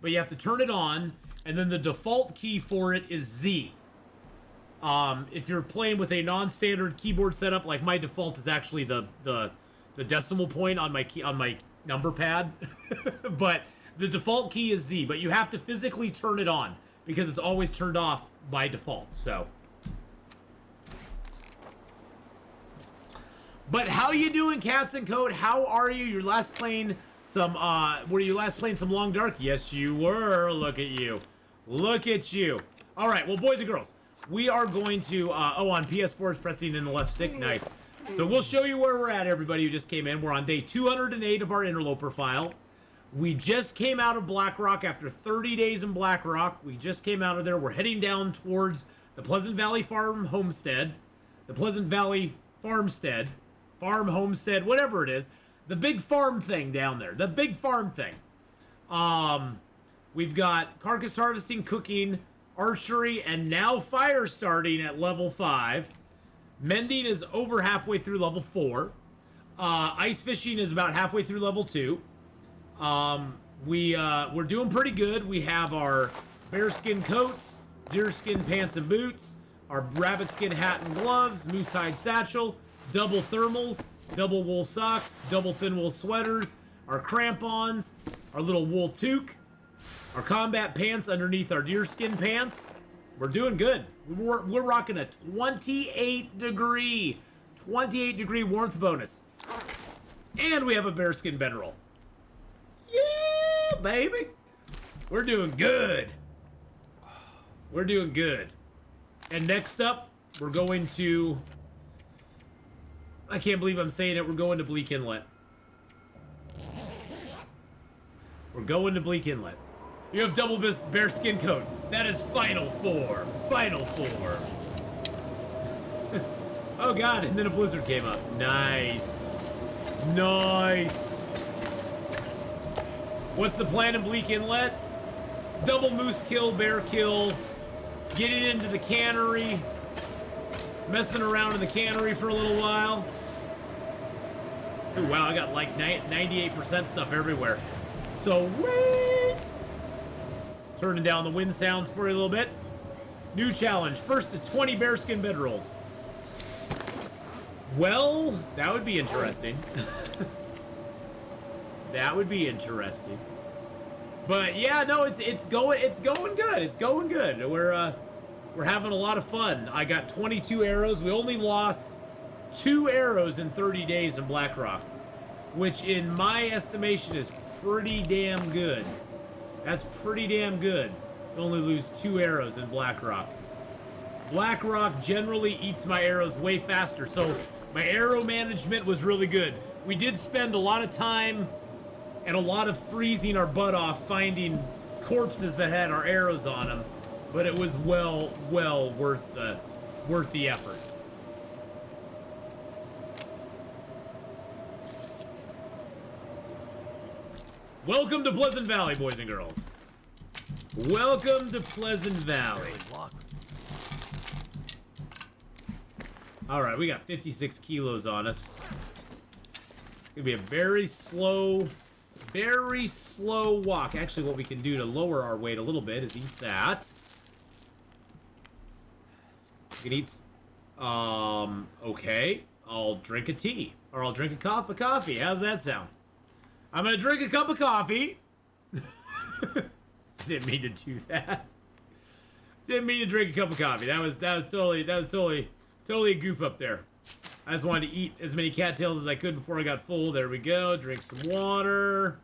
But you have to turn it on, and then the default key for it is Z. If you're playing with a non-standard keyboard setup, like my default is actually the decimal point on my number pad, but the default key is Z. But you have to physically turn it on because it's always turned off by default. So, but how you doing, Cats and Code? How are you? You're last playing some. Were you last playing some Long Dark? Yes, you were. Look at you. Look at you. All right. Well, boys and girls, we are going to. On PS4 is pressing in the left stick. Nice. So we'll show you where we're at, everybody who just came in. We're on day 208 of our Interloper file. We just came out of BlackRock after 30 days in BlackRock. We just came out of there. We're heading down towards the Pleasant Valley Farm Homestead. The Pleasant Valley Farmstead. Farm Homestead, whatever it is. The big farm thing down there. The big farm thing. We've got carcass harvesting, cooking, archery, and now fire starting at level 5. Mending is over halfway through level 4. Ice fishing is about halfway through level 2. We're doing pretty good. We have our bearskin coats, deerskin pants and boots, our rabbitskin hat and gloves, moosehide satchel, double thermals, double wool socks, double thin wool sweaters, our crampons, our little wool toque, our combat pants underneath our deerskin pants. We're doing good. We're rocking a 28 degree warmth bonus. And we have a bearskin bedroll. Yeah, baby. We're doing good. We're doing good. And next up, we're going to... I can't believe I'm saying it. We're going to Bleak Inlet. We're going to Bleak Inlet. You have double bearskin coat. That is final form. Final form. Oh god, and then a blizzard came up. Nice. Nice. What's the plan in Bleak Inlet? Double moose kill, bear kill, getting into the cannery, messing around in the cannery for a little while. Ooh, wow, I got like 98% stuff everywhere. Sweet! Turning down the wind sounds for you a little bit. New challenge, first to 20 bearskin bedrolls. Well, that would be interesting. That would be interesting. But yeah, no, it's going good. It's going good. We're having a lot of fun. I got 22 arrows. We only lost 2 arrows in 30 days in BlackRock, which in my estimation is pretty damn good. That's pretty damn good to only lose 2 arrows in BlackRock. BlackRock generally eats my arrows way faster, so my arrow management was really good. We did spend a lot of time and a lot of freezing our butt off finding corpses that had our arrows on them, but it was well worth the effort. Welcome to Pleasant Valley, boys and girls. Welcome to Pleasant Valley. All right, we got 56 kilos on us. It's gonna be a very slow Very slow walk. Actually, what we can do to lower our weight a little bit is eat that. We can eat... okay. I'll drink a tea. Or I'll drink a cup of coffee. How's that sound? I'm gonna drink a cup of coffee. Didn't mean to do that. Didn't mean to drink a cup of coffee. That was totally a goof up there. I just wanted to eat as many cattails as I could before I got full. There we go. Drink some water.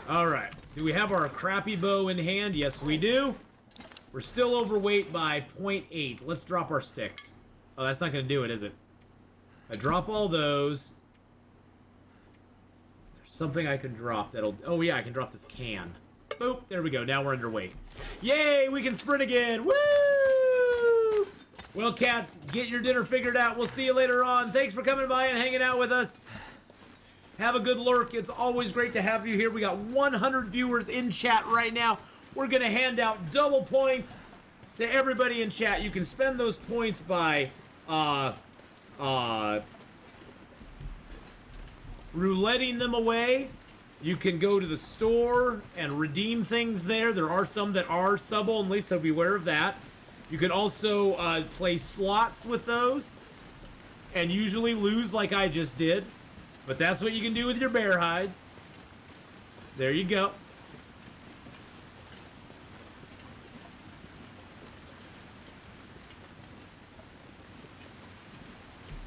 All right. Do we have our crappy bow in hand? Yes, we do. We're still overweight by 0.8. Let's drop our sticks. Oh, that's not going to do it, is it? I drop all those. There's something I can drop that'll... Oh, yeah, I can drop this can. Boop. There we go. Now we're underweight. Yay, we can sprint again. Woo! Well, cats, get your dinner figured out. We'll see you later on. Thanks for coming by and hanging out with us. Have a good lurk. It's always great to have you here. We got 100 viewers in chat right now. We're going to hand out double points to everybody in chat. You can spend those points by rouletting them away. You can go to the store and redeem things there. There are some that are sub-only, so be aware of that. You can also play slots with those and usually lose like I just did. But that's what you can do with your bear hides. There you go.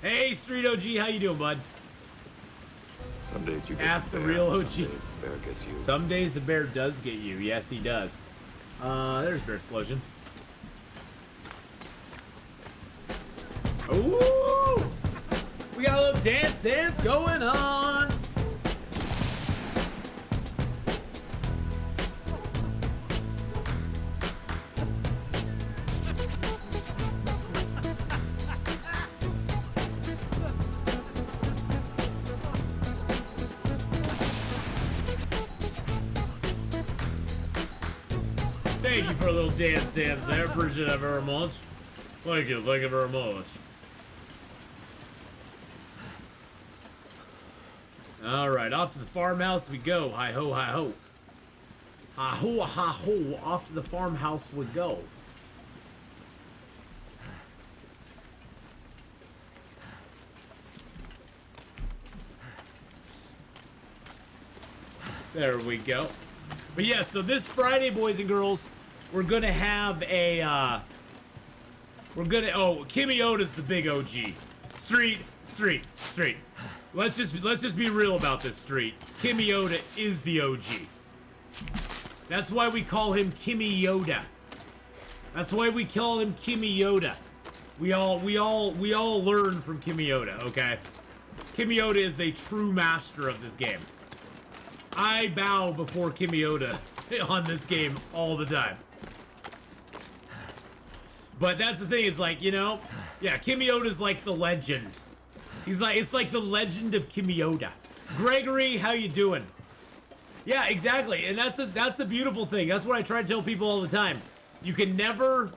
Hey, Street OG, how you doing, bud? Some days you Ath get the the real bear, OG. some days the bear gets you. Some days the bear does get you. Yes, he does. There's Bear Explosion. Ooh! We got a little dance going on. Thank you for a little dance there. Appreciate it very much. Thank you very much. Alright, off to the farmhouse we go. Hi ho, hi ho. Ha ho, ha ho. Off to the farmhouse we go. There we go. But yeah, so this Friday, boys and girls, we're gonna have a, oh, Kimmy Oda's the big OG. Street. Let's just be real about this, Street. Kimmy Oda is the OG. That's why we call him Kimmy Yoda. That's why we call him Kimmy Yoda. We all learn from Kimmy Yoda, okay? Kimmy Yoda is a true master of this game. I bow before Kimmy Yoda on this game all the time. But that's the thing, it's like, you know, yeah, Kimmy Yoda's like the legend. It's like the legend of Kimmy Yoda. Gregory, how you doing? Yeah, exactly, and that's the beautiful thing. That's what I try to tell people all the time. You can never,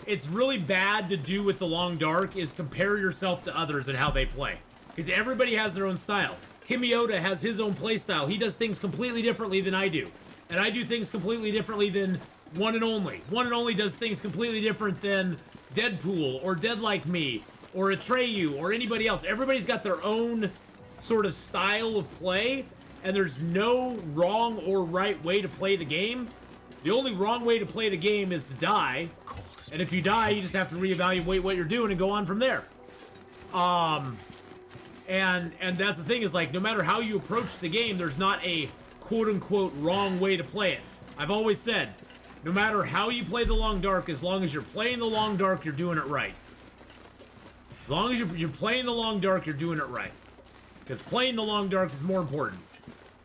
it's really bad to do with the Long Dark is compare yourself to others and how they play. Because everybody has their own style. Kimmy Yoda has his own play style. He does things completely differently than I do. And I do things completely differently than One and Only. One and Only does things completely different than Deadpool or Dead Like Me or Atreyu or anybody else. Everybody's got their own sort of style of play, and there's no wrong or right way to play the game. The only wrong way to play the game is to die. And if you die, you just have to reevaluate what you're doing and go on from there. And that's the thing is, like, no matter how you approach the game, there's not a quote-unquote wrong way to play it. I've always said, no matter how you play the Long Dark, as long as you're playing the Long Dark, you're doing it right. As long as you're playing the Long Dark, you're doing it right. Because playing the Long Dark is more important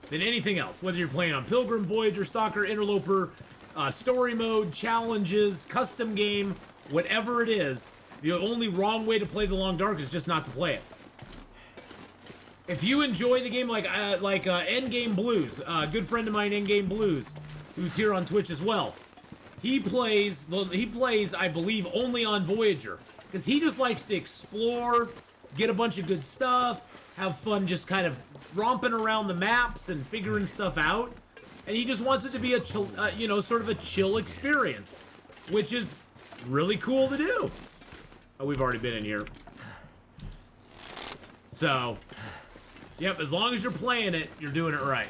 than anything else. Whether you're playing on Pilgrim, Voyager, Stalker, Interloper, story mode, challenges, custom game, whatever it is, the only wrong way to play the Long Dark is just not to play it. If you enjoy the game like Endgame Blues, a good friend of mine, Endgame Blues, who's here on Twitch as well, he plays, I believe, only on Voyager, because he just likes to explore get a bunch of good stuff, have fun just kind of romping around the maps and figuring stuff out. And he just wants it to be a chill, you know, sort of a chill experience, which is really cool to do. Oh, we've already been in here. So, yep, as long as you're playing it, you're doing it right.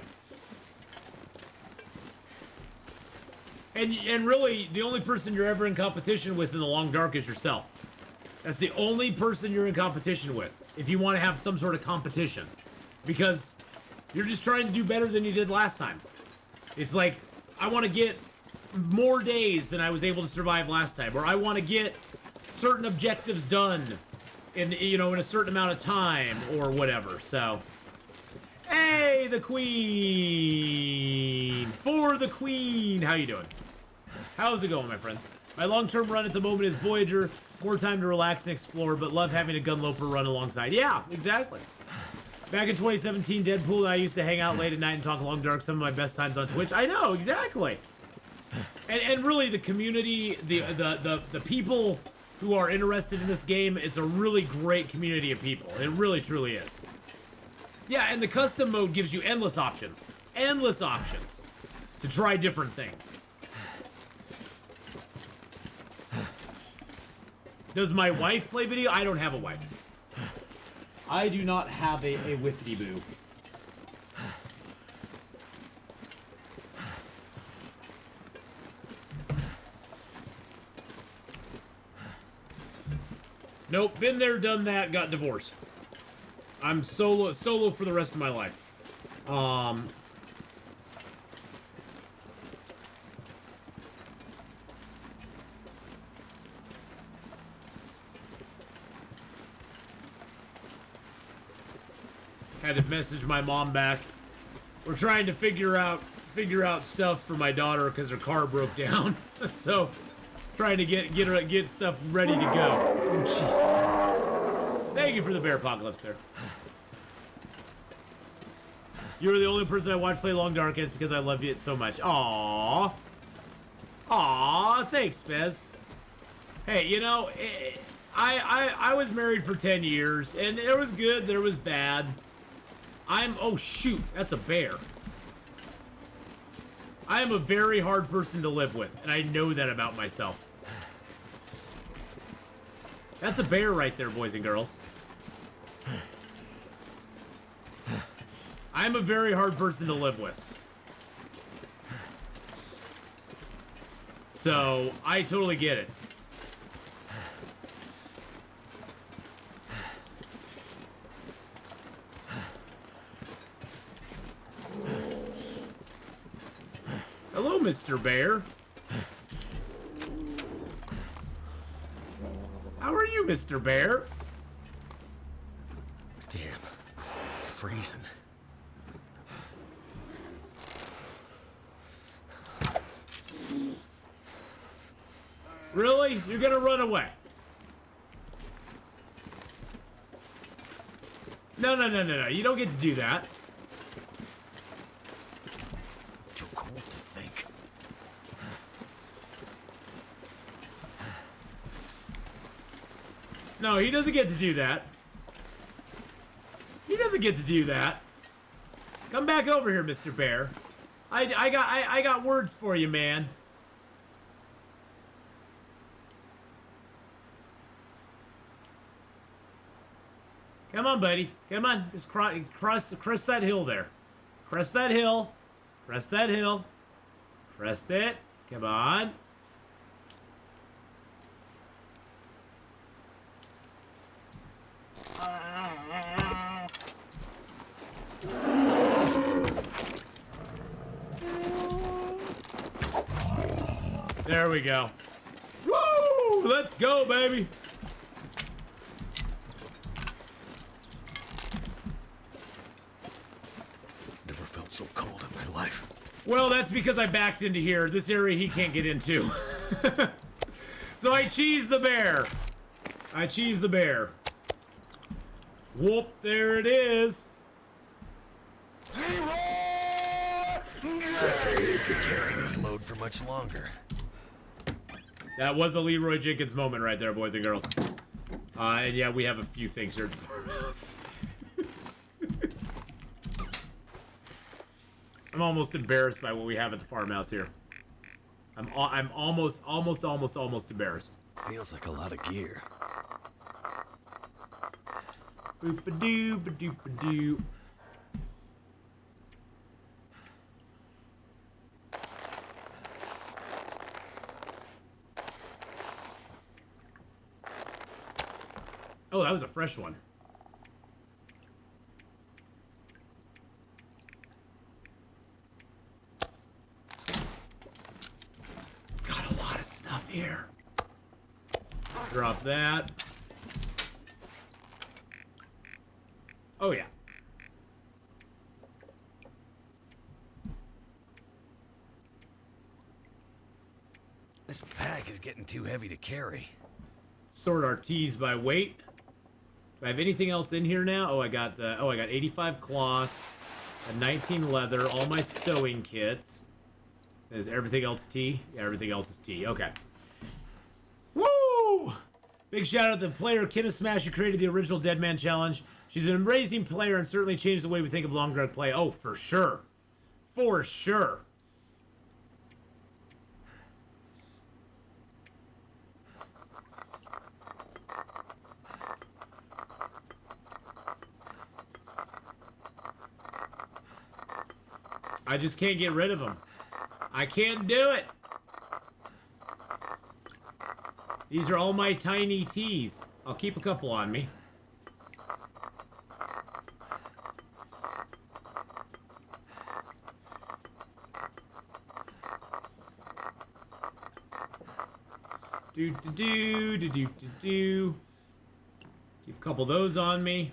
And really, the only person you're ever in competition with in the long dark is yourself. That's the only person you're in competition with, if you want to have some sort of competition. Because you're just trying to do better than you did last time. It's like, I want to get more days than I was able to survive last time. Or I want to get certain objectives done in, you know, in a certain amount of time or whatever. So, hey, the queen! For the queen! How you doing? How's it going, my friend? My long-term run at the moment is Voyager. More time to relax and explore, but love having a gunloper run alongside. Yeah, exactly. Back in 2017, Deadpool and I used to hang out late at night and talk Long Dark, some of my best times on Twitch. I know, exactly. And really, the community, the people who are interested in this game, it's a really great community of people. It really, truly is. Yeah, and the custom mode gives you endless options. Endless options to try different things. Does my wife play video? I don't have a wife. I do not have a whiffy boo. Nope, been there, done that, got divorced. I'm solo for the rest of my life. Had to message my mom back. We're trying to figure out stuff for my daughter because her car broke down. So, trying to get stuff ready to go. Oh, jeez. Thank you for the bear apocalypse there. You're the only person I watch play Long Darkest because I love you so much. Aww. Aww, thanks, Fez. Hey, you know, I was married for 10 years, and there was good, there was bad. Oh shoot, that's a bear. I am a very hard person to live with, and I know that about myself. That's a bear right there, boys and girls. I'm a very hard person to live with. So, I totally get it. Hello, Mr. Bear. How are you, Mr. Bear? Damn. Freezing. Really? You're gonna run away? No. You don't get to do that. Too cold to think. No, he doesn't get to do that. He doesn't get to do that. Come back over here, Mr. Bear. I got words for you, man. Come on, buddy. Come on. Just crest that hill there. Crest that hill. Crest that hill. Crest it. Come on. There we go. Woo! Let's go, baby. Never felt so cold in my life. Well, that's because I backed into here. This area he can't get into. So I cheese the bear. I cheese the bear. Whoop, there it is. Can't carry this load for much longer. That was a Leroy Jenkins moment right there, boys and girls. And yeah, we have a few things here at the farmhouse. I'm almost embarrassed by what we have at the farmhouse here. I'm almost embarrassed. Feels like a lot of gear. Boop-a-doo, ba-doop-a-doo. Oh, that was a fresh one. Got a lot of stuff here. Drop that. Oh, yeah. This pack is getting too heavy to carry. Sort our teas by weight. Do I have anything else in here now? I got 85 cloth, a 19 leather, all my sewing kits. Is everything else tea? Yeah, everything else is tea. Okay. Woo! Big shout out to the player Kenneth Smash who created the original Dead Man Challenge. She's an amazing player and certainly changed the way we think of long drug play. Oh, for sure. For sure. I just can't get rid of them. I can't do it. These are all my tiny teas. I'll keep a couple on me. Do. Keep a couple of those on me.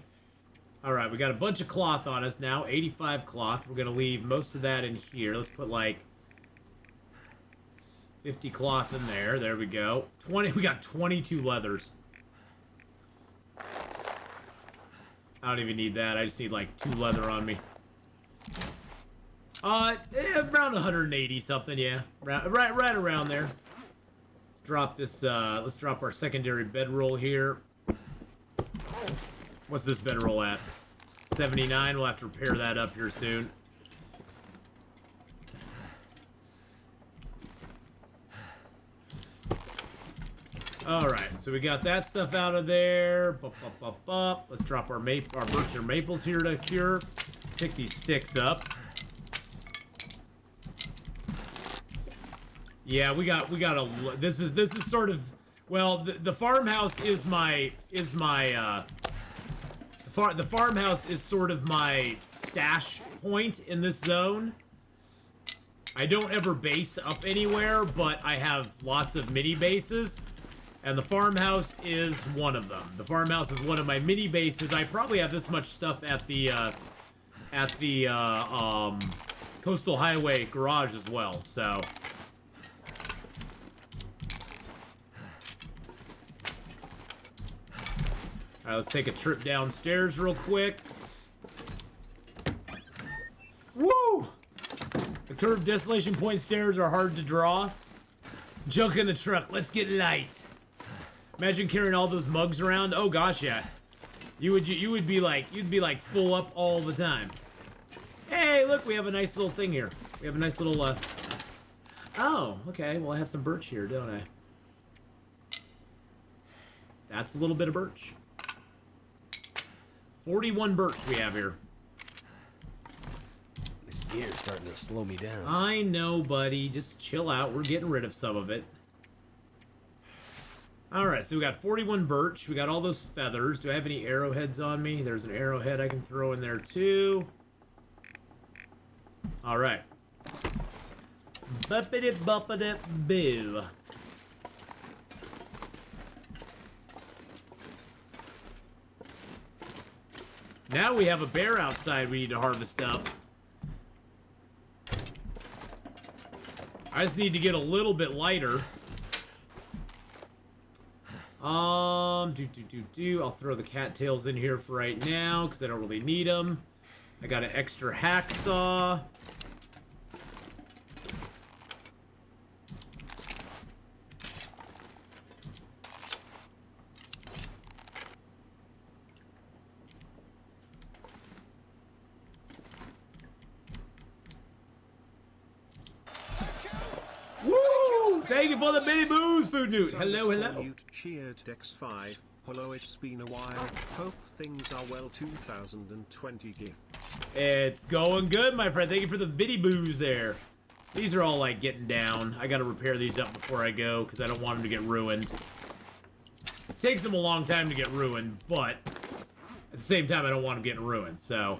Alright, we got a bunch of cloth on us now. 85 cloth. We're gonna leave most of that in here. Let's put like 50 cloth in there. There we go. 20. We got 22 leathers. I don't even need that. I just need like 2 leather on me. Around 180 something, yeah. Right around there. Let's drop this, let's drop our secondary bedroll here. What's this bedroll at? 79. We'll have to repair that up here soon. Alright, so we got that stuff out of there. Let's drop our birch and maples here to cure. Pick these sticks up. Yeah, we got a. This is sort of, well, the farmhouse is my the farmhouse is sort of my stash point in this zone. I don't ever base up anywhere, but I have lots of mini bases, and the farmhouse is one of them. The farmhouse is one of my mini bases. I probably have this much stuff at the Coastal Highway garage as well, so. Alright, let's take a trip downstairs real quick. Woo! The curved desolation point stairs are hard to draw. Junk in the truck, let's get light. Imagine carrying all those mugs around. Oh gosh, yeah. You'd be like full up all the time. Hey, look, we have a nice little thing here. We have a nice little Oh, okay. Well, I have some birch here, don't I? That's a little bit of birch. 41 birch we have here. This gear's starting to slow me down. I know, buddy. Just chill out. We're getting rid of some of it. Alright, so we got 41 birch. We got all those feathers. Do I have any arrowheads on me? There's an arrowhead I can throw in there, too. Alright. Buppity-buppity-boo. Now we have a bear outside we need to harvest up. I just need to get a little bit lighter. I'll throw the cattails in here for right now, because I don't really need them. I got an extra hacksaw. Thank you for the mini booze, food newt. Hello, hello. Cheered Dex5. Hello, it's been a while. Hope things are well. 2020 gift. It's going good, my friend. Thank you for the mini booze there. These are all like getting down. I gotta repair these up before I go because I don't want them to get ruined. It takes them a long time to get ruined, but at the same time, I don't want them getting ruined. So,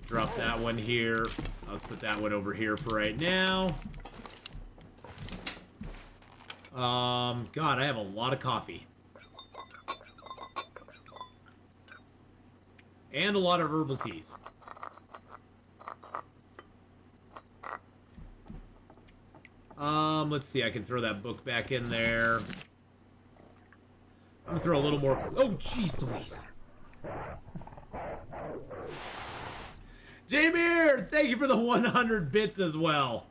drop that one here. Let's put that one over here for right now. God, I have a lot of coffee. And a lot of herbal teas. Let's see, I can throw that book back in there. I'm gonna throw a little more. Oh, jeez Louise. Jameer, thank you for the 100 bits as well.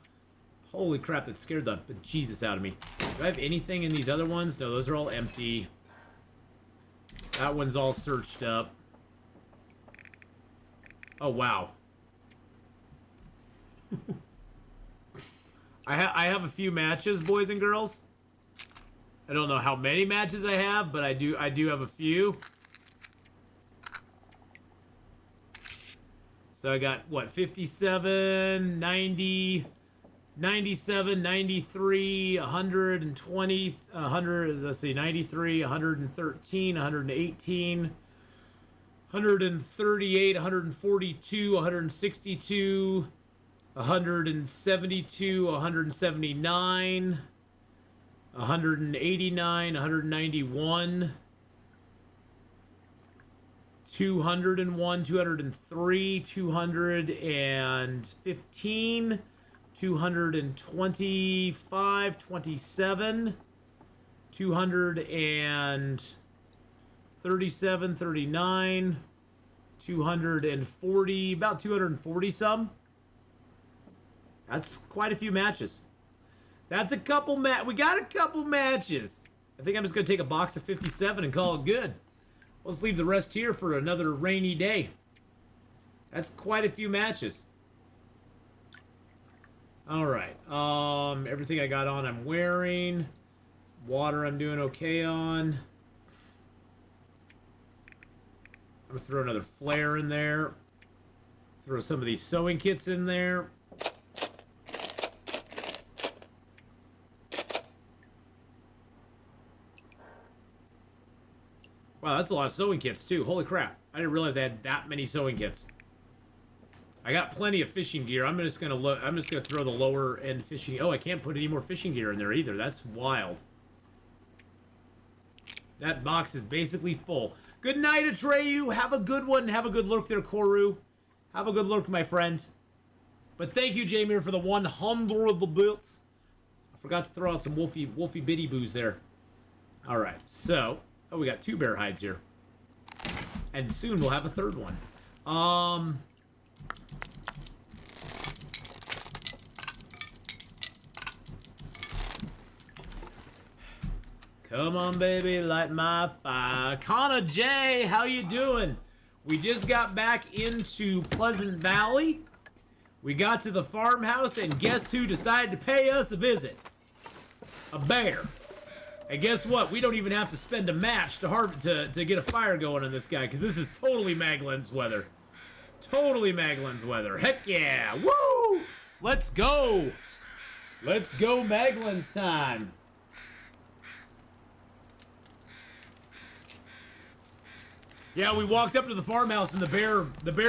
Holy crap, that scared the bejesus out of me. Do I have anything in these other ones? No, those are all empty. That one's all searched up. Oh, wow. I have a few matches, boys and girls. I don't know how many matches I have, but I do have a few. So I got, what, 57, 90, 97, 93, 120, 100, let's see, 93, 113, 118, 138, 142, 162, 172, 179, 189, 191, 201, 203, 215, 225, 27, 237, 39, 240, about 240 some. That's quite a few matches. That's a couple we got a couple matches. I think I'm just going to take a box of 57 and call it good. Let's leave the rest here for another rainy day. That's quite a few matches. All right. Everything I got on I'm wearing. Water I'm doing okay on. I'm going to throw another flare in there. Throw some of these sewing kits in there. Wow, that's a lot of sewing kits too. Holy crap. I didn't realize I had that many sewing kits. I got plenty of fishing gear. I'm just gonna throw the lower end fishing. Oh, I can't put any more fishing gear in there either. That's wild. That box is basically full. Good night, Atreyu. Have a good one. Have a good look there, Koru. Have a good look, my friend. But thank you, Jameer, for the 100 bits. I forgot to throw out some wolfy bitty boos there. All right, so. Oh, we got 2 bear hides here. And soon we'll have a 3rd one. Come on, baby, light my fire. Connor J, how you doing? We just got back into Pleasant Valley. We got to the farmhouse, and guess who decided to pay us a visit? A bear. And guess what? We don't even have to spend a match to get a fire going on this guy, because this is totally Maglin's weather. Totally Maglin's weather. Heck yeah! Woo! Let's go! Let's go Maglin's time. Yeah, we walked up to the farmhouse and the bear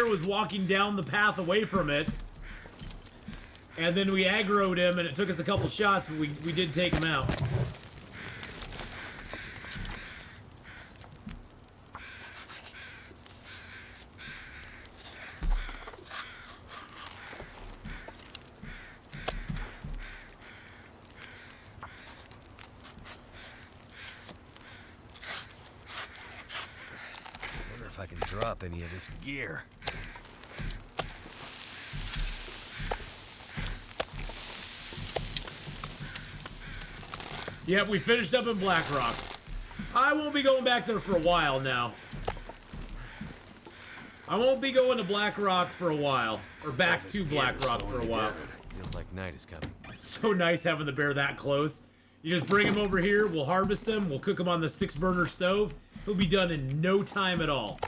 was walking down the path away from it. And then we aggroed him and it took us a couple shots, but we did take him out. If I can drop any of this gear. Yep, we finished up in BlackRock. I won't be going back there for a while now. I won't be going to BlackRock for a while. Or back to BlackRock for a while. Feels like night is coming. It's so nice having the bear that close. You just bring him over here, we'll harvest him, we'll cook him on the 6-burner stove. He'll be done in no time at all.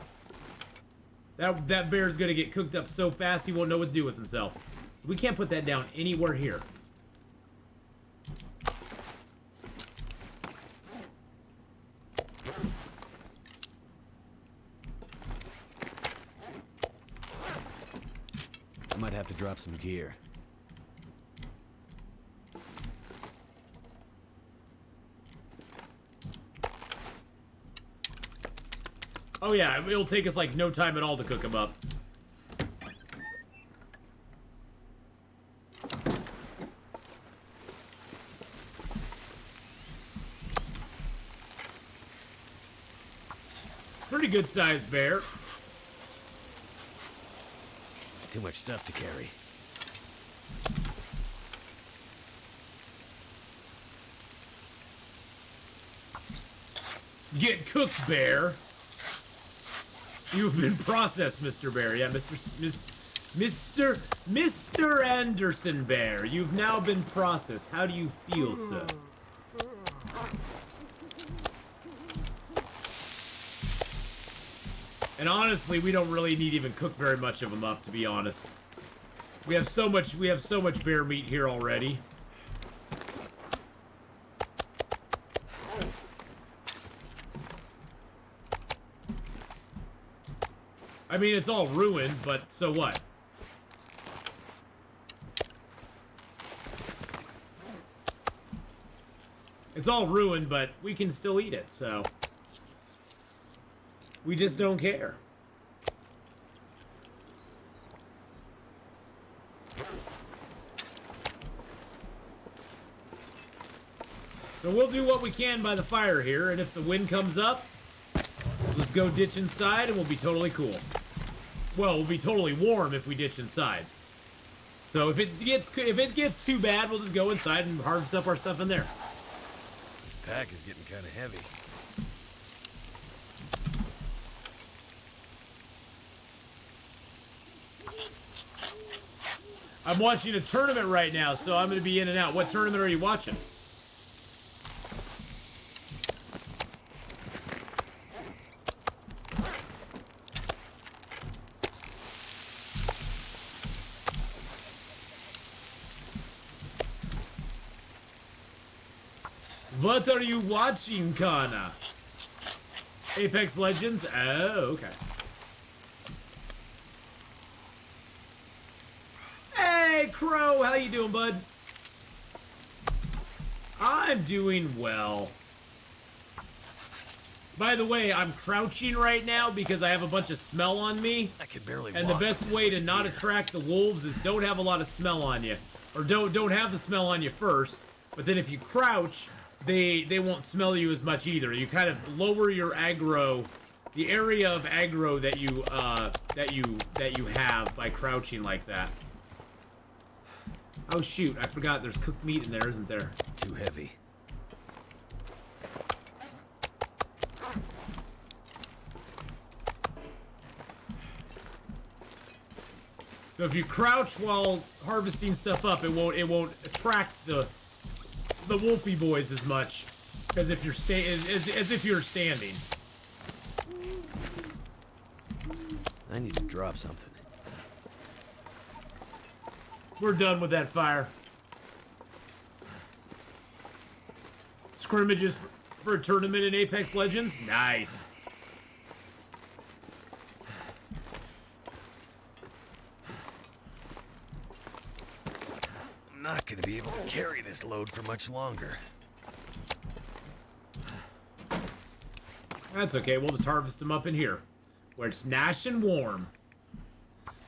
That bear's gonna get cooked up so fast he won't know what to do with himself. So we can't put that down anywhere here. I might have to drop some gear. Oh yeah, it'll take us like no time at all to cook him up. Pretty good sized bear. Too much stuff to carry. Get cooked, bear. You've been processed, Mr. Bear. Yeah, Mr. Anderson Bear. You've now been processed. How do you feel, sir? And honestly, we don't really need to even cook very much of them up, to be honest. We have so much bear meat here already. I mean, it's all ruined, but so what? It's all ruined, but we can still eat it, so... We just don't care. So we'll do what we can by the fire here, and if the wind comes up, let's go ditch inside and we'll be totally cool. Well, we'll be totally warm if we ditch inside. So if it gets too bad, we'll just go inside and harvest up our stuff in there. This pack is getting kind of heavy. I'm watching a tournament right now, so I'm going to be in and out. What tournament are you watching? What are you watching, Kana? Apex Legends? Oh, okay. Hey, Crow, how you doing, bud? I'm doing well. By the way, I'm crouching right now because I have a bunch of smell on me. I can barely And the walk best with this way much to not gear. attract the wolves is don't have a lot of smell on you. Or don't have the smell on you first. But then if you crouch, they won't smell you as much either. You kind of lower your aggro, the area of aggro that you have by crouching like that. Oh shoot, I forgot there's cooked meat in there, isn't there? Too heavy. So if you crouch while harvesting stuff up, it won't attract the wolfy boys as much as if you're as if you're standing. I need to drop something. We're done with that fire. Scrimmages for a tournament in Apex Legends? Nice. I'm not gonna be able to carry this load for much longer. That's okay, we'll just harvest them up in here, where it's nice and warm.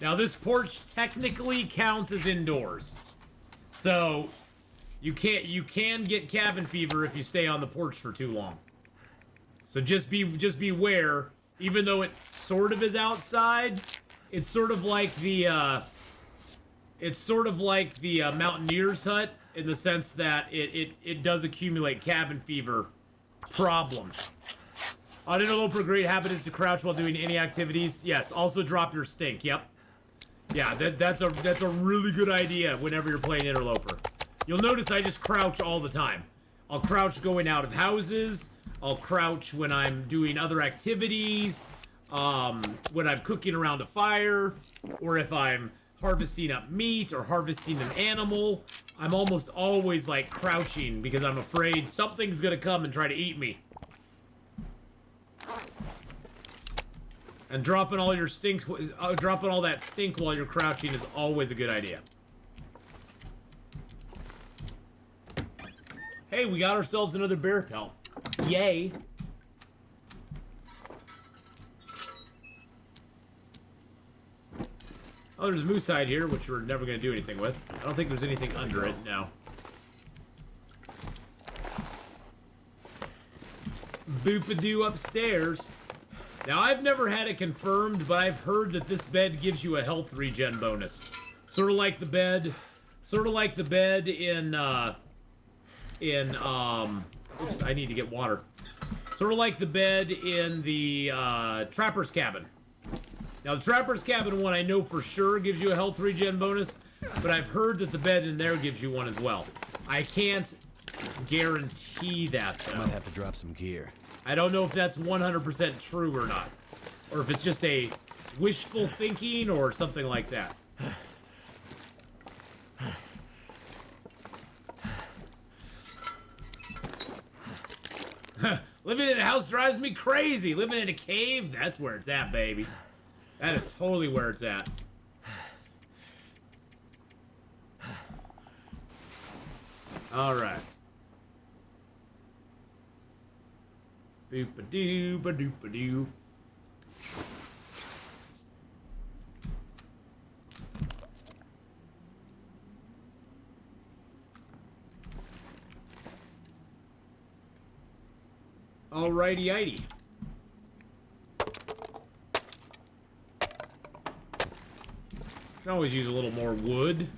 Now this porch technically counts as indoors. So you can get cabin fever if you stay on the porch for too long. So just beware, even though it sort of is outside, it's sort of like the mountaineer's hut in the sense that it does accumulate cabin fever problems. On Interloper, great habit is to crouch while doing any activities. Yes, also drop your stink. Yep. Yeah, that's a really good idea whenever you're playing Interloper. You'll notice I just crouch all the time. I'll crouch going out of houses. I'll crouch when I'm doing other activities. When I'm cooking around a fire, or if I'm harvesting up meat or harvesting an animal, I'm almost always like crouching because I'm afraid something's gonna come and try to eat me. And dropping all your stink, dropping all that stink while you're crouching is always a good idea. Hey, we got ourselves another bear pelt. Yay. Oh, there's a moose hide here, which we're never going to do anything with. I don't think there's anything under it, no. Boop-a-doo upstairs. Now, I've never had it confirmed, but I've heard that this bed gives you a health regen bonus. Sort of like the bed in, oops, I need to get water. Sort of like the bed in the, Trapper's Cabin. Now, the Trapper's Cabin one I know for sure gives you a health regen bonus, but I've heard that the bed in there gives you one as well. I can't guarantee that, though. Might have to drop some gear. I don't know if that's 100% true or not. Or if it's just a wishful thinking or something like that. Living in a house drives me crazy. Living in a cave, that's where it's at, baby. That is totally where it's at. All right. Boop-a-doo, ba-doop-a-doo. Alrighty-ighty. Can always use a little more wood.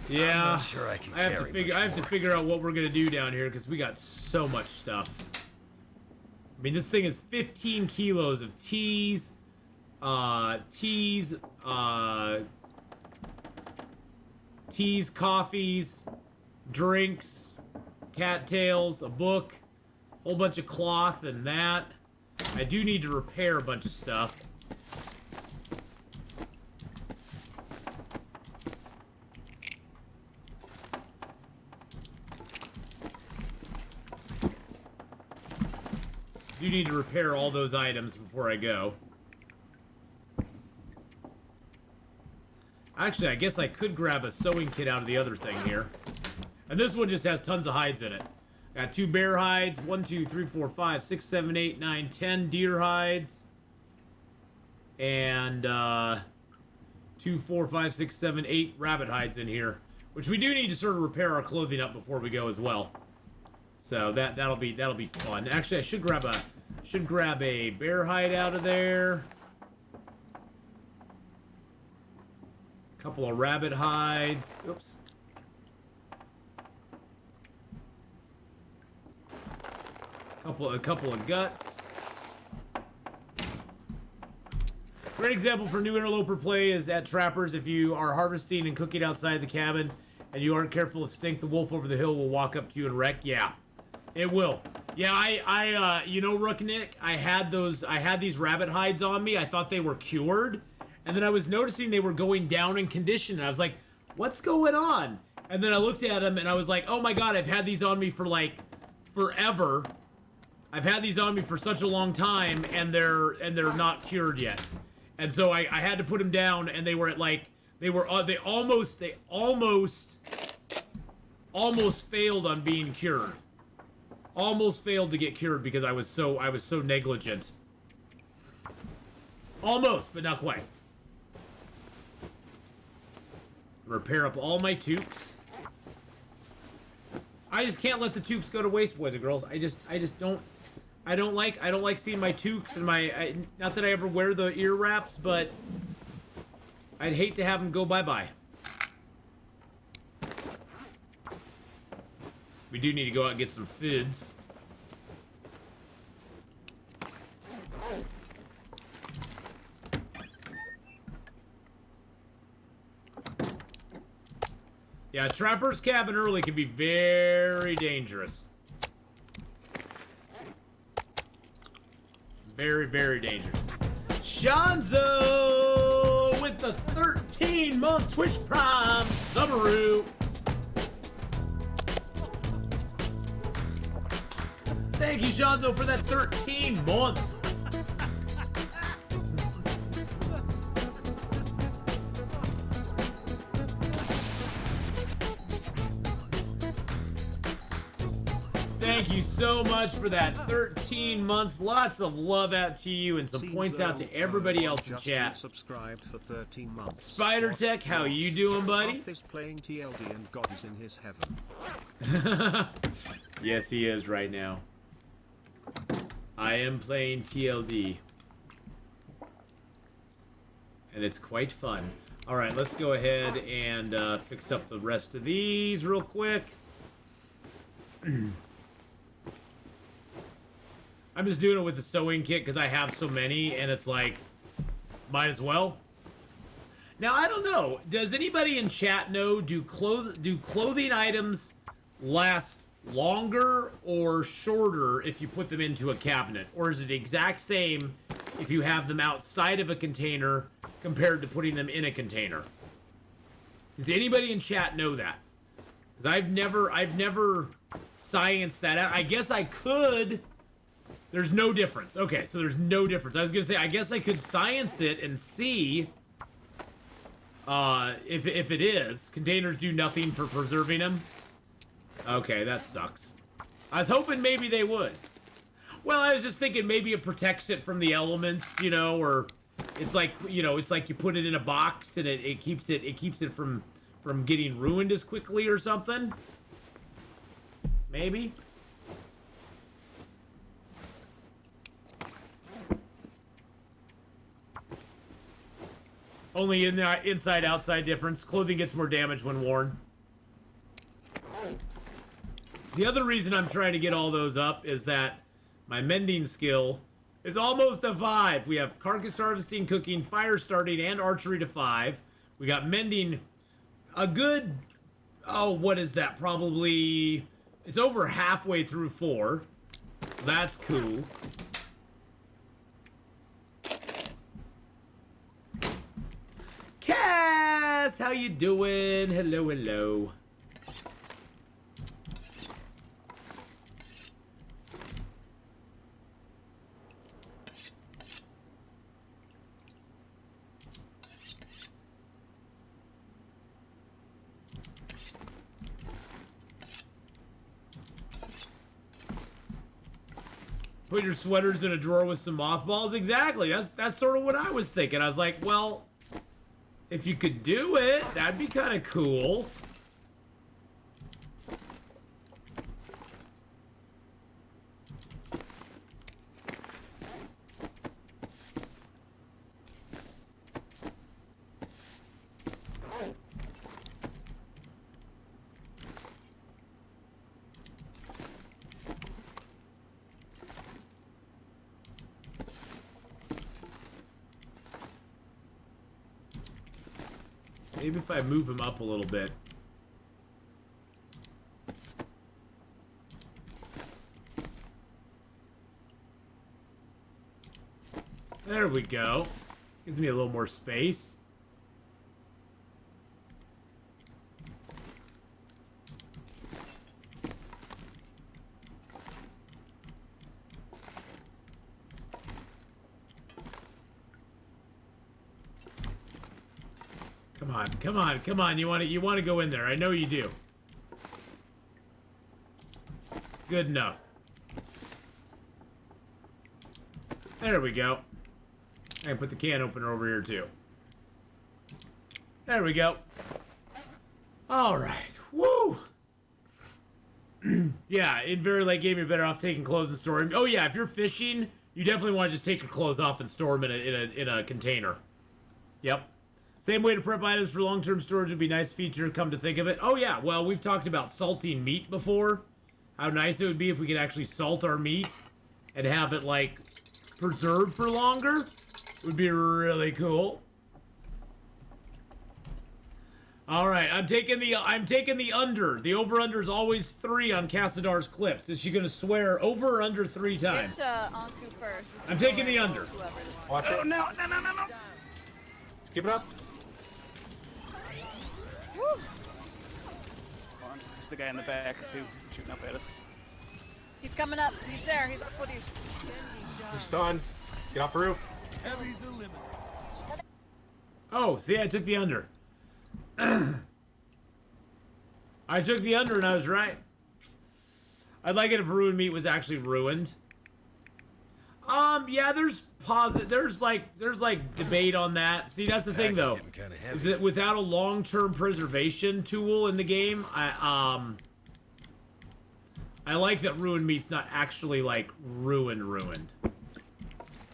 Yeah, I'm not sure I can I have to figure out what we're gonna do down here because we got so much stuff. I mean, this thing is 15 kilos of teas, coffees, drinks, cattails, a book, a whole bunch of cloth and that. I do need to repair a bunch of stuff. Do need to repair all those items before I go. Actually, I guess I could grab a sewing kit out of the other thing here. And this one just has tons of hides in it. Got 2 bear hides, 1, 2, 3, 4, 5, 6, 7, 8, 9, 10 deer hides. And 2, 4, 5, 6, 7, 8 rabbit hides in here. Which we do need to sort of repair our clothing up before we go as well. So that'll be fun. Actually, I should grab a bear hide out of there. A couple of rabbit hides. Oops. A couple of guts. Great example for new interloper play is at Trappers. If you are harvesting and cooking outside the cabin and you aren't careful of Stink, the wolf over the hill will walk up to you and wreck. Yeah, it will. Yeah, you know, Rook Nick, I had these rabbit hides on me. I thought they were cured. And then I was noticing they were going down in condition. And I was like, what's going on? And then I looked at them and I was like, oh my God, I've had these on me for like forever. I've had these on me for such a long time and they're not cured yet. And so I had to put them down and they were at like, they almost failed on being cured. Almost failed to get cured because I was so negligent. Almost, but not quite. Repair up all my toques. I just can't let the toques go to waste, boys and girls. I just don't. I don't like seeing my toques and my. Not that I ever wear the ear wraps, but I'd hate to have them go bye-bye. We do need to go out and get some fids. Yeah, Trapper's Cabin early can be very dangerous. Very, very dangerous. Shanzo with the 13-month Twitch Prime Subaru. Thank you, Shanzo, for that 13 months. Thank you so much for that 13 months. Lots of love out to you and some points out to everybody else in chat. Subscribed for 13 months. Spider Tech, how you doing, buddy? Is playing TLD and God is in his heaven. Yes, he is right now. I am playing TLD. And it's quite fun. Alright, let's go ahead and fix up the rest of these real quick. I'm just doing it with the sewing kit because I have so many, and it's like, might as well. Now, I don't know. Does anybody in chat know, do clothing items last longer or shorter if you put them into a cabinet? Or is it the exact same if you have them outside of a container compared to putting them in a container? Does anybody in chat know that? Because I've never scienced that out. I guess I could. There's no difference. Okay, so there's no difference. I was gonna say, I guess I could science it and see if it is. Containers do nothing for preserving them. Okay, that sucks. I was hoping maybe they would. Well, I was just thinking maybe it protects it from the elements, you know, or it's like, you know, it's like you put it in a box and it keeps it from getting ruined as quickly or something. Maybe. Only in the inside-outside difference. Clothing gets more damage when worn. The other reason I'm trying to get all those up is that my mending skill is almost a 5. We have carcass harvesting, cooking, fire starting, and archery to 5. We got mending a good... Oh, what is that? Probably... It's over halfway through 4. So that's cool. Cass, how you doing? Hello, hello. Put your sweaters in a drawer with some mothballs? Exactly. That's sort of what I was thinking. I was like, well, if you could do it, that'd be kind of cool. Maybe if I move him up a little bit. There we go. Gives me a little more space. Come on, come on. You want to go in there. I know you do. Good enough. There we go. I can put the can opener over here too. There we go. All right. Woo. Yeah, in very late game, you're better off taking clothes and storing. Oh yeah, if you're fishing, you definitely want to just take your clothes off and store them in a container. Yep. Same way to prep items for long-term storage would be a nice feature, come to think of it. Oh yeah, well, we've talked about salting meat before. How nice it would be if we could actually salt our meat and have it, like, preserved for longer. It would be really cool. All right, I'm taking the under. The over/under is always 3 on Cassadar's clips. Is she gonna swear over or under 3 times? Get Anku first. I'm taking the under. Watch it. No. Let's keep it up. Woo. There's the guy in the back too, shooting up at us. He's coming up. He's there. He's up with you. He's stunned. Get off the roof. Oh, see, I took the under. I took the under and I was right. I'd like it if ruined meat was actually ruined. Yeah, there's debate on that. See, that's the thing though, is that without a long-term preservation tool in the game, I like that ruined meat's not actually like ruined.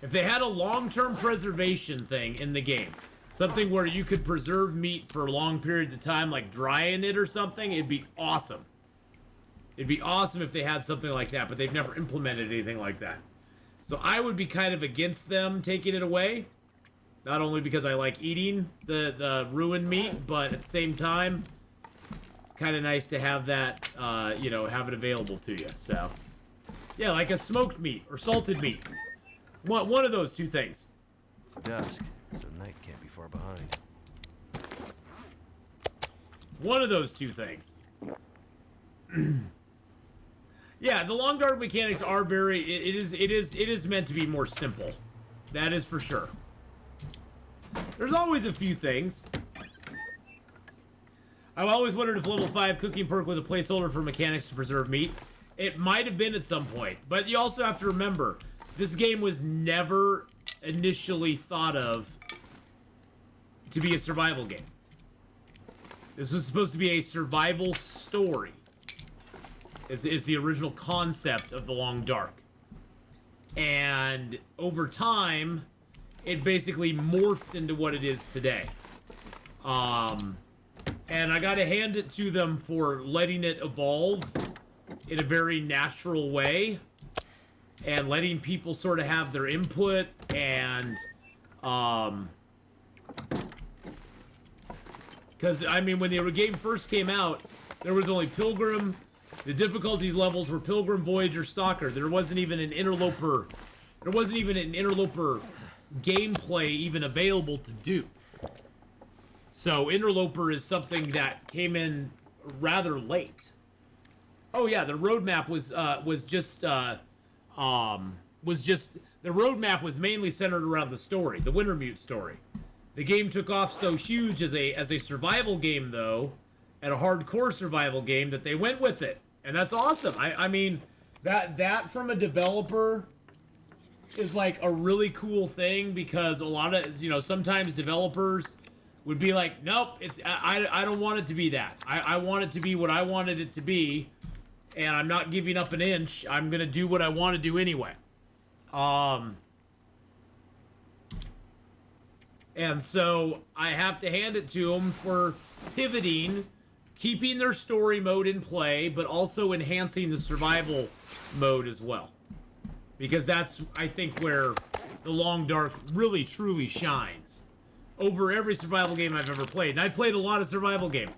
If they had a long-term preservation thing in the game, something where you could preserve meat for long periods of time, like drying it or something, it'd be awesome. It'd be awesome if they had something like that, but they've never implemented anything like that. So I would be kind of against them taking it away. Not only because I like eating the ruined meat, but at the same time, it's kind of nice to have that, have it available to you. So, yeah, like a smoked meat or salted meat. One of those two things. It's dusk, so night can't be far behind. One of those two things. Yeah, the long dark mechanics are very. It is meant to be more simple. That is for sure. There's always a few things. I've always wondered if level 5 cooking perk was a placeholder for mechanics to preserve meat. It might have been at some point, but you also have to remember, this game was never initially thought of to be a survival game. This was supposed to be a survival story. Is the original concept of the Long Dark. And over time, it basically morphed into what it is today. And I gotta hand it to them for letting it evolve in a very natural way. And letting people sort of have their input and, because, I mean, when the game first came out, there was only Pilgrim. The difficulties levels were Pilgrim, Voyager, Stalker. There wasn't even an Interloper. There wasn't even an Interloper gameplay even available to do. So Interloper is something that came in rather late. Oh yeah, the roadmap was the roadmap was mainly centered around the story, the Wintermute story. The game took off so huge as a survival game though, and a hardcore survival game, that they went with it. And that's awesome. I mean, that from a developer is like a really cool thing, because a lot of, sometimes developers would be like, nope, I don't want it to be that. I want it to be what I wanted it to be, and I'm not giving up an inch. I'm gonna do what I want to do anyway. And so I have to hand it to them for pivoting, keeping their story mode in play, but also enhancing the survival mode as well. Because that's, I think, where the Long Dark really, truly shines over every survival game I've ever played. And I've played a lot of survival games.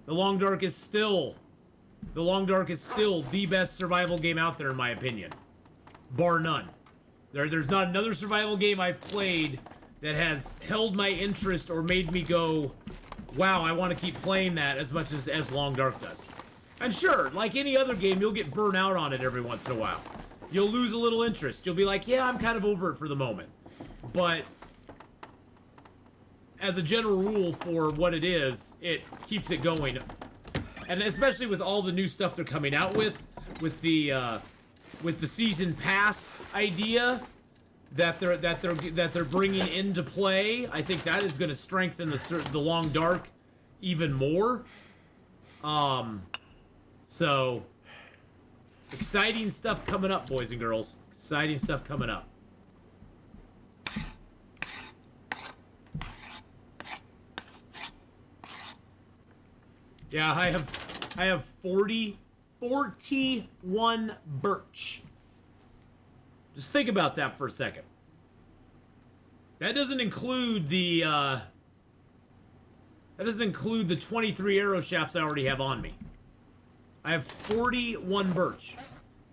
The Long Dark is still the best survival game out there, in my opinion. Bar none. There's not another survival game I've played that has held my interest or made me go, wow, I want to keep playing that as much as Long Dark does. And sure, like any other game, you'll get burnt out on it every once in a while. You'll lose a little interest. You'll be like, yeah, I'm kind of over it for the moment. But as a general rule for what it is, it keeps it going. And especially with all the new stuff they're coming out with the season pass idea that they're bringing into play, I think that is going to strengthen the Long Dark even more. So exciting stuff coming up, boys and girls. Exciting stuff coming up. Yeah, I have 41 birch. Just think about that for a second. That doesn't include the That doesn't include the 23 arrow shafts I already have on me. I have 41 birch.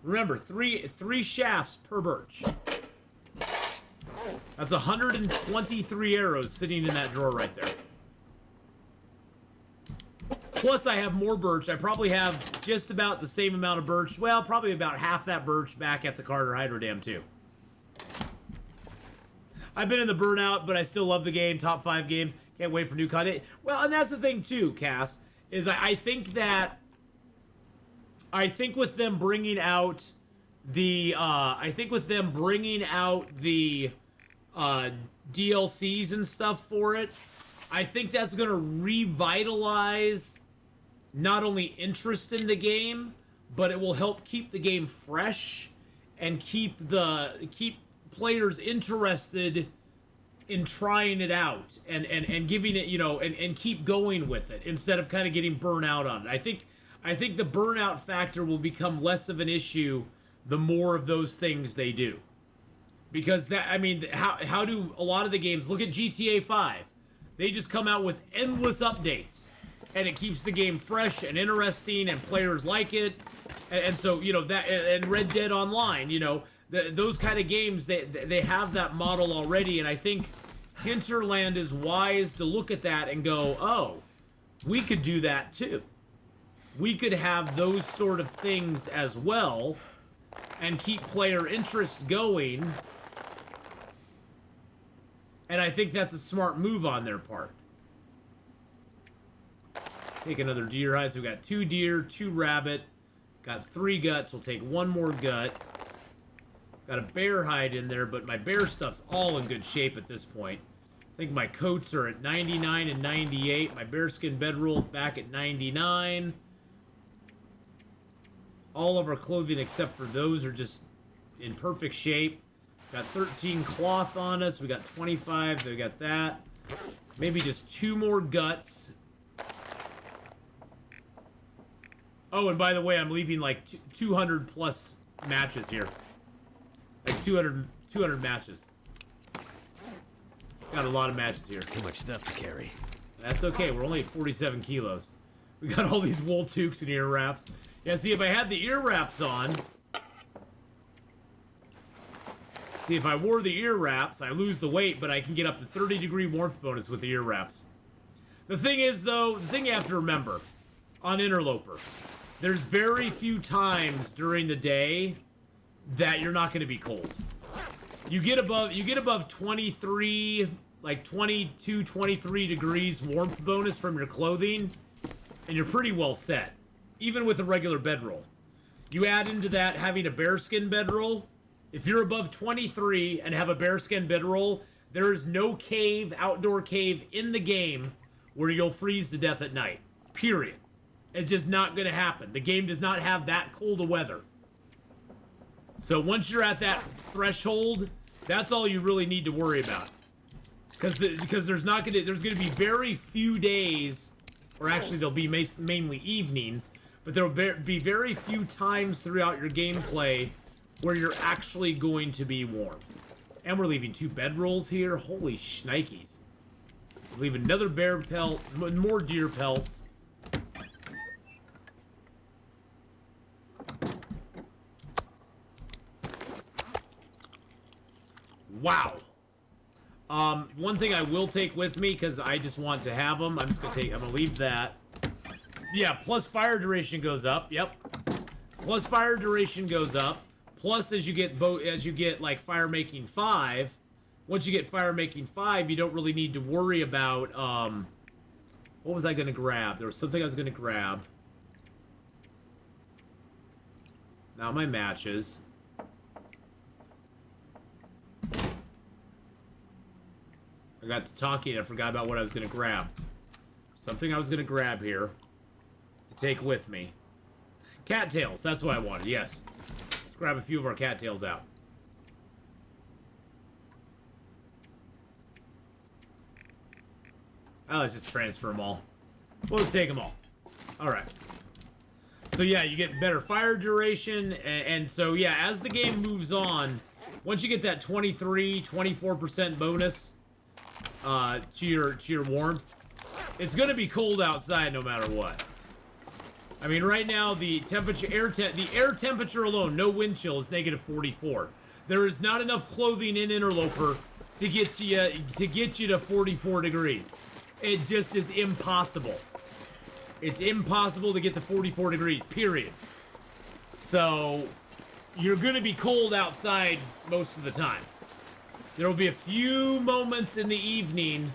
Remember, three shafts per birch. That's 123 arrows sitting in that drawer right there. Plus, I have more birch. I probably have just about the same amount of birch. Well, probably about half that birch back at the Carter Hydro Dam, too. I've been in the burnout, but I still love the game. Top 5 games. Can't wait for new content. Well, and that's the thing, too, Cass, is I think that... I think with them bringing out the... DLCs and stuff for it, I think that's going to revitalize not only interest in the game, but it will help keep the game fresh and keep players interested in trying it out and giving it, you know, and keep going with it instead of kind of getting burnt out on it. I think the burnout factor will become less of an issue the more of those things they do. Because that, I mean, how do a lot of the games, look at GTA 5. They just come out with endless updates. And it keeps the game fresh and interesting, and players like it. And so, you know, that, and Red Dead Online, you know, those kind of games, they have that model already. And I think Hinterland is wise to look at that and go, oh, we could do that too. We could have those sort of things as well and keep player interest going. And I think that's a smart move on their part. Take another deer hide. So we got 2 deer, 2 rabbit. Got 3 guts. We'll take 1 more gut. Got a bear hide in there, but my bear stuff's all in good shape at this point. I think my coats are at 99 and 98. My bearskin bedroll's back at 99. All of our clothing except for those are just in perfect shape. Got 13 cloth on us. We got 25. So we got that. Maybe just 2 more guts. Oh, and by the way, I'm leaving like 200 plus matches here. Like 200 matches. Got a lot of matches here. Too much stuff to carry. That's okay. We're only at 47 kilos. We got all these wool toques and ear wraps. Yeah, see, if I had the ear wraps on... See, if I wore the ear wraps, I lose the weight, but I can get up to 30-degree warmth bonus with the ear wraps. The thing is, though, the thing you have to remember on Interloper, there's very few times during the day that you're not going to be cold. You get above 23, like 22, 23 degrees warmth bonus from your clothing, and you're pretty well set, even with a regular bedroll. You add into that having a bearskin bedroll. If you're above 23 and have a bearskin bedroll, there is no cave, outdoor cave in the game where you'll freeze to death at night. Period. It's just not going to happen. The game does not have that cold of weather. So once you're at that threshold, that's all you really need to worry about. Because there's going to be very few days, or actually there'll be mainly evenings, but there'll be very few times throughout your gameplay where you're actually going to be warm. And we're leaving 2 bedrolls here. Holy shnikes. Leave another bear pelt, more deer pelts. Wow. One thing I will take with me, because I just want to have them, I'm gonna leave that. Yeah, plus fire duration goes up. Yep. Plus fire duration goes up. Plus, as you get like fire making 5, once you get fire making 5, you don't really need to worry about what was I gonna grab? There was something I was gonna grab. Now my matches. I got to talking and I forgot about what I was gonna grab. Something I was gonna grab here to take with me. Cattails, that's what I wanted, yes. Let's grab a few of our cattails out. Let's just transfer them all. We'll just take them all. Alright. So yeah, you get better fire duration, and so yeah, as the game moves on, once you get that 23, 24% bonus to your warmth, It's gonna be cold outside no matter what. I mean, right now the temperature, the air temperature alone, no wind chill, is negative 44. There is not enough clothing in Interloper to get you to 44 degrees. It just is impossible. It's impossible to get to 44 degrees, period. So, you're gonna be cold outside most of the time. There will be a few moments in the evening,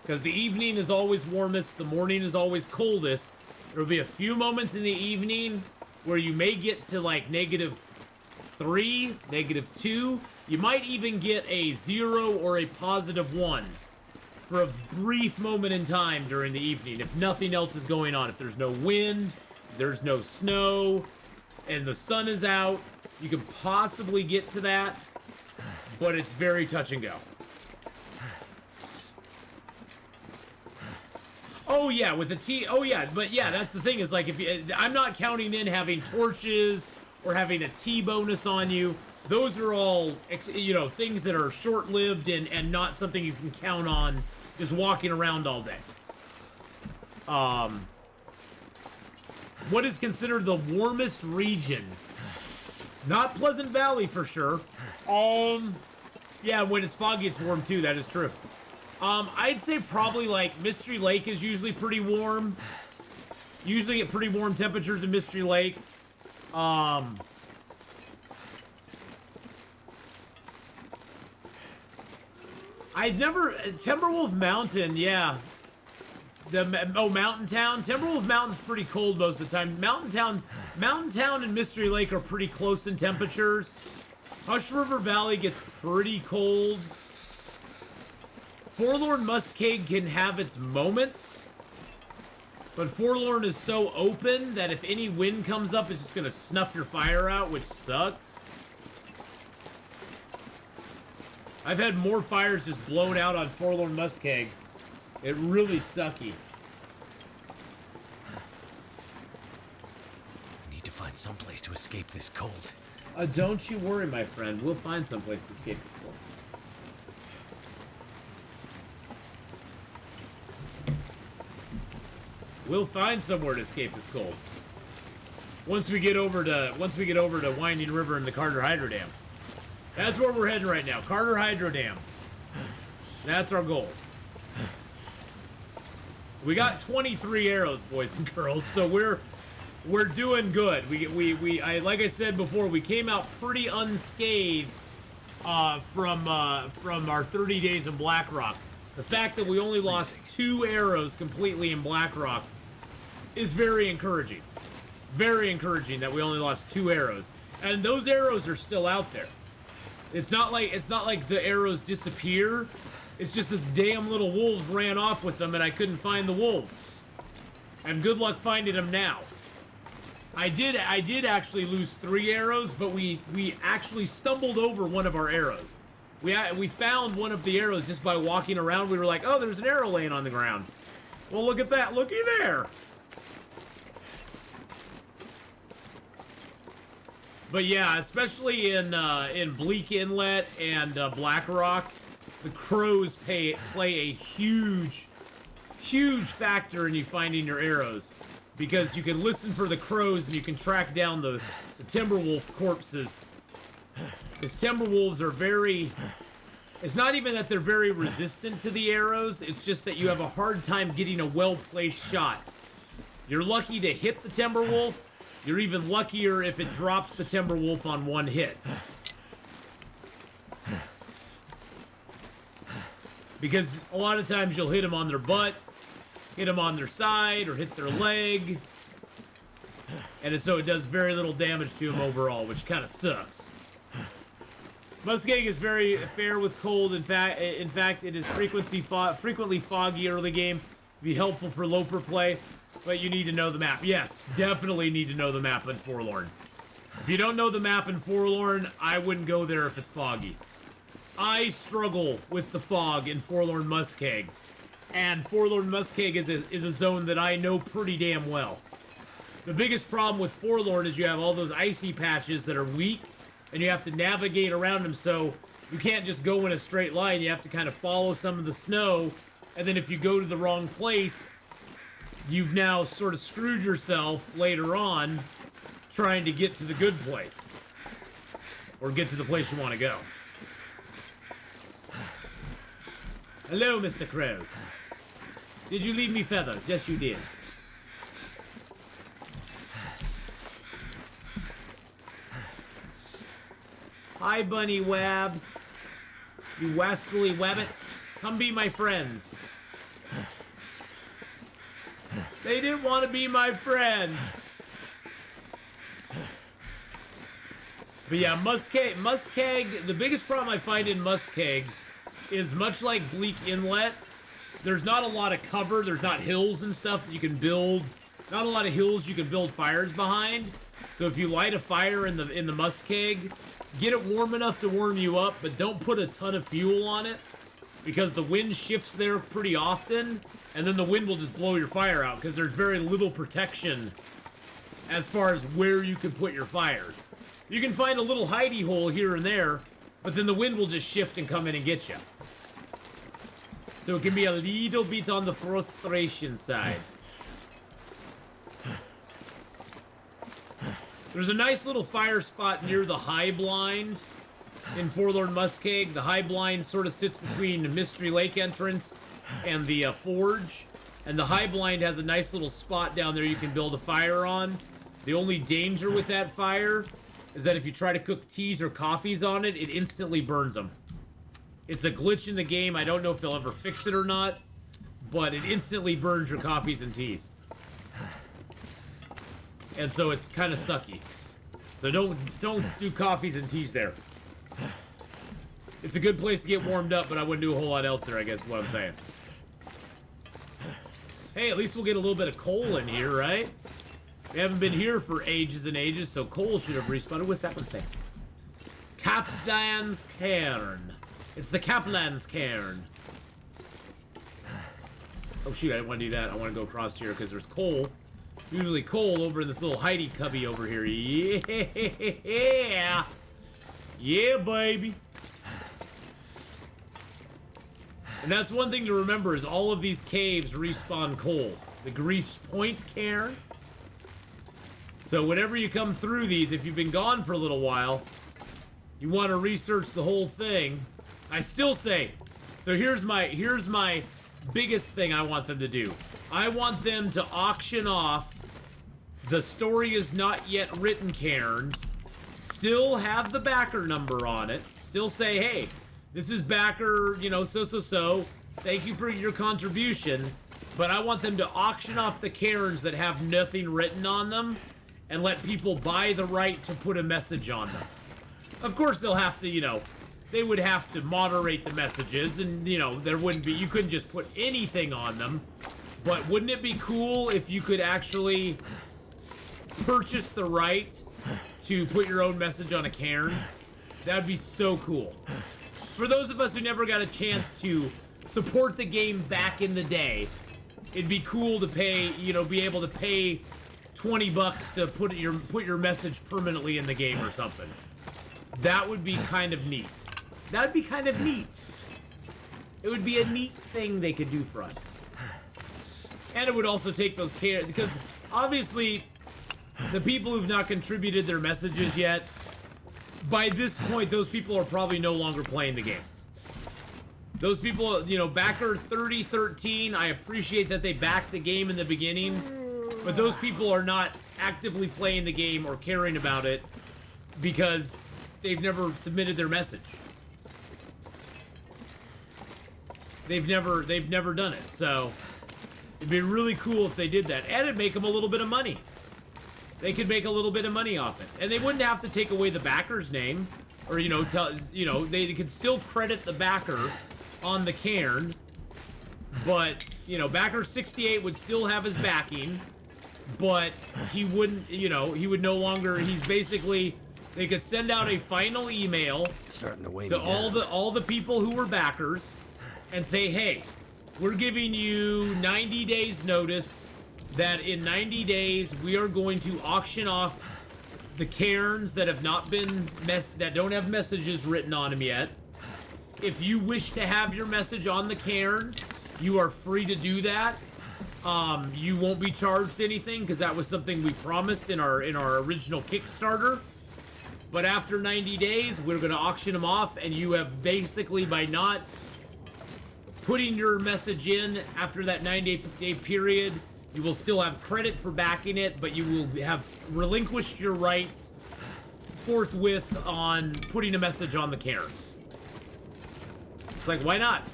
because the evening is always warmest, the morning is always coldest. There will be a few moments in the evening where you may get to like -3, -2. You might even get a 0 or a +1 for a brief moment in time during the evening, if nothing else is going on. If there's no wind, there's no snow, and the sun is out, you can possibly get to that, but it's very touch and go. Oh yeah, with the T. Oh yeah, but yeah, that's the thing is like if you, I'm not counting in having torches or having a T bonus on you. Those are all, you know, things that are short-lived and not something you can count on just walking around all day. What is considered the warmest region? Not Pleasant Valley for sure. Yeah, when it's foggy, it's warm too. That is true. I'd say probably like Mystery Lake is usually pretty warm. Usually get pretty warm temperatures in Mystery Lake. I've never Timberwolf Mountain, yeah. Mountain Town. Timberwolf Mountain's pretty cold most of the time. Mountain Town and Mystery Lake are pretty close in temperatures. Hush River Valley gets pretty cold. Forlorn Muskeg can have its moments, but Forlorn is so open that if any wind comes up, it's just gonna snuff your fire out, which sucks. I've had more fires just blown out on Forlorn Muskeg. It really sucky. Need to find some place to escape this cold. Don't you worry, my friend. We'll find some place to escape this cold. We'll find somewhere to escape this cold. Once we get over to Winding River and the Carter Hydro Dam. That's where we're heading right now. Carter Hydro Dam. That's our goal. We got 23 arrows, boys and girls, so we're doing good. Like I said before, we came out pretty unscathed from our 30 days in BlackRock. The fact that we only lost 2 arrows completely in BlackRock is very encouraging. Very encouraging that we only lost 2 arrows. And those arrows are still out there. It's not like the arrows disappear. It's just the damn little wolves ran off with them and I couldn't find the wolves. And good luck finding them now. I did actually lose 3 arrows, but we actually stumbled over one of our arrows. We found one of the arrows just by walking around. We were like, oh, there's an arrow laying on the ground. Well, look at that. Looky there. But yeah, especially in Bleak Inlet and BlackRock, the crows play a huge factor in you finding your arrows, because you can listen for the crows and you can track down the Timberwolf corpses. Because Timberwolves are very... It's not even that they're very resistant to the arrows, it's just that you have a hard time getting a well-placed shot. You're lucky to hit the Timberwolf. You're even luckier if it drops the Timberwolf on one hit. Because a lot of times you'll hit them on their butt, hit them on their side, or hit their leg. And so it does very little damage to them overall, which kind of sucks. Muskeg is very fair with cold. In fact, it is frequently foggy early game. Be helpful for Loper play, but you need to know the map. Yes, definitely need to know the map in Forlorn. If you don't know the map in Forlorn, I wouldn't go there if it's foggy. I struggle with the fog in Forlorn Muskeg, and Forlorn Muskeg is a zone that I know pretty damn well. The biggest problem with Forlorn is you have all those icy patches that are weak, and you have to navigate around them, so you can't just go in a straight line. You have to kind of follow some of the snow, and then if you go to the wrong place, you've now sort of screwed yourself later on trying to get to the good place. Or get to the place you want to go. Hello, Mr. Crows. Did you leave me feathers? Yes, you did. Hi, bunny wabs. You wascally wabbits. Come be my friends. They didn't want to be my friend. But yeah, Muskeg, the biggest problem I find in Muskeg is much like Bleak Inlet, there's not a lot of cover, there's not hills and stuff that you can build, not a lot of hills you can build fires behind. So if you light a fire in the Muskeg, get it warm enough to warm you up, but don't put a ton of fuel on it, because the wind shifts there pretty often, and then the wind will just blow your fire out, because there's very little protection as far as where you can put your fires. You can find a little hidey hole here and there, but then the wind will just shift and come in and get you. So it can be a little bit on the frustration side. There's a nice little fire spot near the high blind in Forlorn Muskeg. The high blind sort of sits between the Mystery Lake entrance and the forge. And the high blind has a nice little spot down there you can build a fire on. The only danger with that fire is that if you try to cook teas or coffees on it, it instantly burns them. It's a glitch in the game. I don't know if they'll ever fix it or not, but it instantly burns your coffees and teas. And so it's kind of sucky. So don't do coffees and teas there. It's a good place to get warmed up, but I wouldn't do a whole lot else there, I guess is what I'm saying. Hey, at least we'll get a little bit of coal in here, right? We haven't been here for ages and ages, so coal should have respawned. What's that one say? Kaplan's Cairn. It's the Kaplan's Cairn. Oh shoot, I didn't want to do that. I want to go across here because there's coal. Usually coal over in this little hidey cubby over here. Yeah! Yeah, baby! And that's one thing to remember is all of these caves respawn coal. The Grief's Point Cairn. So whenever you come through these, if you've been gone for a little while, you want to research the whole thing. I still say, so here's my biggest thing I want them to do. I want them to auction off the story is not yet written Cairns, still have the backer number on it, still say, hey, this is backer, you know, so, thank you for your contribution, but I want them to auction off the Cairns that have nothing written on them and let people buy the right to put a message on them. Of course, they'll have to, you know, they would have to moderate the messages and, you know, there wouldn't be, you couldn't just put anything on them, but wouldn't it be cool if you could actually purchase the right to put your own message on a cairn? That would be so cool. For those of us who never got a chance to support the game back in the day, it'd be cool to pay, you know, be able to pay $20 to put your message permanently in the game or something. That would be kind of neat. That would be kind of neat. It would be a neat thing they could do for us. And it would also take those care, because obviously the people who've not contributed their messages yet, by this point, those people are probably no longer playing the game. Those people, you know, backer 3013, I appreciate that they backed the game in the beginning, but those people are not actively playing the game or caring about it because they've never submitted their message. They've never done it, so it'd be really cool if they did that, and it'd make them a little bit of money. They could make a little bit of money off it, and they wouldn't have to take away the backer's name, or they could still credit the backer on the cairn, but backer 68 would still have his backing, but he wouldn't, he would no longer. He's basically. They could send out a final email to all the people who were backers and say, hey, we're giving you 90 days notice that in 90 days we are going to auction off the cairns that have not been that don't have messages written on them yet. If you wish to have your message on the cairn, you are free to do that. you won't be charged anything because that was something we promised in our original Kickstarter. But after 90 days, we're going to auction them off, and you have basically, by not putting your message in after that 90-day period, you will still have credit for backing it, but you will have relinquished your rights forthwith on putting a message on the Cairn. It's like, why not?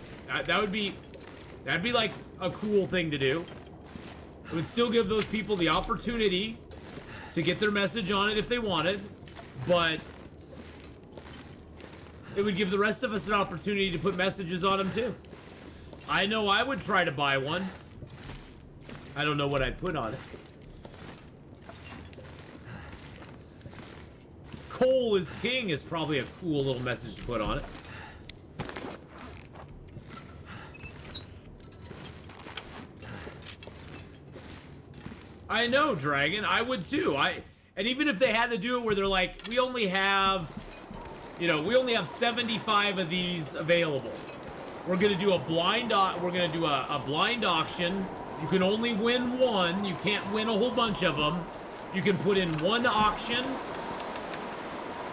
That'd be like a cool thing to do. It would still give those people the opportunity to get their message on it if they wanted, but it would give the rest of us an opportunity to put messages on them too. I know I would try to buy one. I don't know what I'd put on it. Coal is king is probably a cool little message to put on it. I know, Dragon. I would too. And even if they had to do it where they're like, we only have 75 of these available. We're gonna do a blind blind auction. You can only win one. You can't win a whole bunch of them. You can put in one auction.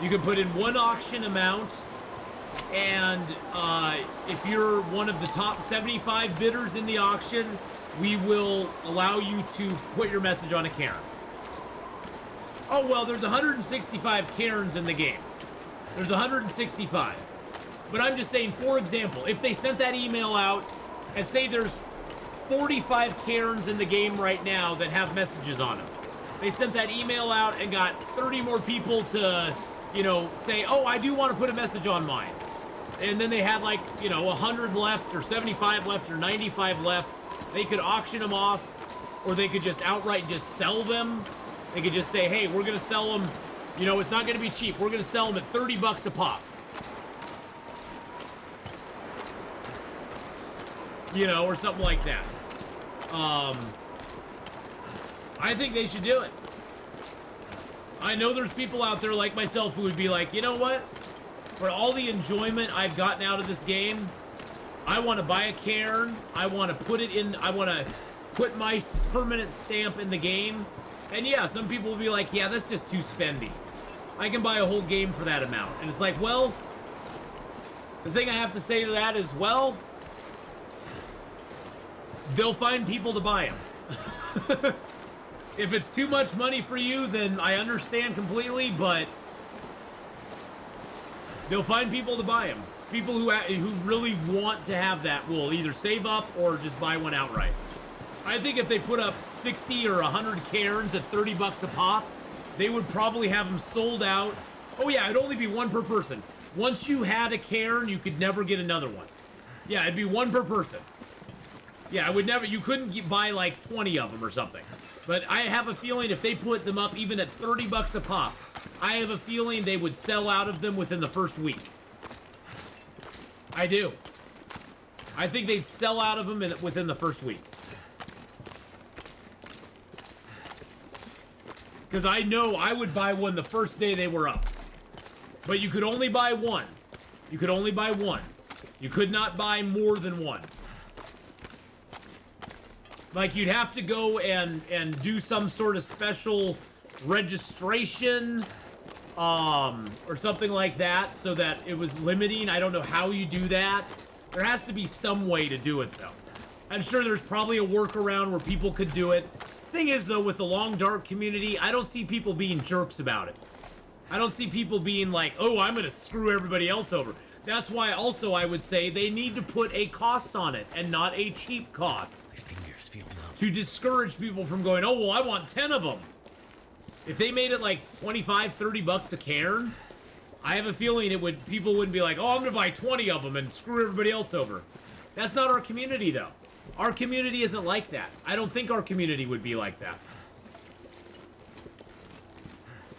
You can put in one auction amount, and if you're one of the top 75 bidders in the auction, we will allow you to put your message on a Cairn. Oh, well, there's 165 Cairns in the game. There's 165. But I'm just saying, for example, if they sent that email out and say there's 45 Cairns in the game right now that have messages on them. They sent that email out and got 30 more people to, say, oh, I do want to put a message on mine. And then they had 100 left or 75 left or 95 left. They could auction them off, or they could just outright just sell them. They could just say, hey, we're going to sell them, it's not going to be cheap. We're going to sell them at 30 bucks a pop. Or something like that. I think they should do it. I know there's people out there like myself who would be like, you know what? For all the enjoyment I've gotten out of this game, I want to buy a Cairn. I want to put my permanent stamp in the game. And yeah, some people will be like, yeah, that's just too spendy. I can buy a whole game for that amount. And it's like, well, the thing I have to say to that is, well, they'll find people to buy them. If it's too much money for you, then I understand completely, but they'll find people to buy them. People who really want to have that will either save up or just buy one outright. I think if they put up 60 or 100 Cairns at 30 bucks a pop, they would probably have them sold out. Oh yeah, it'd only be one per person. Once you had a Cairn, you could never get another one. Yeah, it'd be one per person. Yeah, you couldn't buy like 20 of them or something. But I have a feeling if they put them up even at 30 bucks a pop, I have a feeling they would sell out of them within the first week. I do. I think they'd sell out of them within the first week. Because I know I would buy one the first day they were up. But you could only buy one. You could only buy one. You could not buy more than one. Like, you'd have to go and do some sort of special registration, or something like that, so that it was limiting. I don't know how you do that. There has to be some way to do it, though. I'm sure there's probably a workaround where people could do it. Thing is, though, with the Long Dark community, I don't see people being jerks about it. I don't see people being like, oh, I'm gonna screw everybody else over. That's why also I would say they need to put a cost on it, and not a cheap cost. To discourage people from going, oh, well, I want 10 of them. If they made it like 25, 30 bucks a Cairn, I have a feeling people wouldn't be like, oh, I'm gonna buy 20 of them and screw everybody else over. That's not our community, though. Our community isn't like that. I don't think our community would be like that.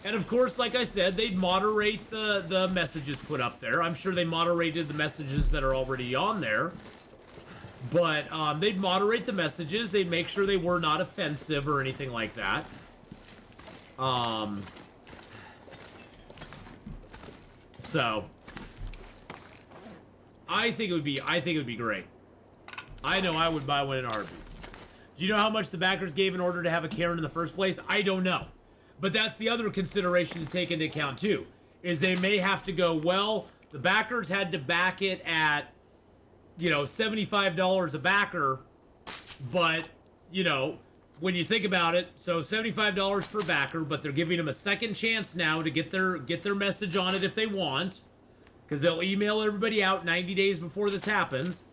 And of course, like I said, they'd moderate the messages put up there. I'm sure they moderated the messages that are already on there. But they'd moderate the messages. They'd make sure they were not offensive or anything like that. So I think it would be great. I know I would buy one in a heartbeat. Do you know how much the backers gave in order to have a Cairn in the first place? I don't know. But that's the other consideration to take into account too, is they may have to go, well, the backers had to back it at, you know, $75 a backer, but, you know, when you think about it, so $75 per backer, but they're giving them a second chance now to get their message on it if they want, because they'll email everybody out 90 days before this happens.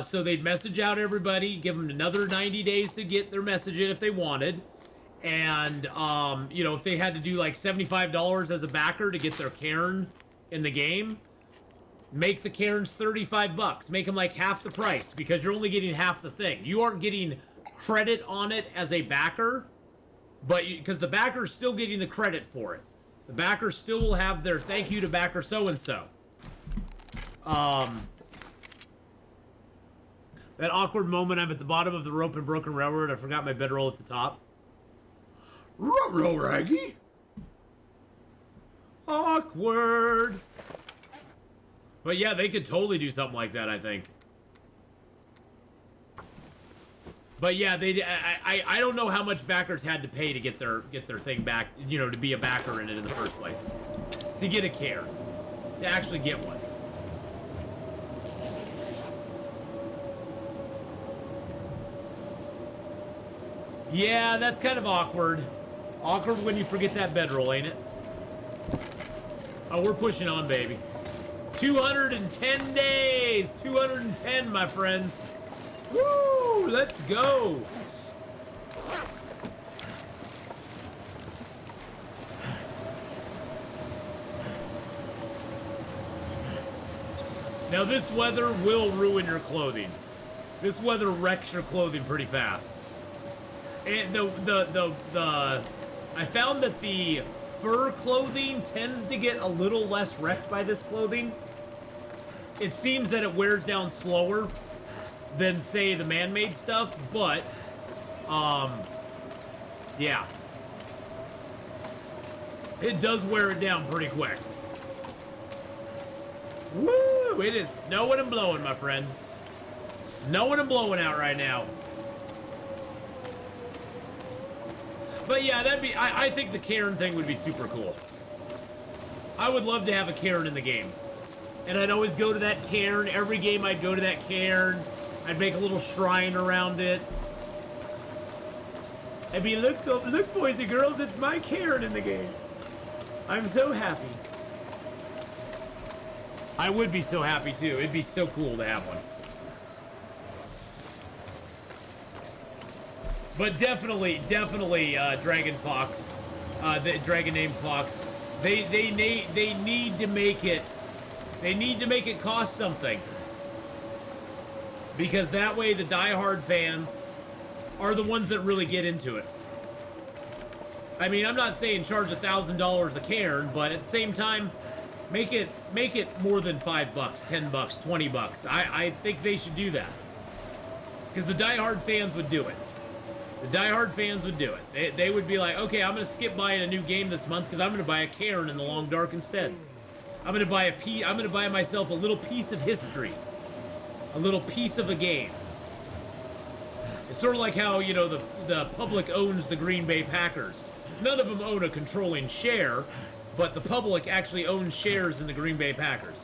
So they'd message out everybody, give them another 90 days to get their message in if they wanted. And, you know, if they had to do like $75 as a backer to get their Cairn in the game, make the Cairns $35. Make them like half the price, because you're only getting half the thing. You aren't getting credit on it as a backer, but because the backer's still getting the credit for it. The backer still will have their thank you to backer so-and-so. That awkward moment, I'm at the bottom of the rope and broken railroad. I forgot my bedroll at the top. Ruh-roh, Raggy. Awkward. But yeah, they could totally do something like that, I think. But yeah, I don't know how much backers had to pay to get their thing back, you know, to be a backer in it in the first place. To get a Cairn. To actually get one. Yeah, that's kind of awkward. Awkward when you forget that bedroll, ain't it? Oh, we're pushing on, baby. 210 days! 210, my friends. Woo! Let's go! Now, this weather will ruin your clothing. This weather wrecks your clothing pretty fast. And I found that the fur clothing tends to get a little less wrecked by this clothing. It seems that it wears down slower than, say, the man-made stuff, but, yeah. It does wear it down pretty quick. Woo! It is snowing and blowing, my friend. Snowing and blowing out right now. But yeah, that'd be, I think the Cairn thing would be super cool. I would love to have a Cairn in the game. And I'd always go to that Cairn. Every game I'd go to that Cairn. I'd make a little shrine around it. I'd be, look boys and girls, it's my Cairn in the game. I'm so happy. I would be so happy too. It'd be so cool to have one. But definitely, Dragon Fox, the dragon named Fox. They need to make it. They need to make it cost something. Because that way the diehard fans are the ones that really get into it. I mean, I'm not saying charge $1,000 a Cairn, but at the same time, make it more than $5, $10, $20. I think they should do that. Because the diehard fans would do it. The diehard fans would do it. They would be like, okay, I'm going to skip buying a new game this month because I'm going to buy a Cairn in the Long Dark instead. I'm going to buy myself a little piece of history. A little piece of a game. It's sort of like how, you know, the public owns the Green Bay Packers. None of them own a controlling share, but the public actually owns shares in the Green Bay Packers.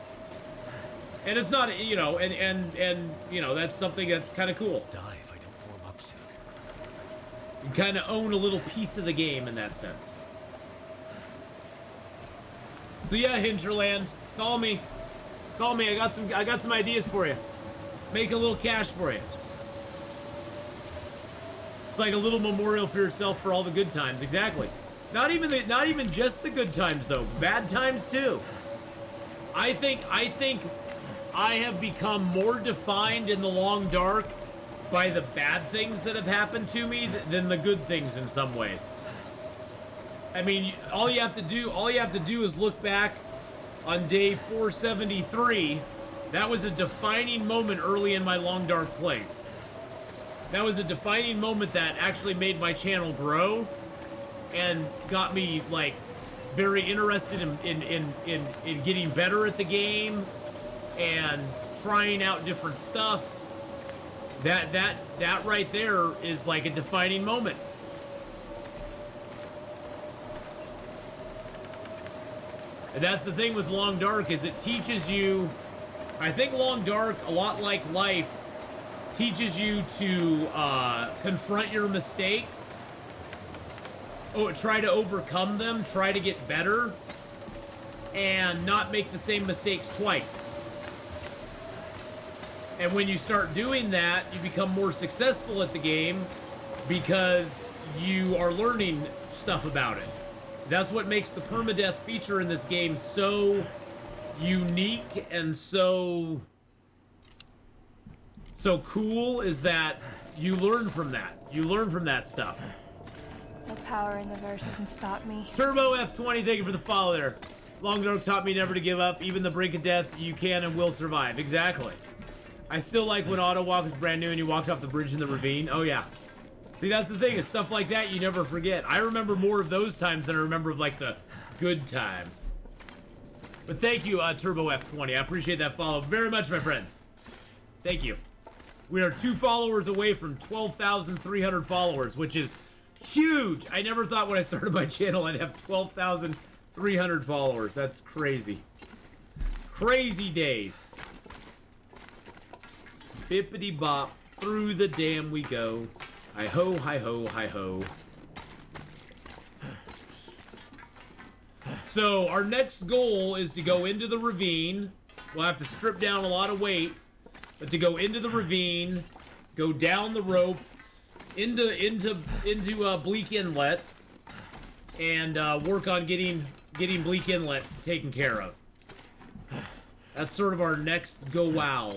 And it's not, you know, and you know, that's something that's kind of cool. Die if I don't warm up soon. You kind of own a little piece of the game in that sense. So yeah, Hinterland, call me. Call me. I got some ideas for you. Make a little cash for you. It's like a little memorial for yourself for all the good times. Exactly. Not even just the good times though. Bad times too. I think I have become more defined in the Long Dark by the bad things that have happened to me than the good things in some ways. I mean, all you have to do is look back on day 473. That was a defining moment early in my Long Dark plays. That was a defining moment that actually made my channel grow and got me like very interested in getting better at the game and trying out different stuff. That right there is like a defining moment. And that's the thing with Long Dark, is it teaches you, I think Long Dark, a lot like life, teaches you to confront your mistakes. Oh, try to overcome them, try to get better, and not make the same mistakes twice. And when you start doing that, you become more successful at the game because you are learning stuff about it. That's what makes the permadeath feature in this game so unique and so cool, is that you learn from that. You learn from that stuff. No power in the verse can stop me. Turbo F20, thank you for the follow there. Long Dark taught me never to give up. Even the brink of death, you can and will survive. Exactly. I still like when Auto Walk was brand new and you walked off the bridge in the ravine. Oh, yeah. See, that's the thing, is stuff like that you never forget. I remember more of those times than I remember of, like, the good times. But thank you, Turbo F20. I appreciate that follow very much, my friend. Thank you. We are 2 followers away from 12,300 followers, which is huge. I never thought when I started my channel I'd have 12,300 followers. That's crazy. Crazy days. Bippity bop, through the dam we go. Hi ho, hi ho, hi ho. So our next goal is to go into the ravine. We'll have to strip down a lot of weight, but to go into the ravine, go down the rope, into Bleak Inlet, and work on getting Bleak Inlet taken care of. That's sort of our next go-wow.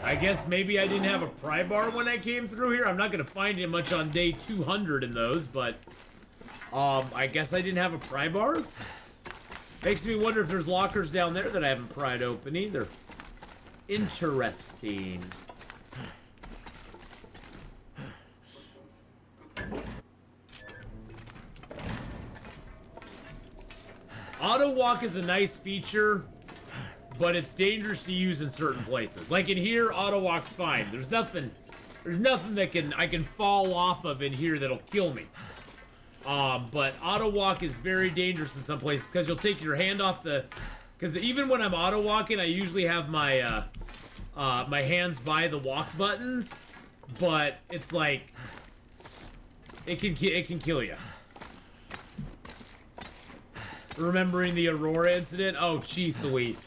I guess maybe I didn't have a pry bar when I came through here. I'm not going to find it much on day 200 in those, but I guess I didn't have a pry bar. Makes me wonder if there's lockers down there that I haven't pried open either. Interesting. Auto walk is a nice feature, but it's dangerous to use in certain places. Like in here, auto walk's fine. There's nothing that I can fall off of in here that'll kill me. But auto walk is very dangerous in some places because you'll take your hand off the. Because even when I'm auto walking, I usually have my my hands by the walk buttons, but it's like it can kill you. Remembering the Aurora incident? Oh, jeez Louise.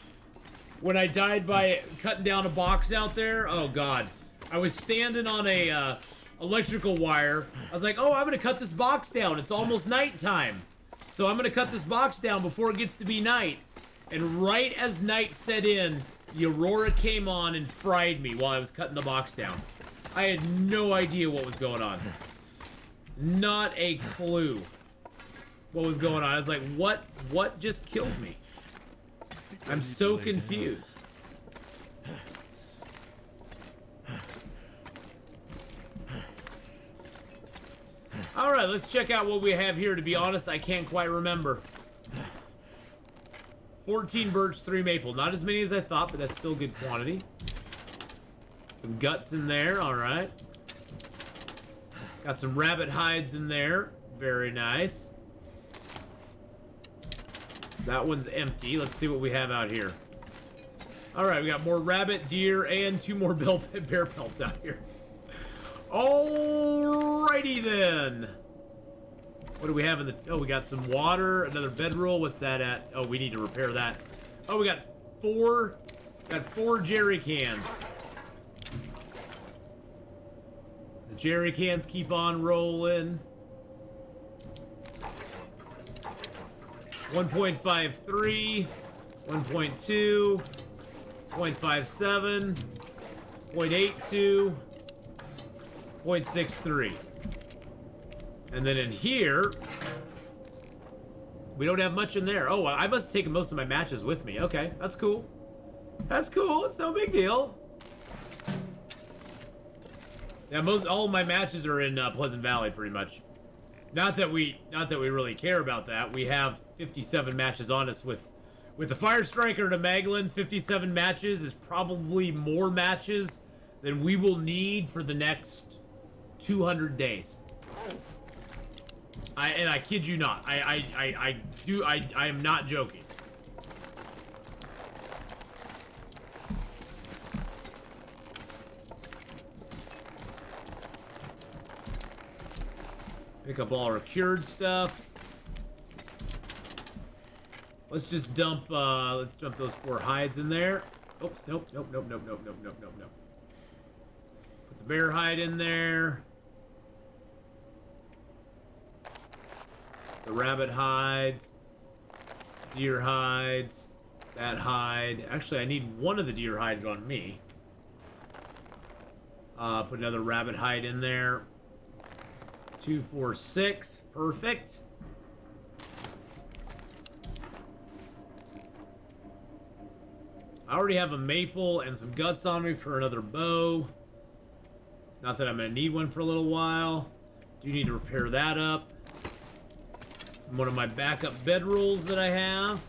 When I died by cutting down a box out there, oh god. I was standing on a electrical wire. I was like, oh, I'm gonna cut this box down. It's almost nighttime. So I'm gonna cut this box down before it gets to be night. And right as night set in, the Aurora came on and fried me while I was cutting the box down. I had no idea what was going on. Not a clue what was going on. I was like, what just killed me? I'm so confused. Alright, let's check out what we have here. To be honest, I can't quite remember. 14 birch, 3 maple. Not as many as I thought, but that's still good quantity. Some guts in there, alright. Got some rabbit hides in there. Very nice. That one's empty. Let's see what we have out here. Alright, we got more rabbit, deer, and 2 more bear pelts out here. Alrighty then. What do we have in the... Oh, we got some water, another bedroll. What's that at? Oh, we need to repair that. Oh, we got 4 jerry cans. The jerry cans keep on rolling. 1.53, 1.2, 0.57, 0.82, 0.63. And then in here, we don't have much in there. Oh, I must have taken most of my matches with me. Okay, that's cool. That's cool. It's no big deal. Yeah, all of my matches are in Pleasant Valley, pretty much. Not that we really care about that. We have 57 matches on us with the Fire Striker to Maglin's. 57 matches is probably more matches than we will need for the next 200 days. I kid you not. I am not joking. Pick up all our cured stuff. Let's just dump those 4 hides in there. Oops, nope. Put the bear hide in there. The rabbit hides. Deer hides. That hide. Actually, I need one of the deer hides on me. Put another rabbit hide in there. 2, 4, 6. Perfect. I already have a maple and some guts on me for another bow. Not that I'm going to need one for a little while. Do need to repair that up. It's one of my backup bedrolls that I have.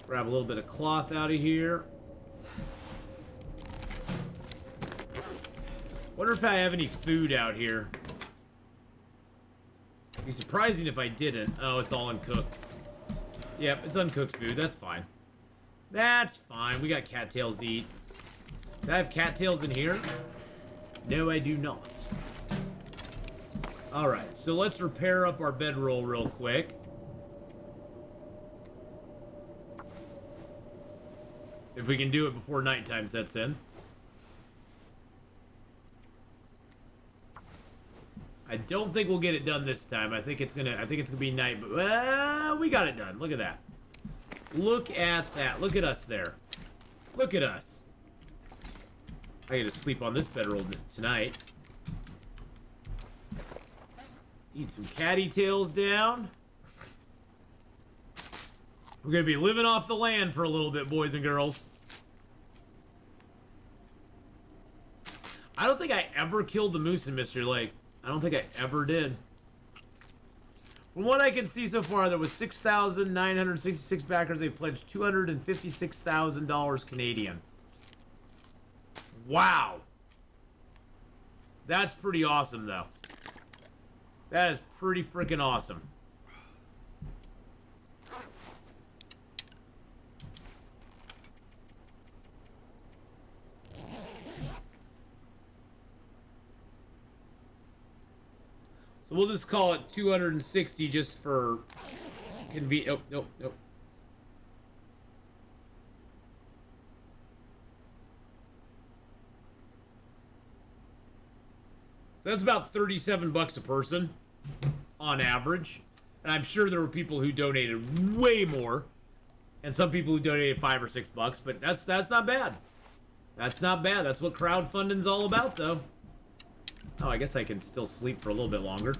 Grab a little bit of cloth out of here. Wonder if I have any food out here. It'd be surprising if I didn't. Oh, it's all uncooked. Yep, it's uncooked food. That's fine. That's fine. We got cattails to eat. Do I have cattails in here? No, I do not. Alright, so let's repair up our bedroll real quick. If we can do it before nighttime sets in. I don't think we'll get it done this time. I think it's gonna be night, but we got it done. Look at that. Look at that. Look at us there. Look at us. I get to sleep on this bedroll tonight. Eat some catty tails down. We're gonna be living off the land for a little bit, boys and girls. I don't think I ever killed the moose in Mystery Lake. I don't think I ever did. From what I can see so far, there was 6,966 backers. They've pledged $256,000 Canadian. Wow. That's pretty awesome, though. That is pretty freaking awesome. So we'll just call it 260 just for convenience. Oh, nope. So that's about 37 bucks a person on average. And I'm sure there were people who donated way more. And some people who donated 5 or 6 bucks, but that's not bad. That's not bad. That's what crowdfunding's all about, though. Oh, I guess I can still sleep for a little bit longer.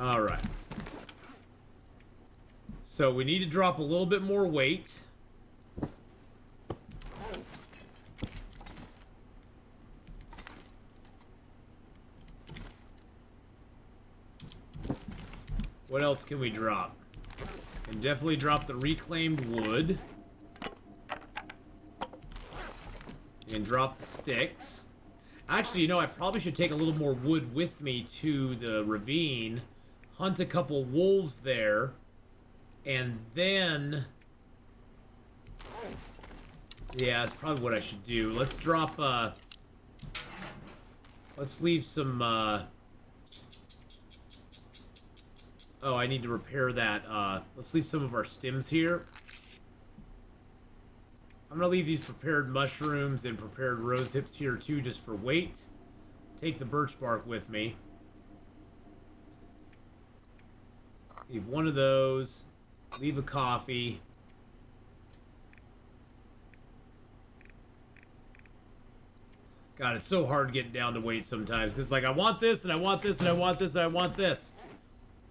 All right. So we need to drop a little bit more weight. What else can we drop? Can definitely drop the reclaimed wood. And drop the sticks. Actually, you know, I probably should take a little more wood with me to the ravine. Hunt a couple wolves there. And then... yeah, that's probably what I should do. Let's drop, let's leave some, oh, I need to repair that. Let's leave some of our stems here. I'm gonna leave these prepared mushrooms and prepared rose hips here too, just for weight. Take the birch bark with me. Leave one of those. Leave a coffee. God, it's so hard getting down to weight sometimes. Because, like, I want this, and I want this, and I want this, and I want this.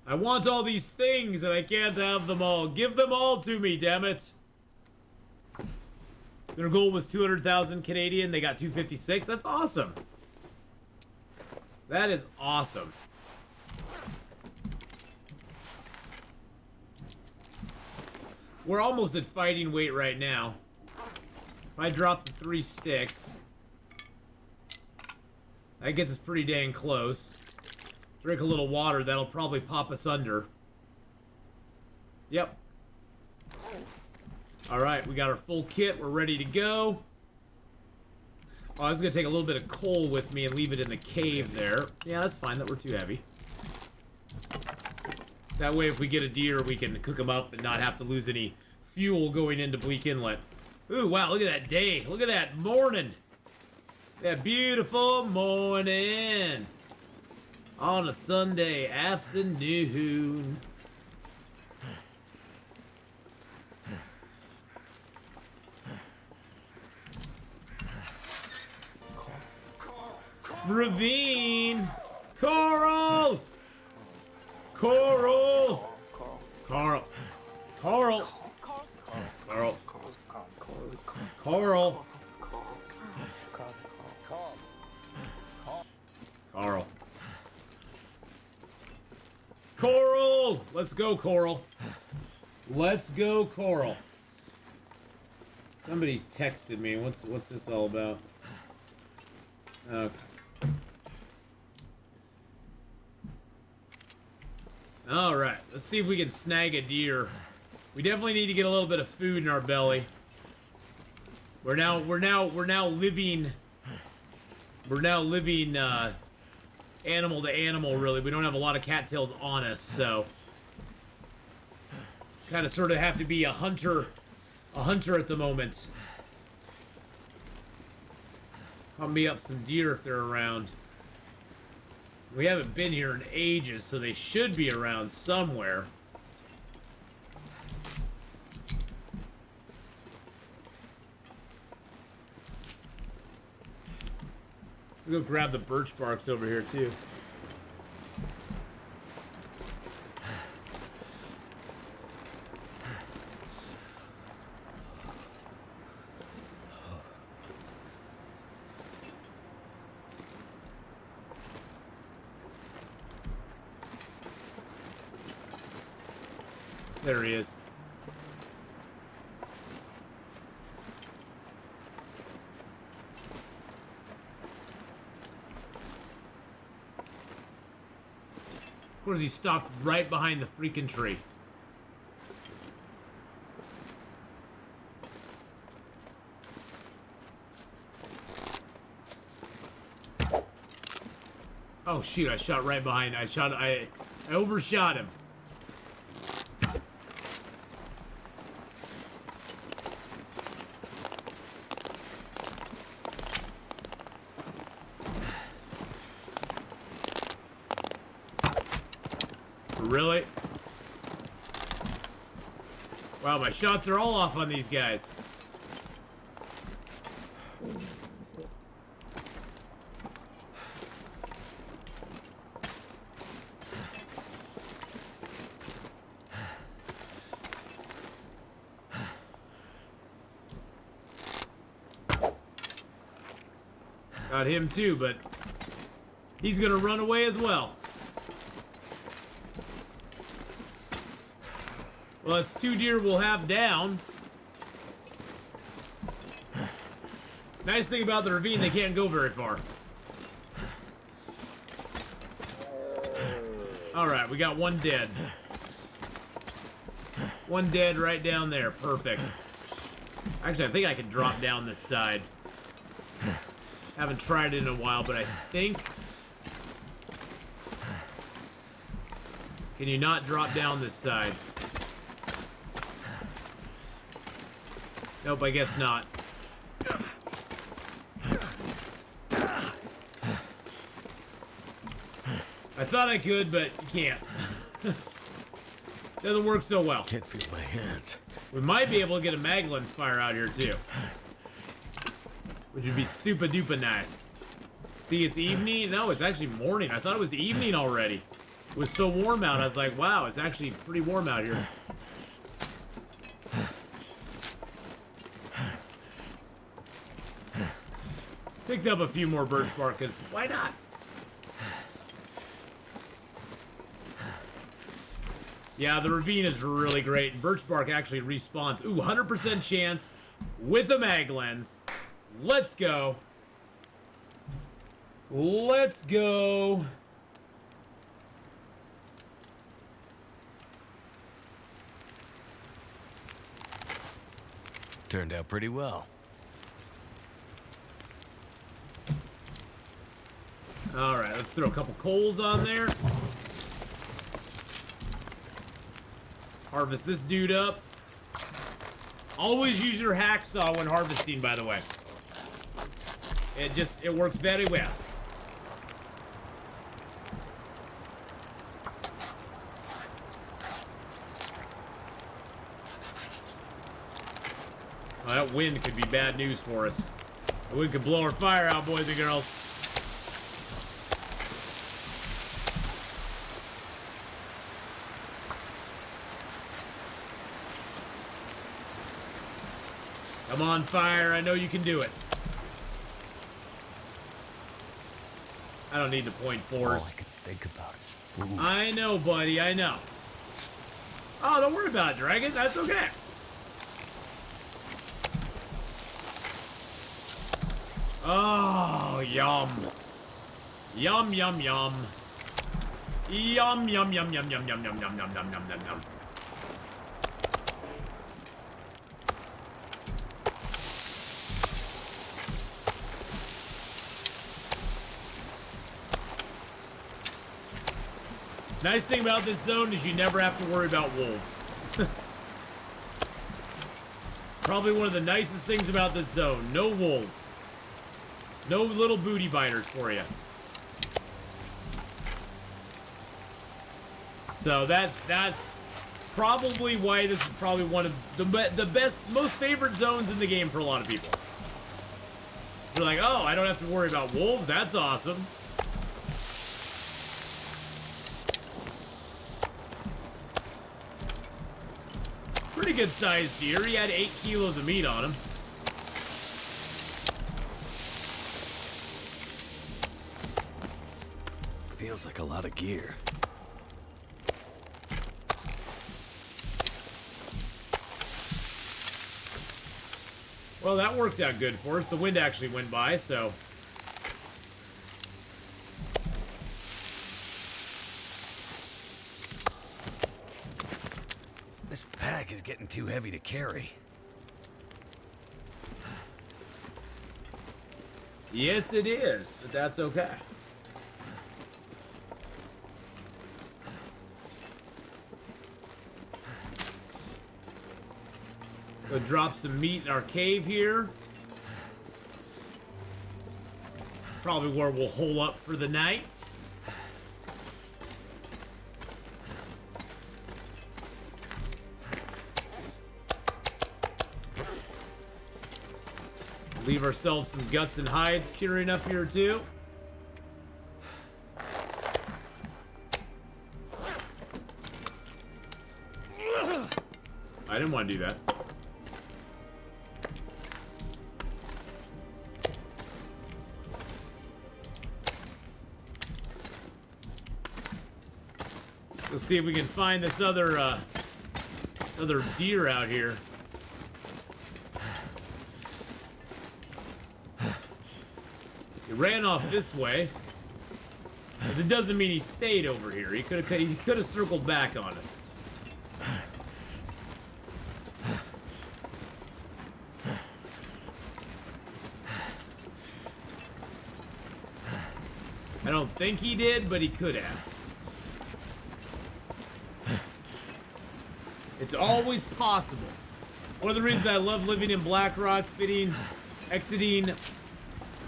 I want all these things and I can't have them all. Give them all to me, damn it. Their goal was 200,000 Canadian. They got 256. That's awesome. That is awesome. We're almost at fighting weight right now. If I drop the 3 sticks, that gets us pretty dang close. Drink a little water, that'll probably pop us under. Yep. Alright, we got our full kit, we're ready to go. Oh, I was gonna take a little bit of coal with me and leave it in the cave there. Yeah, that's fine, that we're too heavy. That way if we get a deer, we can cook them up and not have to lose any fuel going into Bleak Inlet. Ooh, wow, look at that day. Look at that morning. That beautiful morning. On a Sunday afternoon. Ravine. Coral. Coral. Coral. Coral. Coral. Coral. Coral. Coral! Let's go, Coral. Let's go, Coral. Somebody texted me. What's this all about? Okay. All right. Let's see if we can snag a deer. We definitely need to get a little bit of food in our belly. We're now living animal to animal, really. We don't have a lot of cattails on us, so kind of sort of have to be a hunter at the moment. Hunt me up some deer if they're around. We haven't been here in ages, so they should be around somewhere. We'll go grab the birch barks over here, too. There he is. Of course, he stopped right behind the freaking tree. Oh shoot, I shot right behind. I overshot him. Really? Wow, my shots are all off on these guys. Got him too, but he's gonna run away as well. Well, that's 2 deer we'll have down. Nice thing about the ravine, they can't go very far. Alright, we got 1 dead. 1 dead right down there. Perfect. Actually, I think I can drop down this side. Haven't tried it in a while, but I think... Can you not drop down this side? Nope, I guess not. I thought I could, but you can't. Doesn't work so well. Can't feel my hands. We might be able to get a mag lens fire out here too, which would be super duper nice. See, it's evening. No, it's actually morning. I thought it was evening already. It was so warm out, I was like, wow, it's actually pretty warm out here. Picked up a few more birch bark, because why not? Yeah, the ravine is really great. Birch bark actually respawns. Ooh, 100% chance with a mag lens. Let's go. Let's go. Turned out pretty well. All right, let's throw a couple coals on there. Harvest this dude up. Always use your hacksaw when harvesting, by the way. It works very well. Well, that wind could be bad news for us. The wind could blow our fire out, boys and girls. Come on, fire. I know you can do it. I don't need to point force. All I could think about is food. I know, buddy. I know. Oh, don't worry about it, Dragon. That's okay. Oh, yum. Yum, yum, yum. Yum, yum, yum, yum, yum, yum, yum, yum, yum, yum, yum, yum, yum. Nice thing about this zone is you never have to worry about wolves. Probably one of the nicest things about this zone. No wolves. No little booty biters for you. So that's probably why this is probably one of the best, most favorite zones in the game for a lot of people. They're like, oh, I don't have to worry about wolves. That's awesome. Pretty good sized deer. He had 8 kilos of meat on him. Feels like a lot of gear. Well, that worked out good for us. The wind actually went by, so. This pack is getting too heavy to carry. Yes, it is, but that's okay. Go drop some meat in our cave here. Probably where we'll hole up for the night. Leave ourselves some guts and hides curing up here too. I didn't want to do that. Let's see if we can find this other deer out here. He ran off this way, but it doesn't mean he stayed over here. He could have circled back on us. I don't think he did, but he could have. It's always possible. One of the reasons I love living in BlackRock, exiting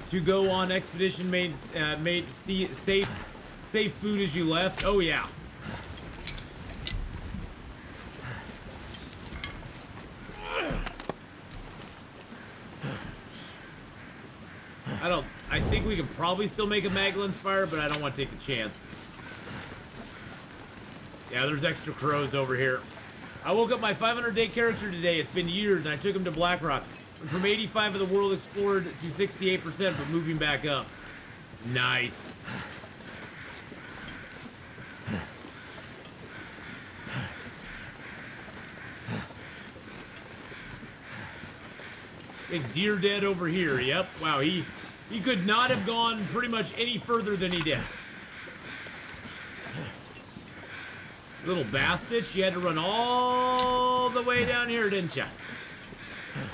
to go on expedition made safe food as you left. Oh yeah. I think we can probably still make a mag lens fire, but I don't want to take the chance. Yeah, there's extra crows over here. I woke up my 500-day character today. It's been years, and I took him to BlackRock. Went from 85 of the world explored to 68%, but moving back up. Nice. Big deer dead over here. Yep. Wow, he could not have gone pretty much any further than he did. Little bastard, you had to run all the way down here, didn't ya?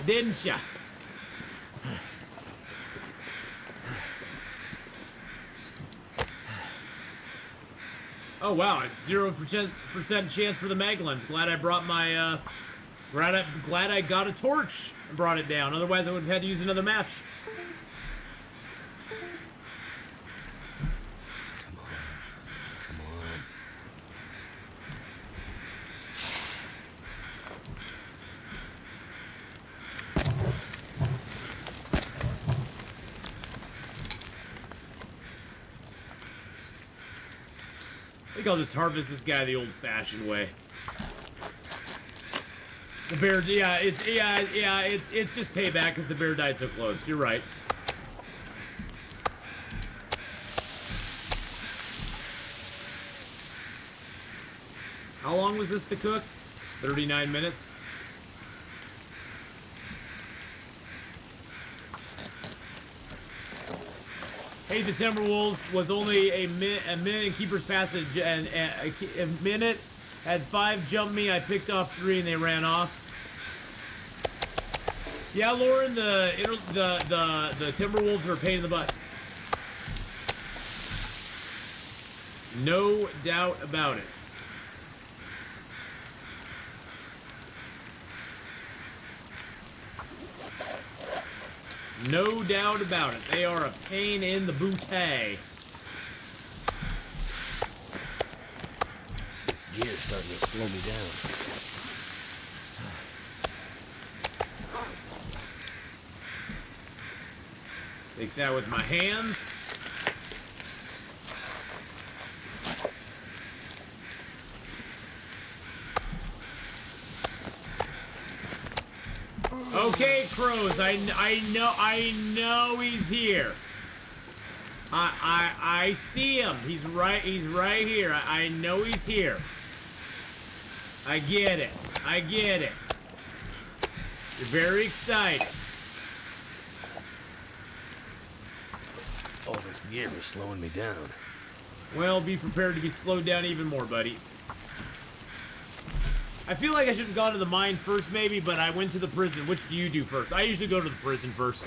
Didn't ya? Oh wow, 0% chance for the Maglins. Glad I brought my, glad I got a torch and brought it down. Otherwise I would have had to use another match. I think I'll just harvest this guy the old-fashioned way. The bear, it's just payback because the bear died so close. You're right. How long was this to cook? 39 minutes. Hey, the Timberwolves was only a minute in Keeper's Passage, and a minute had 5 jump me. I picked off 3, and they ran off. Yeah, Lauren, the Timberwolves are a pain in the butt. No doubt about it. No doubt about it. They are a pain in the bootay. This gear's starting to slow me down. Take that with my hands. Okay, crows. I know he's here. I see him. He's right here. I know he's here. I get it. I get it. You're very excited. All this gear is slowing me down. Well, be prepared to be slowed down even more, buddy. I feel like I should have gone to the mine first, maybe, but I went to the prison. Which do you do first? I usually go to the prison first.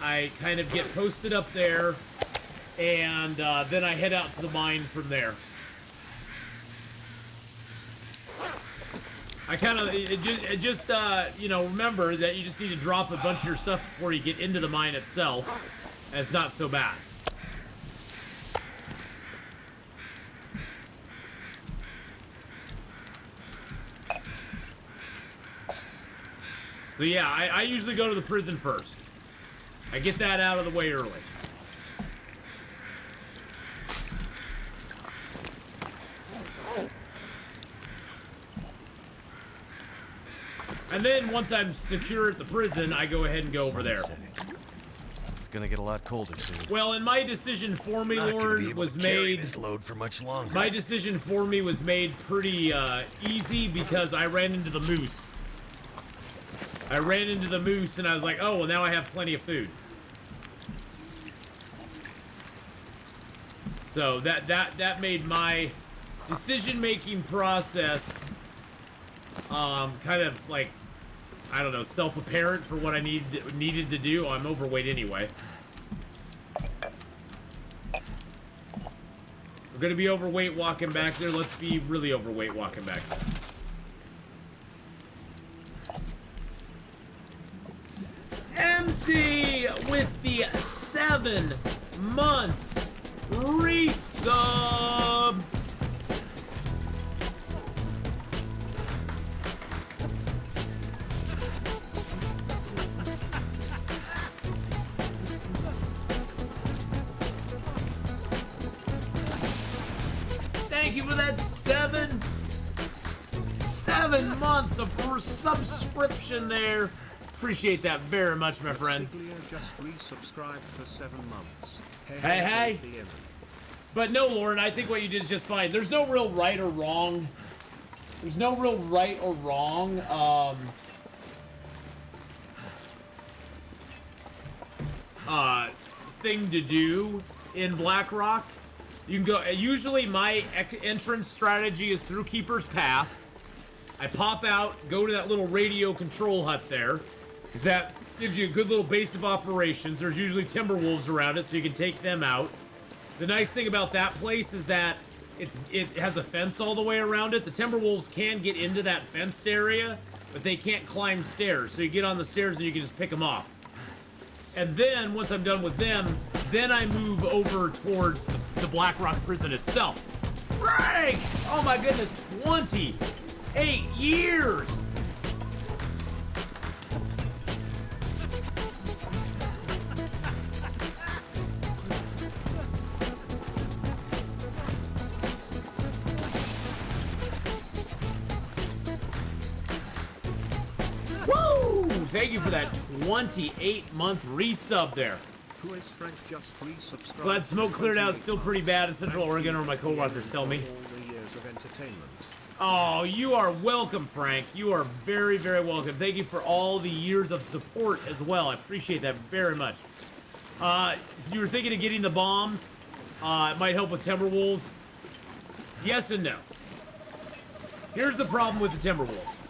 I kind of get posted up there, and then I head out to the mine from there. I kind of, you know, remember that you just need to drop a bunch of your stuff before you get into the mine itself, and it's not so bad. So yeah, I usually go to the prison first. I get that out of the way early. And then once I'm secure at the prison, I go ahead and go over there. It's gonna get a lot colder soon. Well, and my decision for me, Lauren, was made. This load for much longer. My decision for me was made pretty easy because I ran into the moose. I ran into the moose and I was like, oh, well, now I have plenty of food. So that made my decision-making process kind of like, I don't know, self-apparent for what I needed to do. I'm overweight anyway. We're gonna be overweight walking back there. Let's be really overweight walking back there. MC with the 7-month resub. thank you for that 7 months of subscription there. Appreciate that very much, my friend. Siglia just resubscribed for 7 months. Hey. But no, Lauren, I think what you did is just fine. There's no real right or wrong. There's no real right or wrong. Thing to do in BlackRock. You can go. Usually, my entrance strategy is through Keeper's Pass. I pop out, go to that little radio control hut there, because that gives you a good little base of operations. There's usually Timberwolves around it, so you can take them out. The nice thing about that place is that it has a fence all the way around it. The Timberwolves can get into that fenced area, but they can't climb stairs. So you get on the stairs and you can just pick them off. And then, once I'm done with them, then I move over towards the BlackRock prison itself. Frank! Oh my goodness, 28 years! Woo! Thank you for that 28-month resub there. Who is Frank just resubscribed? Glad smoke cleared out. Still pretty bad in Central Oregon, or my co-workers tell me. All the years of entertainment. Oh, you are welcome, Frank. You are very, very welcome. Thank you for all the years of support as well. I appreciate that very much. If you were thinking of getting the bombs, it might help with Timberwolves. Yes and no. Here's the problem with the Timberwolves.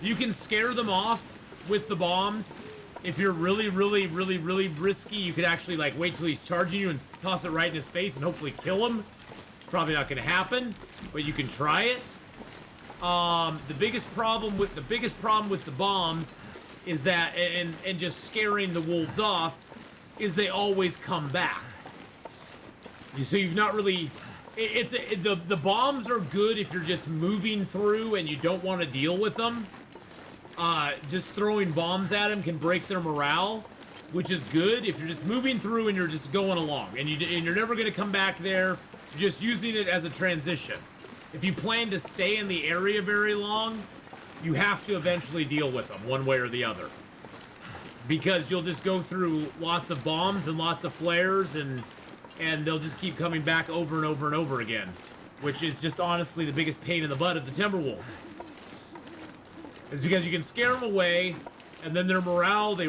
You can scare them off with the bombs. If you're really, really, really, really risky, you could actually like wait till he's charging you and toss it right in his face and hopefully kill him. It's probably not going to happen, but you can try it. The biggest problem with the bombs is that, and just scaring the wolves off, is they always come back. So you've not really. The bombs are good if you're just moving through and you don't want to deal with them. Just throwing bombs at them can break their morale, which is good if you're just moving through and you're just going along, and you're never going to come back there. You're just using it as a transition. If you plan to stay in the area very long, you have to eventually deal with them one way or the other, because you'll just go through lots of bombs and lots of flares, and they'll just keep coming back over and over and over again, which is just honestly the biggest pain in the butt of the Timberwolves. It's because you can scare them away, and then they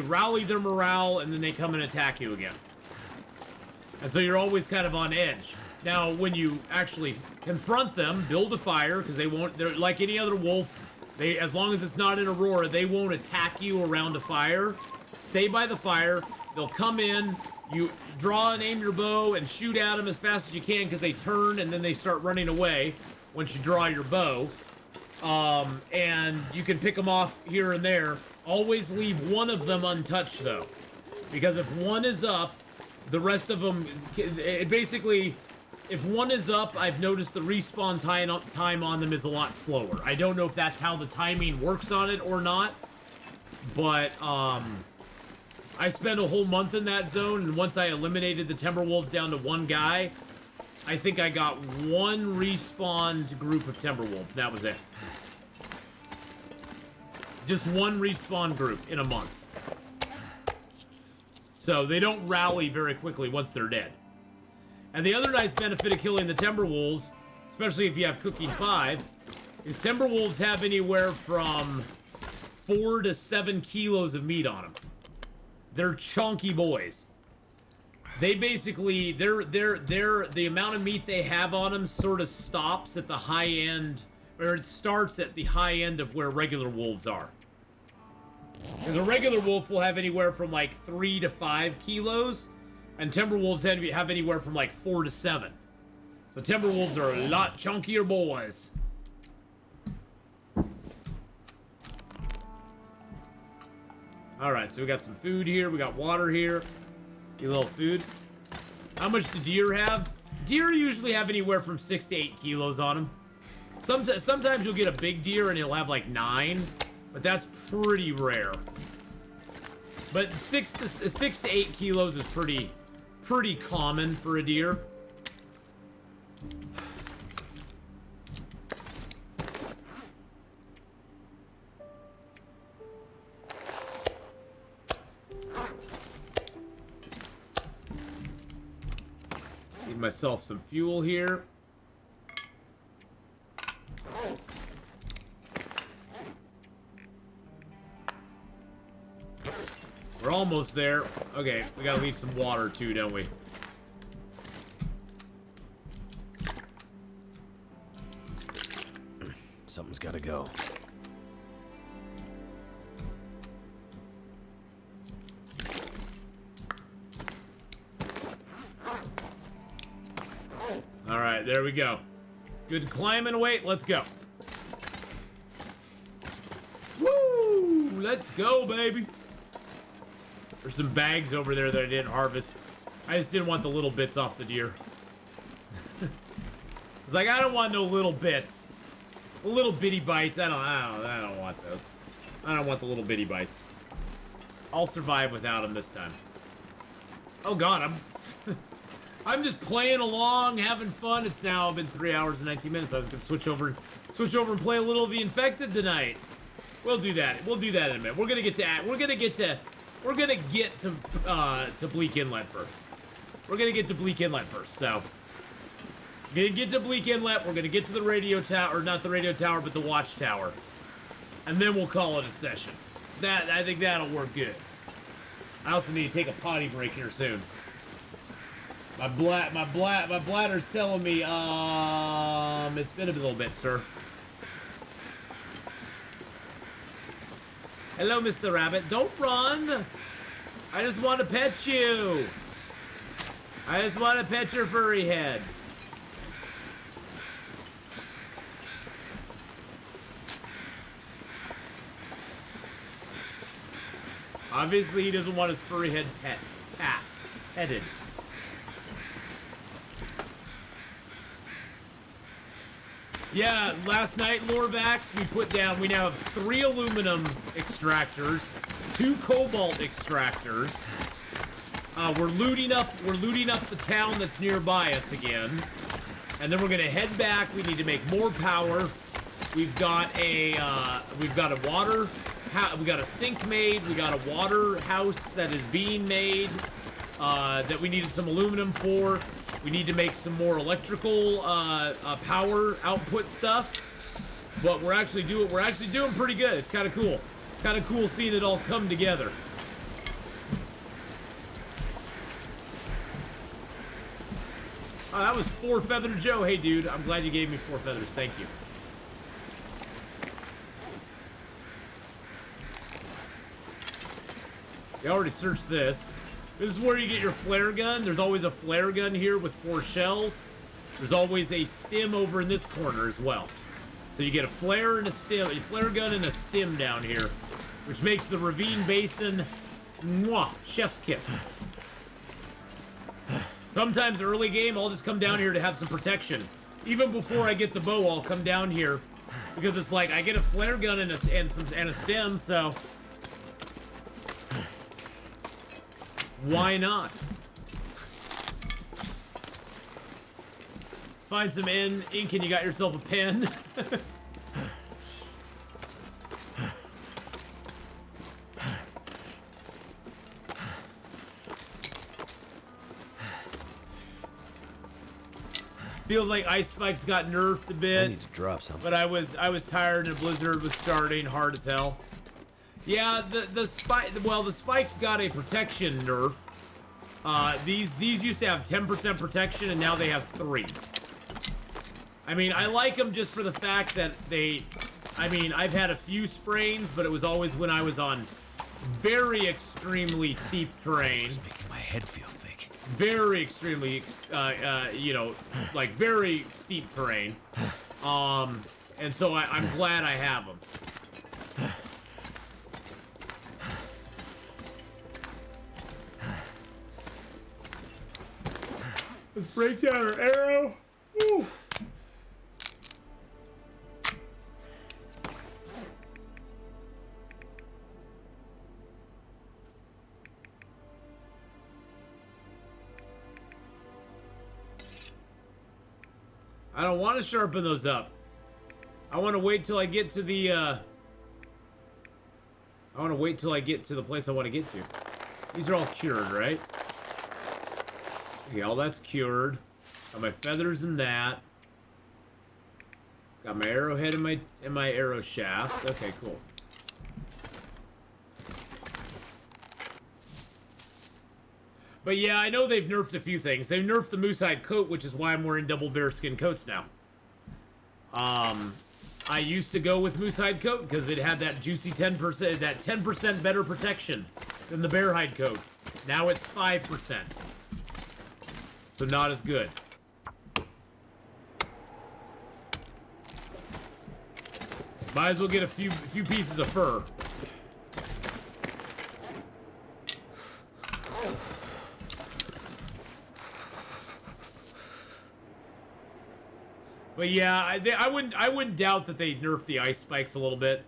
rally their morale, and then they come and attack you again. And so you're always kind of on edge. Now, when you actually confront them, build a fire, because they're like any other wolf, as long as it's not in Aurora, they won't attack you around a fire. Stay by the fire, they'll come in, you draw and aim your bow and shoot at them as fast as you can, because they turn and then they start running away once you draw your bow. And you can pick them off here and there. Always leave one of them untouched, though, because if one is up, the rest of them, basically, if one is up, I've noticed the respawn time on them is a lot slower. I don't know if that's how the timing works on it or not, but I spent a whole month in that zone, and once I eliminated the Timberwolves down to one guy, I think I got one respawned group of Timberwolves. That was it. Just one respawn group in a month. So they don't rally very quickly once they're dead. And the other nice benefit of killing the Timberwolves, especially if you have Cooking 5, is Timberwolves have anywhere from 4 to 7 kilos of meat on them. They're chunky boys. They basically, the amount of meat they have on them sort of stops at the high end, or it starts at the high end of where regular wolves are. Because a regular wolf will have anywhere from like 3 to 5 kilos, and Timberwolves have anywhere from like 4 to 7. So Timberwolves are a lot chunkier boys. Alright, so we got some food here, we got water here. A little food. How much do deer have? Deer usually have anywhere from 6 to 8 kilos on them. Sometimes you'll get a big deer and he'll have like 9, but that's pretty rare. But 6 to 8 kilos is pretty common for a deer. myself some fuel here. We're almost there. Okay, we gotta leave some water too, don't we? Something's gotta go. Alright, there we go. Good climbing weight, let's go. Woo! Let's go, baby. There's some bags over there that I didn't harvest. I just didn't want the little bits off the deer. It's like, I don't want no little bits. The little bitty bites, I don't want those. I don't want the little bitty bites. I'll survive without them this time. Oh god, I'm just playing along, having fun. It's now been 3 hours and 19 minutes. I was gonna switch over and play a little of The Infected tonight. We'll do that. We'll do that in a minute. We're gonna get to Bleak Inlet first. We're gonna get to Bleak Inlet first. So, we're gonna get to Bleak Inlet. We're gonna get to the radio tower, or not the radio tower, but the watchtower, and then we'll call it a session. I think that'll work good. I also need to take a potty break here soon. My bladder's telling me, it's been a little bit, sir. Hello, Mr. Rabbit. Don't run. I just want to pet you. I just want to pet your furry head. Obviously, he doesn't want his furry head petted. Yeah, last night, Lorvax, we now have 3 aluminum extractors, 2 cobalt extractors. We're looting up the town that's nearby us again. And then we're gonna head back. We need to make more power. We've got a sink made. We got a water house that is being made, that we needed some aluminum for. We need to make some more electrical power output stuff, but we're actually doing pretty good. It's kind of cool. Kind of cool seeing it all come together. Oh, that was 4 Feathered Joe. Hey, dude, I'm glad you gave me 4 feathers. Thank you. You already searched this. This is where you get your flare gun. There's always a flare gun here with 4 shells. There's always a stim over in this corner as well. So you get a flare and a stim, a flare gun and a stim down here, which makes the ravine basin, mwah, chef's kiss. Sometimes early game, I'll just come down here to have some protection. Even before I get the bow, I'll come down here because it's like I get a flare gun and a stim, so why not? Find some ink and you got yourself a pen. Feels like Ice Spikes got nerfed a bit. I need to drop something. But I was tired and a blizzard was starting hard as hell. Yeah, the spikes got a protection nerf. These used to have 10% protection and now they have 3. I mean, I like them just for the fact that I've had a few sprains, but it was always when I was on very extremely steep terrain. It's making my head feel thick. Very extremely, like very steep terrain. And so I'm glad I have them. Let's break down our arrow. Woo. I don't want to sharpen those up. I want to wait till I get to the, I want to wait till I get to the place I want to get to. These are all cured, right? Okay, all that's cured. Got my feathers in that. Got my arrowhead in my arrow shaft. Okay, cool. But yeah, I know they've nerfed a few things. They've nerfed the moosehide coat, which is why I'm wearing double bearskin coats now. I used to go with moosehide coat because it had that juicy 10%, that 10% better protection than the bearhide coat. Now it's 5%. So not as good. Might as well get a few pieces of fur. But yeah, I wouldn't doubt that they nerfed the ice spikes a little bit.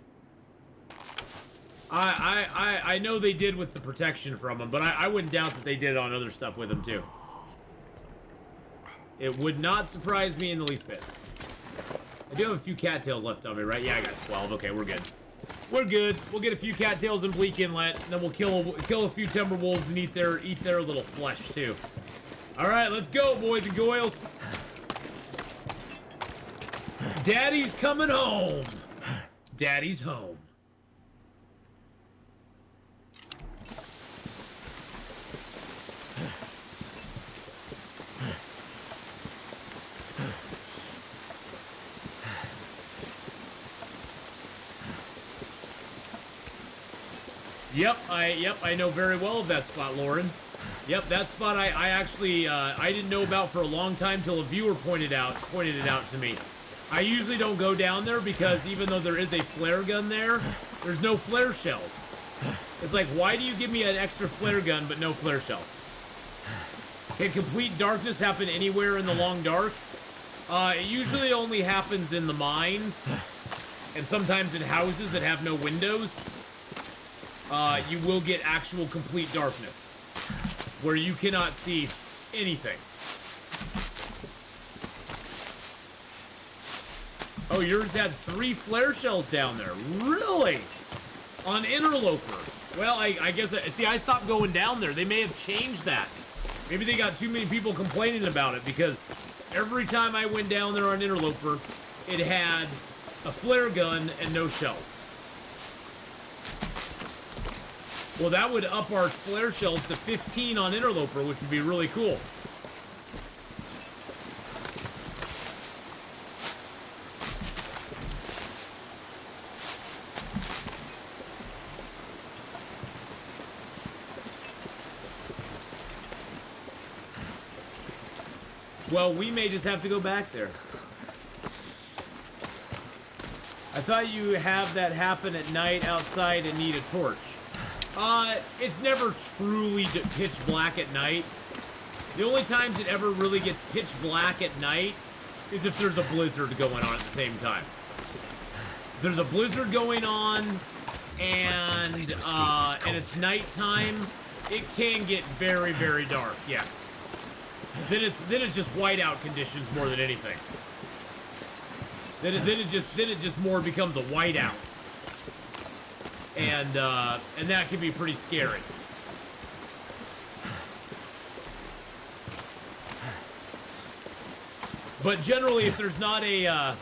I know they did with the protection from them, but I wouldn't doubt that they did on other stuff with them too. It would not surprise me in the least bit. I do have a few cattails left on me, right? Yeah, I got 12. Okay, we're good. We're good. We'll get a few cattails in Bleak Inlet, and then we'll kill a few Timberwolves and eat their little flesh too. All right, let's go, boys and girls. Daddy's coming home. Daddy's home. Yep, I know very well of that spot, Lauren. Yep, that spot I actually I didn't know about for a long time till a viewer pointed it out to me. I usually don't go down there because even though there is a flare gun there, there's no flare shells. It's like, why do you give me an extra flare gun but no flare shells? Can complete darkness happen anywhere in the long dark? It usually only happens in the mines and sometimes in houses that have no windows. You will get actual complete darkness where you cannot see anything. Oh, yours had 3 flare shells down there. Really? On Interloper. Well, I guess, see, I stopped going down there. They may have changed that. Maybe they got too many people complaining about it because every time I went down there on Interloper, it had a flare gun and no shells. Well, that would up our flare shells to 15 on Interloper, which would be really cool. Well, we may just have to go back there. I thought you have that happen at night outside and need a torch. It's never truly pitch black at night. The only times it ever really gets pitch black at night is if there's a blizzard going on at the same time. If there's a blizzard going on and it's nighttime, it can get very, very dark, yes. Then it's just whiteout conditions more than anything. Then it just more becomes a whiteout. And that can be pretty scary. But generally, if there's not a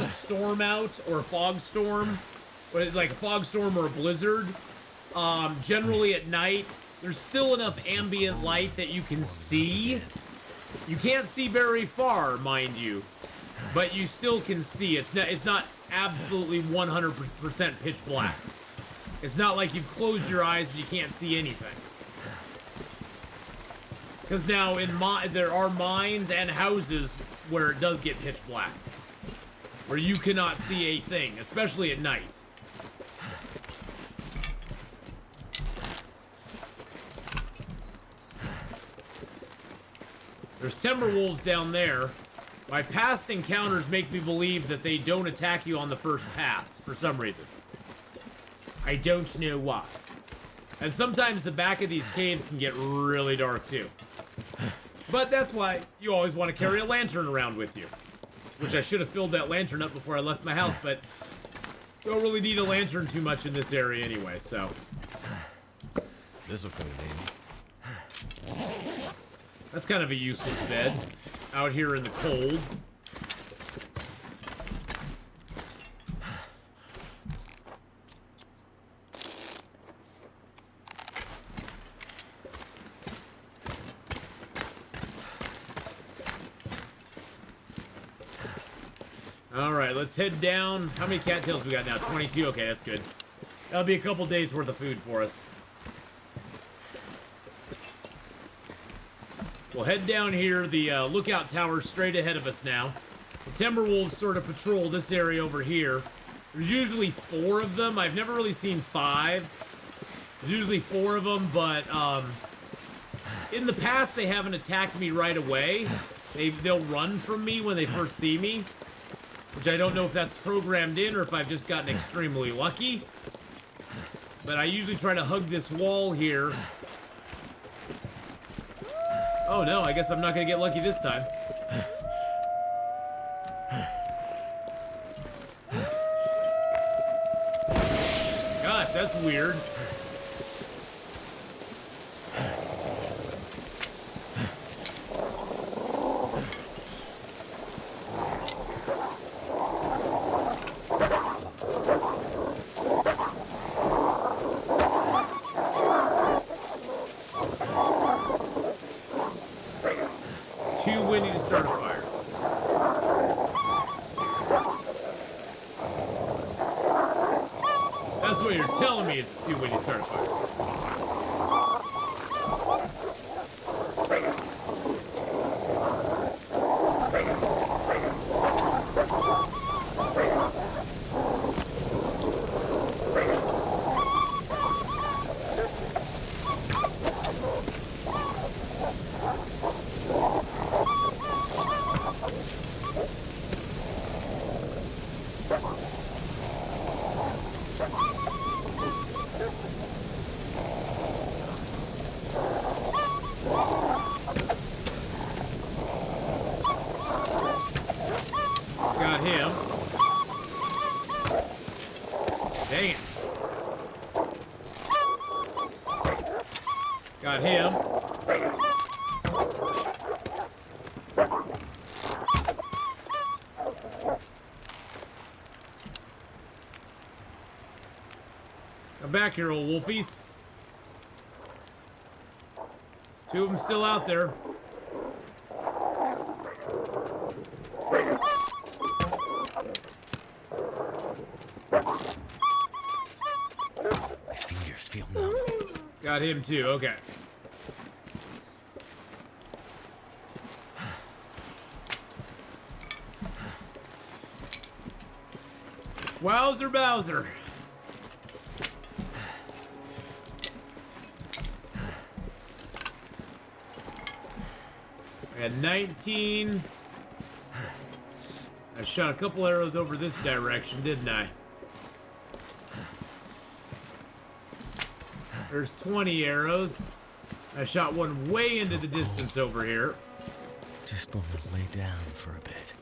storm out or a fog storm, like a fog storm or a blizzard, generally at night there's still enough ambient light that you can see. You can't see very far, mind you. But you still can see. It's not absolutely 100% pitch black. It's not like you've closed your eyes and you can't see anything. Because now there are mines and houses where it does get pitch black. Where you cannot see a thing, especially at night. There's Timberwolves down there. My past encounters make me believe that they don't attack you on the first pass, for some reason. I don't know why. And sometimes the back of these caves can get really dark, too. But that's why you always want to carry a lantern around with you. Which I should have filled that lantern up before I left my house, but don't really need a lantern too much in this area anyway, so. This'll come in handy. That's kind of a useless bed. Out here in the cold. Alright, let's head down. How many cattails we got now? 22? Okay, that's good. That'll be a couple days worth of food for us. We'll head down here. The lookout tower's straight ahead of us now. The Timberwolves sort of patrol this area over here. There's usually 4 of them. I've never really seen 5. There's usually 4 of them, but in the past they haven't attacked me right away. They'll run from me when they first see me. Which I don't know if that's programmed in or if I've just gotten extremely lucky. But I usually try to hug this wall here. Oh no, I guess I'm not gonna get lucky this time. Gosh, that's weird. Got him. Come back here, old wolfies. 2 of them still out there. My fingers feel numb. Got him too, okay. Wowzer Bowser. I had 19. I shot a couple arrows over this direction, didn't I? There's 20 arrows. I shot one way into the distance over here. Just want to lay down for a bit.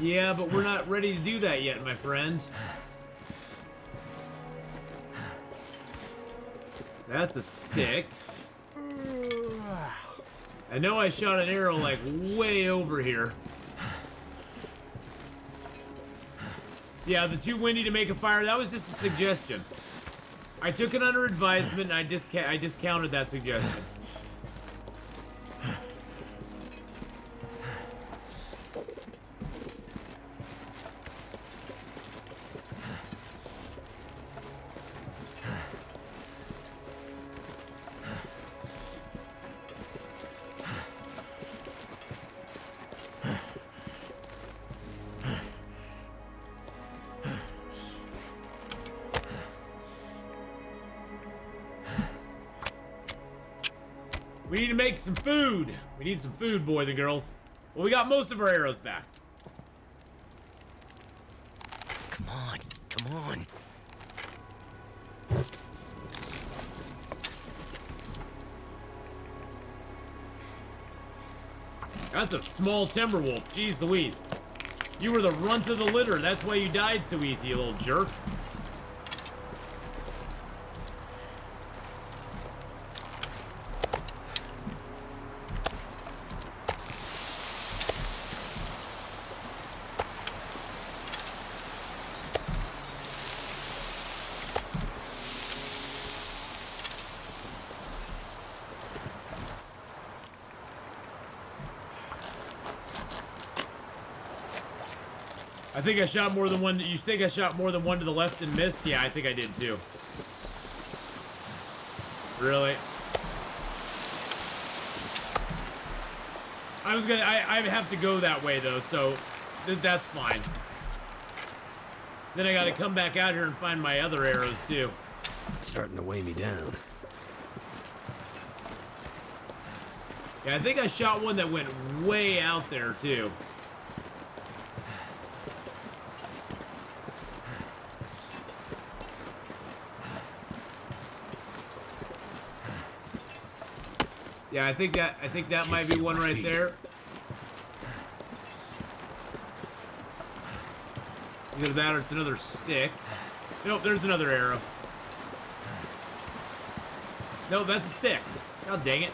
Yeah, but we're not ready to do that yet, my friend. That's a stick. I know I shot an arrow like way over here. Yeah, the too windy to make a fire, that was just a suggestion. I took it under advisement and I discounted that suggestion. We need to make some food. We need some food, boys and girls. Well, we got most of our arrows back. Come on, come on. That's a small Timberwolf. Jeez Louise. You were the runt of the litter. That's why you died so easy, you little jerk. I think I shot more than one. You think I shot more than one to the left and missed? Yeah, I think I did too. Really? I was gonna. I have to go that way though, so that's fine. Then I got to come back out here and find my other arrows too. It's starting to weigh me down. Yeah, I think I shot one that went way out there too. Yeah, I think that might be one right there. Either that or it's another stick. Nope, there's another arrow. No, that's a stick. God dang it.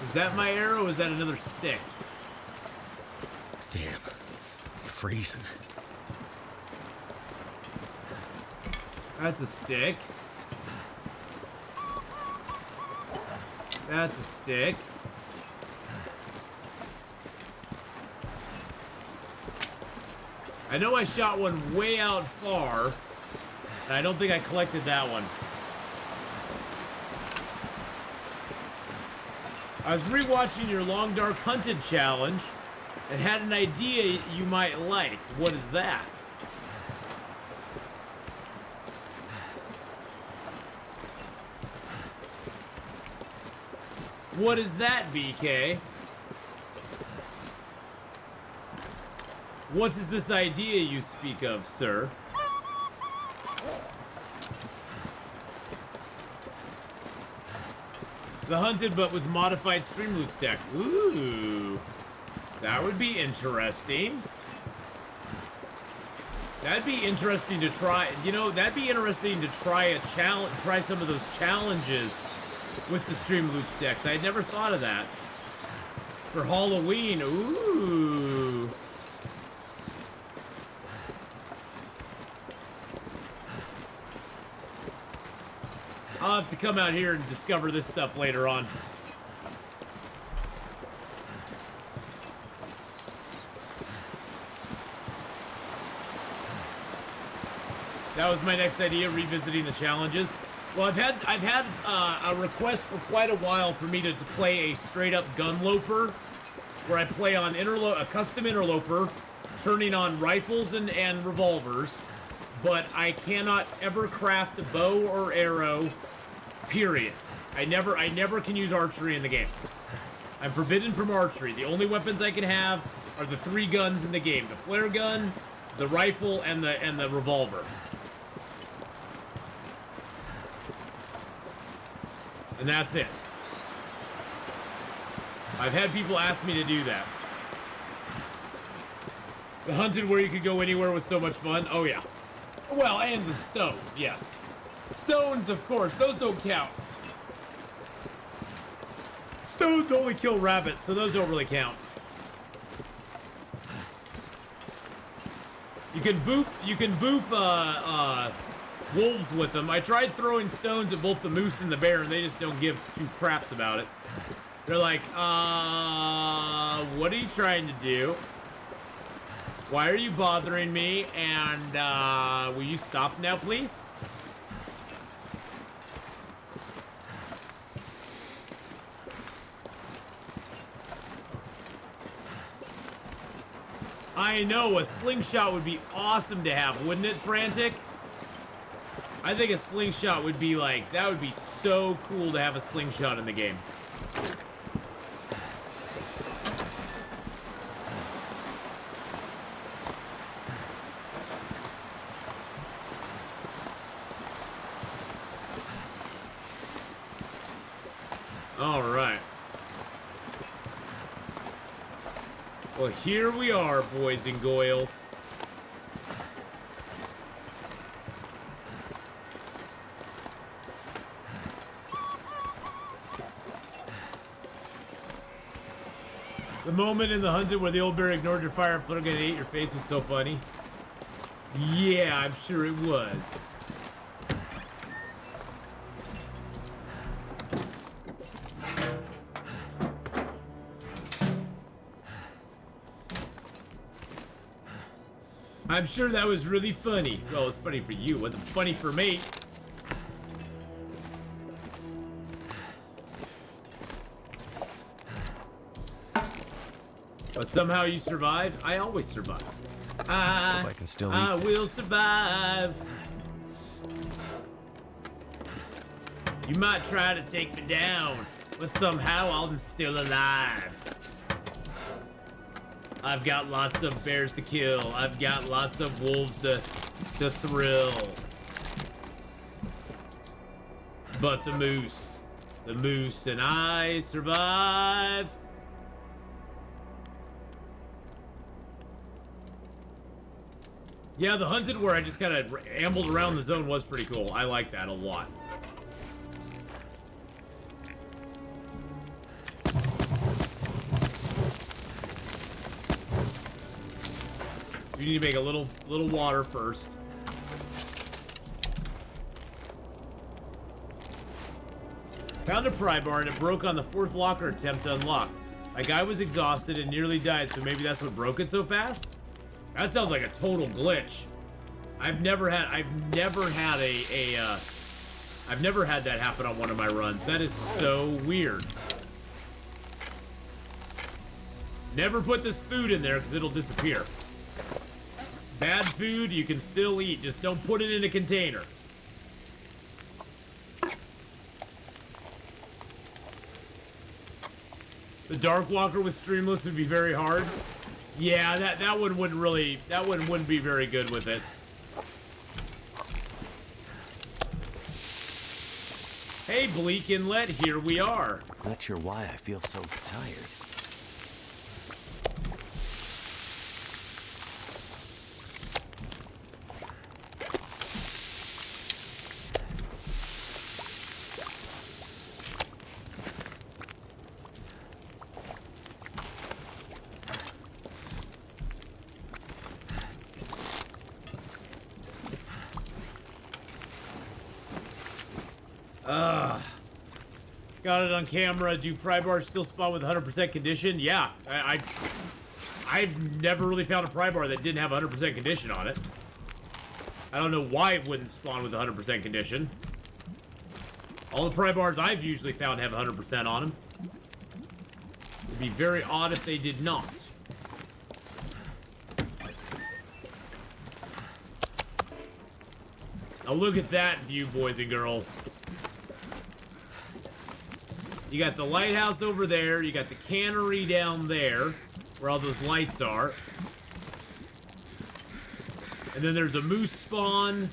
Is that my arrow or is that another stick? Damn, I'm freezing. That's a stick. That's a stick. I know I shot one way out far, and I don't think I collected that one. I was rewatching your Long Dark Hunted challenge and had an idea you might like. What is that? What is that, BK? What is this idea you speak of, sir? The Hunted, but with modified stream loot stack. Ooh. That would be interesting. That'd be interesting to try. You know, that'd be interesting to try a challenge, try some of those challenges with the stream loot stacks. I never thought of that. For Halloween, ooh. I'll have to come out here and discover this stuff later on. That was my next idea, revisiting the challenges. Well, I've had a request for quite a while for me to play a straight-up gunloper, where I play on a custom interloper, turning on rifles and revolvers, but I cannot ever craft a bow or arrow, period. I never can use archery in the game. I'm forbidden from archery. The only weapons I can have are the 3 guns in the game: the flare gun, the rifle, and the revolver. And that's it. I've had people ask me to do that. The Hunted, where you could go anywhere, was so much fun. Oh yeah. Well, and the stone, yes. Stones, of course, those don't count. Stones only kill rabbits, so those don't really count. You can boop wolves with them. I tried throwing stones at both the moose and the bear, and they just don't give 2 craps about it. They're like, what are you trying to do? Why are you bothering me? And, will you stop now, please? I know, a slingshot would be awesome to have, wouldn't it, Frantic? I think a slingshot would be like, that would be so cool to have a slingshot in the game. All right. Well, here we are, boys and girls. The moment in The Hunted where the old bear ignored your fire and flare gun and ate your face was so funny. Yeah, I'm sure it was. I'm sure that was really funny. Well, it was funny for you. It wasn't funny for me. But somehow you survived. I always survive. Hope I can still eat this. will survive. You might try to take me down, but somehow I'm still alive. I've got lots of bears to kill. I've got lots of wolves to thrill. But the moose and I survive. Yeah, the hunted where I just kind of ambled around the zone was pretty cool. I like that a lot. We need to make a little water first. Found a pry bar and it broke on the 4th locker attempt to unlock. My guy was exhausted and nearly died, so maybe that's what broke it so fast? That sounds like a total glitch. I've never had that happen on one of my runs. That is so weird. Never put this food in there because it'll disappear. Bad food you can still eat, just don't put it in a container. The Dark Walker with Streamless would be very hard. Yeah, that one wouldn't be very good with it. Hey, Bleak Inlet, here we are. Not sure why I feel so tired. Got it on camera. Do pry bars still spawn with 100% condition? Yeah, I've never really found a pry bar that didn't have 100% condition on it. I don't know why it wouldn't spawn with 100% condition. All the pry bars I've usually found have 100% on them. It'd be very odd if they did not. Now look at that view, boys and girls. You got the lighthouse over there. You got the cannery down there, where all those lights are. And then there's a moose spawn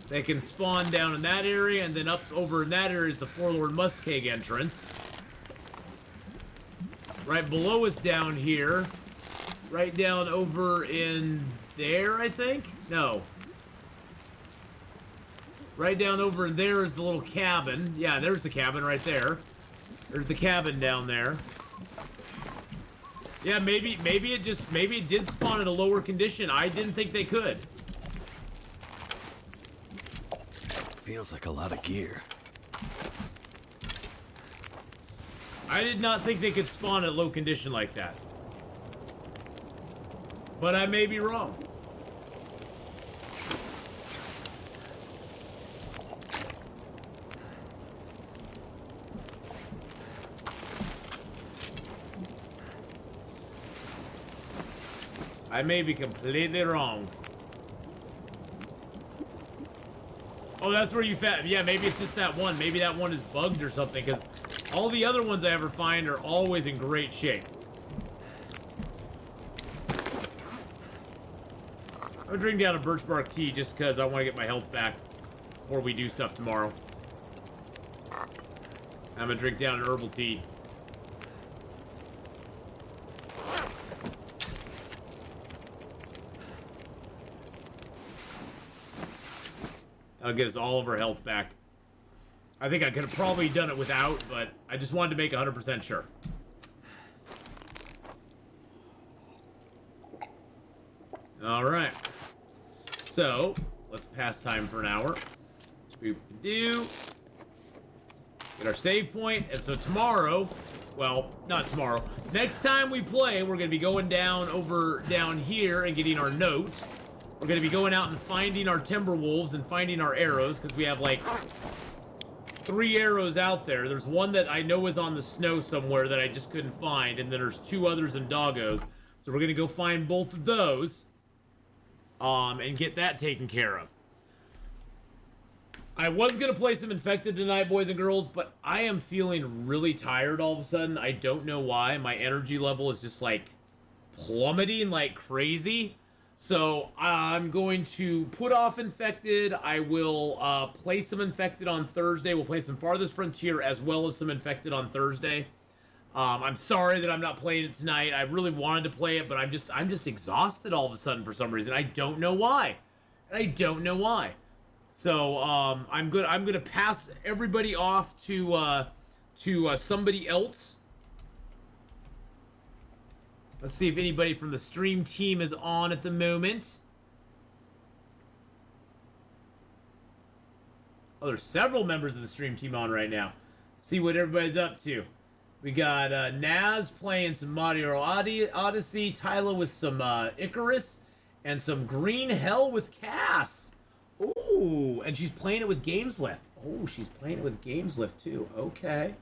that can spawn down in that area, and then up over in that area is the Forlorn Muskeg entrance. Right below us down here, right down over in there, I think? No. Right down over in there is the little cabin. Yeah, there's the cabin right there. There's the cabin down there. Yeah, maybe it did spawn in a lower condition. I didn't think they could. Feels like a lot of gear. I did not think they could spawn at low condition like that. But I may be wrong. I may be completely wrong. Oh, that's where you found... Yeah, maybe it's just that one. Maybe that one is bugged or something, because all the other ones I ever find are always in great shape. I'm gonna drink down a birch bark tea just because I want to get my health back before we do stuff tomorrow. I'm gonna drink down an herbal tea. That'll get us all of our health back. I think I could have probably done it without, but I just wanted to make 100% sure. Alright. So, let's pass time for an hour. Boop-a-doo. Get our save point, and so tomorrow... Well, not tomorrow. Next time we play, we're going to be going down here and getting our note. We're going to be going out and finding our Timberwolves and finding our arrows, because we have, like, 3 arrows out there. There's one that I know is on the snow somewhere that I just couldn't find, and then there's 2 others in doggos. So we're going to go find both of those, and get that taken care of. I was going to play some Infected tonight, boys and girls, but I am feeling really tired all of a sudden. I don't know why. My energy level is just, like, plummeting like crazy. So I'm going to put off Infected. I will play some Infected on Thursday. We'll play some Farthest Frontier as well as some Infected on Thursday. I'm sorry that I'm not playing it tonight. I really wanted to play it, but I'm just exhausted all of a sudden for some reason. I don't know why. So I'm gonna pass everybody off to somebody else. Let's see if anybody from the stream team is on at the moment. Oh, there's several members of the stream team on right now. See what everybody's up to. We got Naz playing some Mario Odyssey, Tyler with some Icarus, and some Green Hell with Cass. Ooh, and she's playing it with Games Lift. Oh, she's playing it with Games Lift too. Okay.